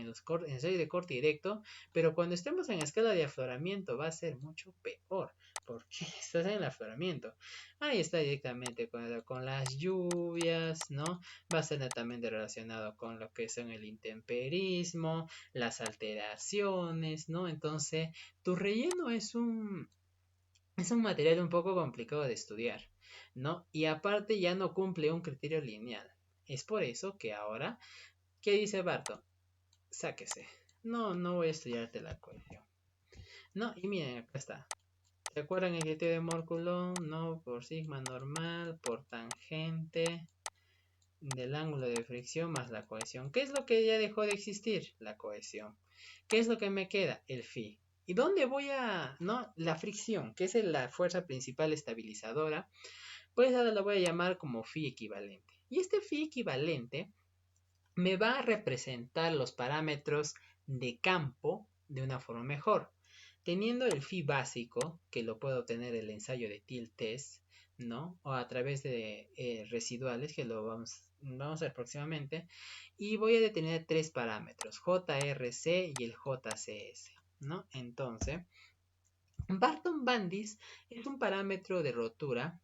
los ensayos de corte directo, pero cuando estemos en escala de afloramiento va a ser mucho peor, porque estás en el afloramiento. Ahí está directamente con las lluvias, ¿no? Va a ser netamente relacionado con lo que son el intemperismo, las alteraciones, ¿no? Entonces, tu relleno es un material un poco complicado de estudiar, ¿no? Y aparte ya no cumple un criterio lineal. Es por eso que ahora, ¿qué dice Barton? Sáquese. No, no voy a estudiarte la cohesión. No, y miren, acá está. ¿Se acuerdan el criterio de Mohr-Coulomb? No, por sigma normal, por tangente del ángulo de fricción más la cohesión. ¿Qué es lo que ya dejó de existir? La cohesión. ¿Qué es lo que me queda? El phi. ¿Y dónde voy a...? No, la fricción, que es la fuerza principal estabilizadora, pues ahora lo voy a llamar como phi equivalente. Y este phi equivalente me va a representar los parámetros de campo de una forma mejor. Teniendo el phi básico, que lo puedo obtener del ensayo de Till-Test, ¿no? O a través de residuales, que lo vamos a ver próximamente. Y voy a detener tres parámetros, JRC y el JCS, ¿no? Entonces, Barton-Bandis es un parámetro de rotura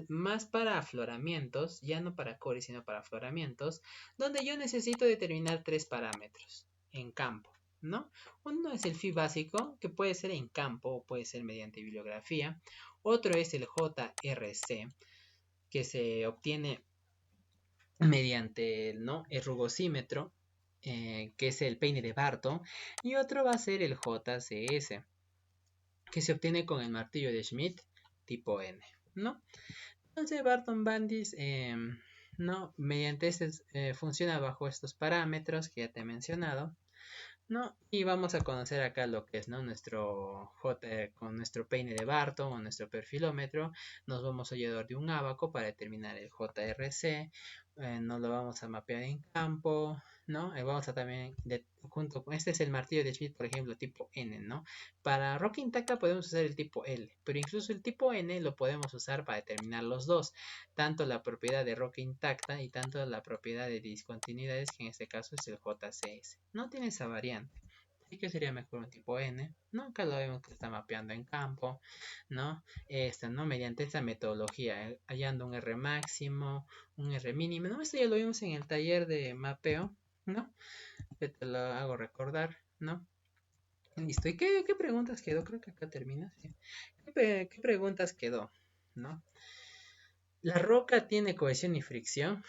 más para afloramientos, ya no para core, sino para afloramientos, donde yo necesito determinar tres parámetros en campo, ¿no? Uno es el phi básico, que puede ser en campo o puede ser mediante bibliografía. Otro es el JRC, que se obtiene mediante el rugosímetro, que es el peine de Barton. Y otro va a ser el JCS, que se obtiene con el martillo de Schmidt tipo N, ¿no? Entonces Barton-Bandis, ¿no? Mediante funciona bajo estos parámetros que ya te he mencionado, ¿no? Y vamos a conocer acá lo que es, ¿no? Con nuestro peine de Barton o nuestro perfilómetro, nos vamos a ayudar de un ábaco para determinar el JRC, nos lo vamos a mapear en campo, ¿no? Vamos a también, junto con este es el martillo de Schmidt, por ejemplo, tipo N, ¿no? Para roca intacta podemos usar el tipo L, pero incluso el tipo N lo podemos usar para determinar los dos, tanto la propiedad de roca intacta y tanto la propiedad de discontinuidades, que en este caso es el JCS. No tiene esa variante. Así que sería mejor un tipo N, ¿no? Acá lo vemos que está mapeando en campo, ¿no? ¿No? Mediante esta metodología, hallando un R máximo, un R mínimo, ¿no? Esto ya lo vimos en el taller de mapeo, ¿no? Que te lo hago recordar, ¿no? Listo. ¿Y qué preguntas quedó? Creo que acá termina, ¿sí? ¿Qué preguntas quedó? ¿No? ¿La roca tiene cohesión y fricción?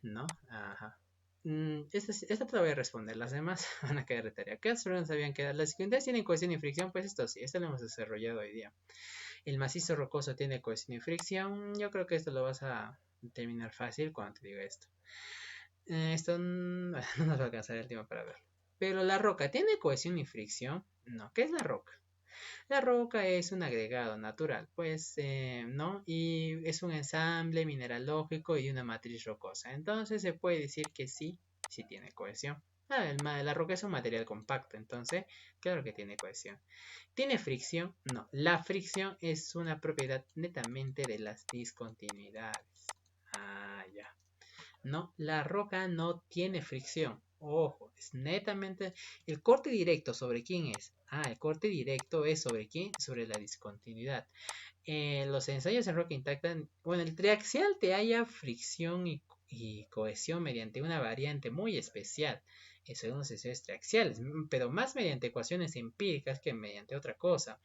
¿No? Ajá. Esta te la voy a responder, las demás van a quedar de tarea. ¿Qué otras preguntas habían quedado? ¿Las secundarias tienen cohesión y fricción? Pues esto sí, esto lo hemos desarrollado hoy día. ¿El macizo rocoso tiene cohesión y fricción? Yo creo que esto lo vas a determinar fácil cuando te diga esto. Esto no nos va a alcanzar el tiempo para verlo. Pero la roca, ¿tiene cohesión y fricción? No. ¿Qué es la roca? La roca es un agregado natural, pues, ¿no? Y es un ensamble mineralógico y una matriz rocosa. Entonces se puede decir que sí, sí tiene cohesión. La roca es un material compacto, entonces, claro que tiene cohesión. ¿Tiene fricción? No. La fricción es una propiedad netamente de las discontinuidades. Ah, ya. No, la roca no tiene fricción. Ojo, es netamente... El corte directo, ¿sobre quién es? El corte directo es ¿sobre quién? Sobre la discontinuidad. Los ensayos en roca intacta, bueno, el triaxial te halla fricción y cohesión mediante una variante muy especial. Eso son los ensayos triaxiales, pero más mediante ecuaciones empíricas que mediante otra cosa.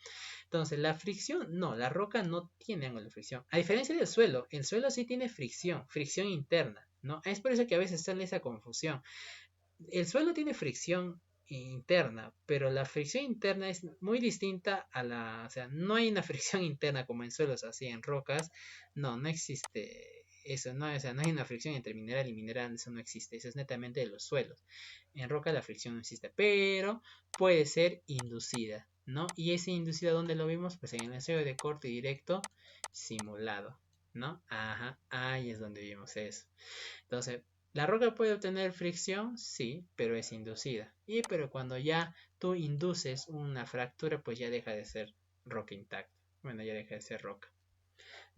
Entonces, la fricción, no, la roca no tiene ángulo de fricción. A diferencia del suelo, el suelo sí tiene fricción interna, ¿no? Es por eso que a veces sale esa confusión. El suelo tiene fricción interna, pero la fricción interna es muy distinta o sea, no hay una fricción interna como en suelos así, en rocas, no existe eso, no, o sea, no hay una fricción entre mineral y mineral, eso no existe, eso es netamente de los suelos. En roca la fricción no existe, pero puede ser inducida, ¿no? Y esa inducida, ¿dónde lo vimos? Pues en el ensayo de corte directo simulado, ¿no? Ajá, ahí es donde vimos eso. Entonces, ¿la roca puede obtener fricción? Sí, pero es inducida. Pero cuando ya tú induces una fractura, pues ya deja de ser roca intacta. bueno, ya deja de ser roca.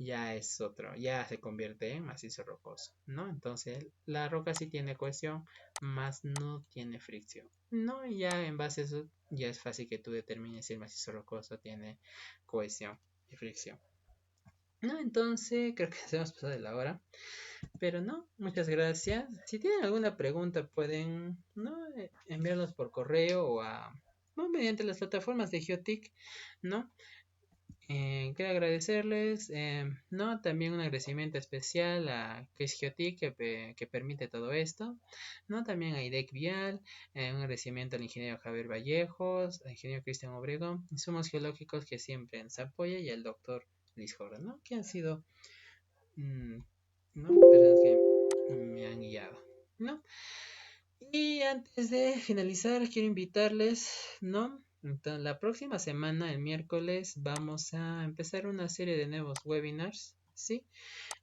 Ya es otro, ya se convierte en macizo rocoso, ¿no? Entonces la roca sí tiene cohesión, más no tiene fricción, ¿no? Y ya en base a eso ya es fácil que tú determines si el macizo rocoso tiene cohesión y fricción. No, entonces creo que se hemos pasado de la hora, pero no, muchas gracias. Si tienen alguna pregunta pueden, ¿no? Enviarlos por correo o no, mediante las plataformas de Geotic, ¿no? Quiero agradecerles, ¿no? También un agradecimiento especial a Chris Geotic que permite todo esto, ¿no? También a IDEC Vial, un agradecimiento al ingeniero Javier Vallejos, al ingeniero Cristian Obregón, insumos geológicos que siempre nos apoya y al doctor Luis Jordan, ¿no? Que han sido, mm, ¿no? Personas que me han guiado, ¿no? Y antes de finalizar, quiero invitarles, ¿no? Entonces, la próxima semana, el miércoles, vamos a empezar una serie de nuevos webinars, ¿sí?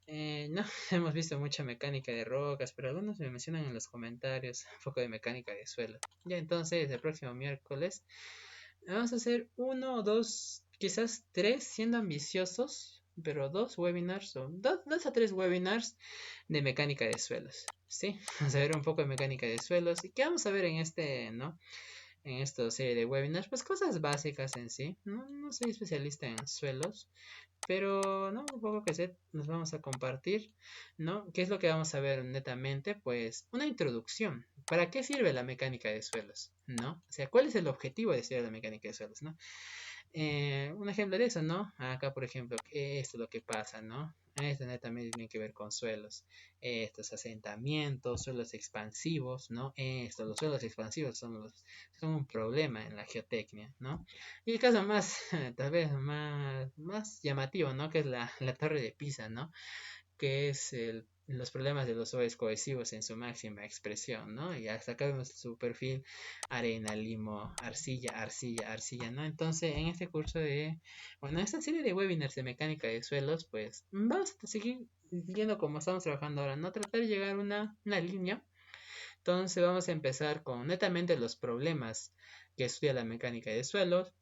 No, hemos visto mucha mecánica de rocas, pero algunos me mencionan en los comentarios un poco de mecánica de suelo. Ya, entonces, el próximo miércoles vamos a hacer uno o dos, quizás tres, siendo ambiciosos, pero dos webinars, o dos a tres webinars de mecánica de suelos. Sí, vamos a ver un poco de mecánica de suelos. ¿Y qué vamos a ver en este, no? En esta serie de webinars, pues cosas básicas en sí. No soy especialista en suelos, pero no, un poco que sé, nos vamos a compartir, ¿no? ¿Qué es lo que vamos a ver netamente? Pues una introducción. ¿Para qué sirve la mecánica de suelos? ¿No? O sea, ¿cuál es el objetivo de estudiar la mecánica de suelos? ¿No? Un ejemplo de eso, ¿no? Acá, por ejemplo, esto es lo que pasa, ¿no? Esto también tiene que ver con suelos, estos asentamientos, suelos expansivos, ¿no? Los suelos expansivos son un problema en la geotecnia, ¿no? Y el caso más, tal vez más llamativo, ¿no? Que es la torre de Pisa, ¿no? Que es los problemas de los soles cohesivos en su máxima expresión, ¿no? Y hasta acá vemos su perfil arena, limo, arcilla, arcilla, arcilla, ¿no? Entonces, en este curso bueno, esta serie de webinars de mecánica de suelos, pues vamos a seguir viendo cómo estamos trabajando ahora, ¿no? Tratar de llegar a una línea. Entonces, vamos a empezar con netamente los problemas que estudia la mecánica de suelos.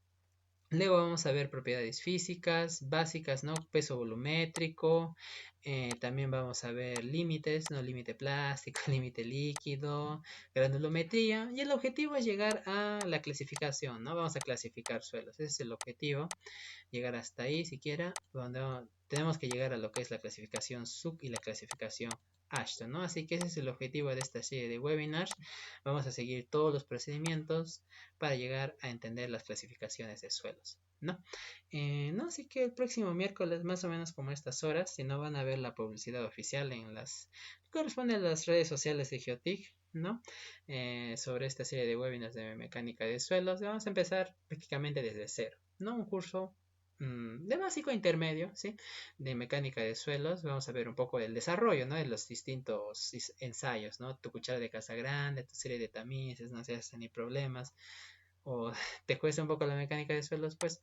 Luego vamos a ver propiedades físicas básicas, ¿no? Peso volumétrico. También vamos a ver límites, ¿no? Límite plástico, límite líquido, granulometría. Y el objetivo es llegar a la clasificación, ¿no? Vamos a clasificar suelos. Ese es el objetivo. Llegar hasta ahí siquiera. Donde tenemos que llegar a lo que es la clasificación SUC y la clasificación Ashton, ¿no? Así que ese es el objetivo de esta serie de webinars. Vamos a seguir todos los procedimientos para llegar a entender las clasificaciones de suelos, ¿no? No, así que el próximo miércoles, más o menos como estas horas, si no van a ver la publicidad oficial en las corresponde a las redes sociales de Geotic, ¿no? Sobre esta serie de webinars de mecánica de suelos, vamos a empezar prácticamente desde cero, ¿no? Un curso de básico a intermedio, ¿sí? De mecánica de suelos, vamos a ver un poco del desarrollo, ¿no? De los distintos ensayos, ¿no? Tu cuchara de casa grande, tu serie de tamices, no se hacen ni problemas, o te cuesta un poco la mecánica de suelos, pues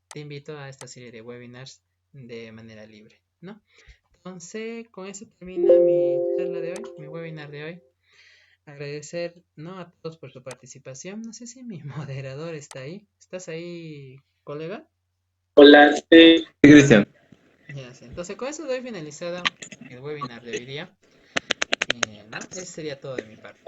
te invito a esta serie de webinars de manera libre, ¿no? Entonces, con eso termina mi charla de hoy, mi webinar de hoy. Agradecer, ¿no? A todos por su participación. No sé si mi moderador está ahí. ¿Estás ahí, colega? Hola, sí, Cristian. Ya sé. Entonces, con eso doy finalizada el webinar de hoy día. ¿No? Eso sería todo de mi parte.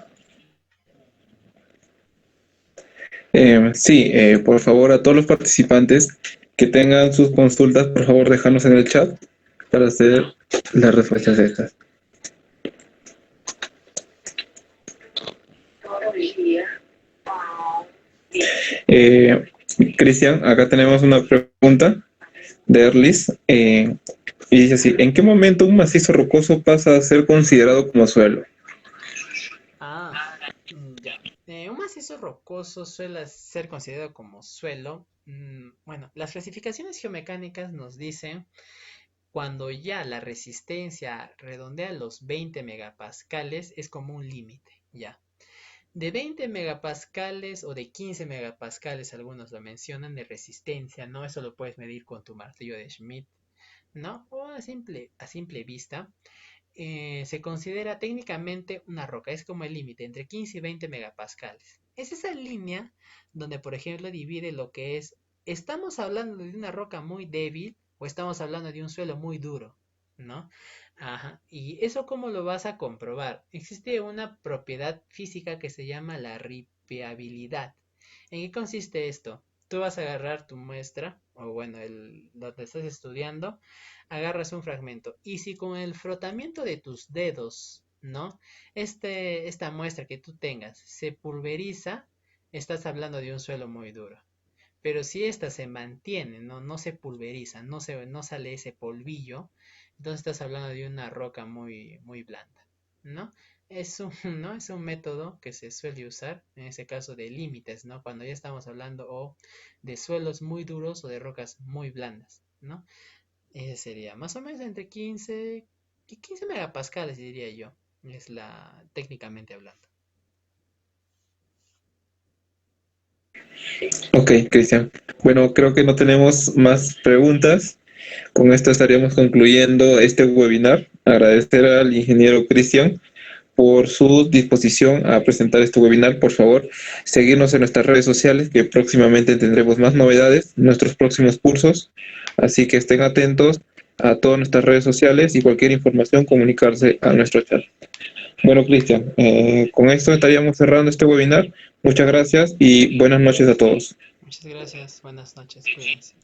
Sí, por favor, a todos los participantes que tengan sus consultas, por favor, déjanos en el chat para hacer las respuestas de estas. Eh, Cristian, acá tenemos una pregunta de Erlis y dice así: ¿en qué momento un macizo rocoso pasa a ser considerado como suelo? Ya. Un macizo rocoso suele ser considerado como suelo. Bueno, las clasificaciones geomecánicas nos dicen cuando ya la resistencia redondea los 20 megapascales es como un límite, ya. De 20 megapascales o de 15 megapascales, algunos lo mencionan, de resistencia, ¿no? Eso lo puedes medir con tu martillo de Schmidt, ¿no? O a simple vista, se considera técnicamente una roca, es como el límite entre 15 y 20 megapascales. Es esa línea donde, por ejemplo, divide lo que es ¿estamos hablando de una roca muy débil o estamos hablando de un suelo muy duro? ¿No? Ajá. ¿Y eso cómo lo vas a comprobar? Existe una propiedad física que se llama la ripiabilidad. ¿En qué consiste esto? Tú vas a agarrar tu muestra, o bueno, donde estás estudiando, agarras un fragmento. Y si con el frotamiento de tus dedos, ¿no? Esta muestra que tú tengas se pulveriza, estás hablando de un suelo muy duro. Pero si esta se mantiene, no se pulveriza, no sale ese polvillo, entonces estás hablando de una roca muy blanda, ¿no? ¿no? Es un método que se suele usar, en ese caso de límites, ¿no? Cuando ya estamos hablando o de suelos muy duros o de rocas muy blandas, ¿no? Ese sería más o menos entre 15 y 15 megapascales, diría yo, es técnicamente hablando. Ok, Cristian. Bueno, creo que no tenemos más preguntas. Con esto estaríamos concluyendo este webinar. Agradecer al ingeniero Cristian por su disposición a presentar este webinar. Por favor, seguirnos en nuestras redes sociales, que próximamente tendremos más novedades en nuestros próximos cursos. Así que estén atentos a todas nuestras redes sociales y cualquier información comunicarse a nuestro chat. Bueno, Cristian, con esto estaríamos cerrando este webinar. Muchas gracias y buenas noches a todos. Muchas gracias, buenas noches, cuídense.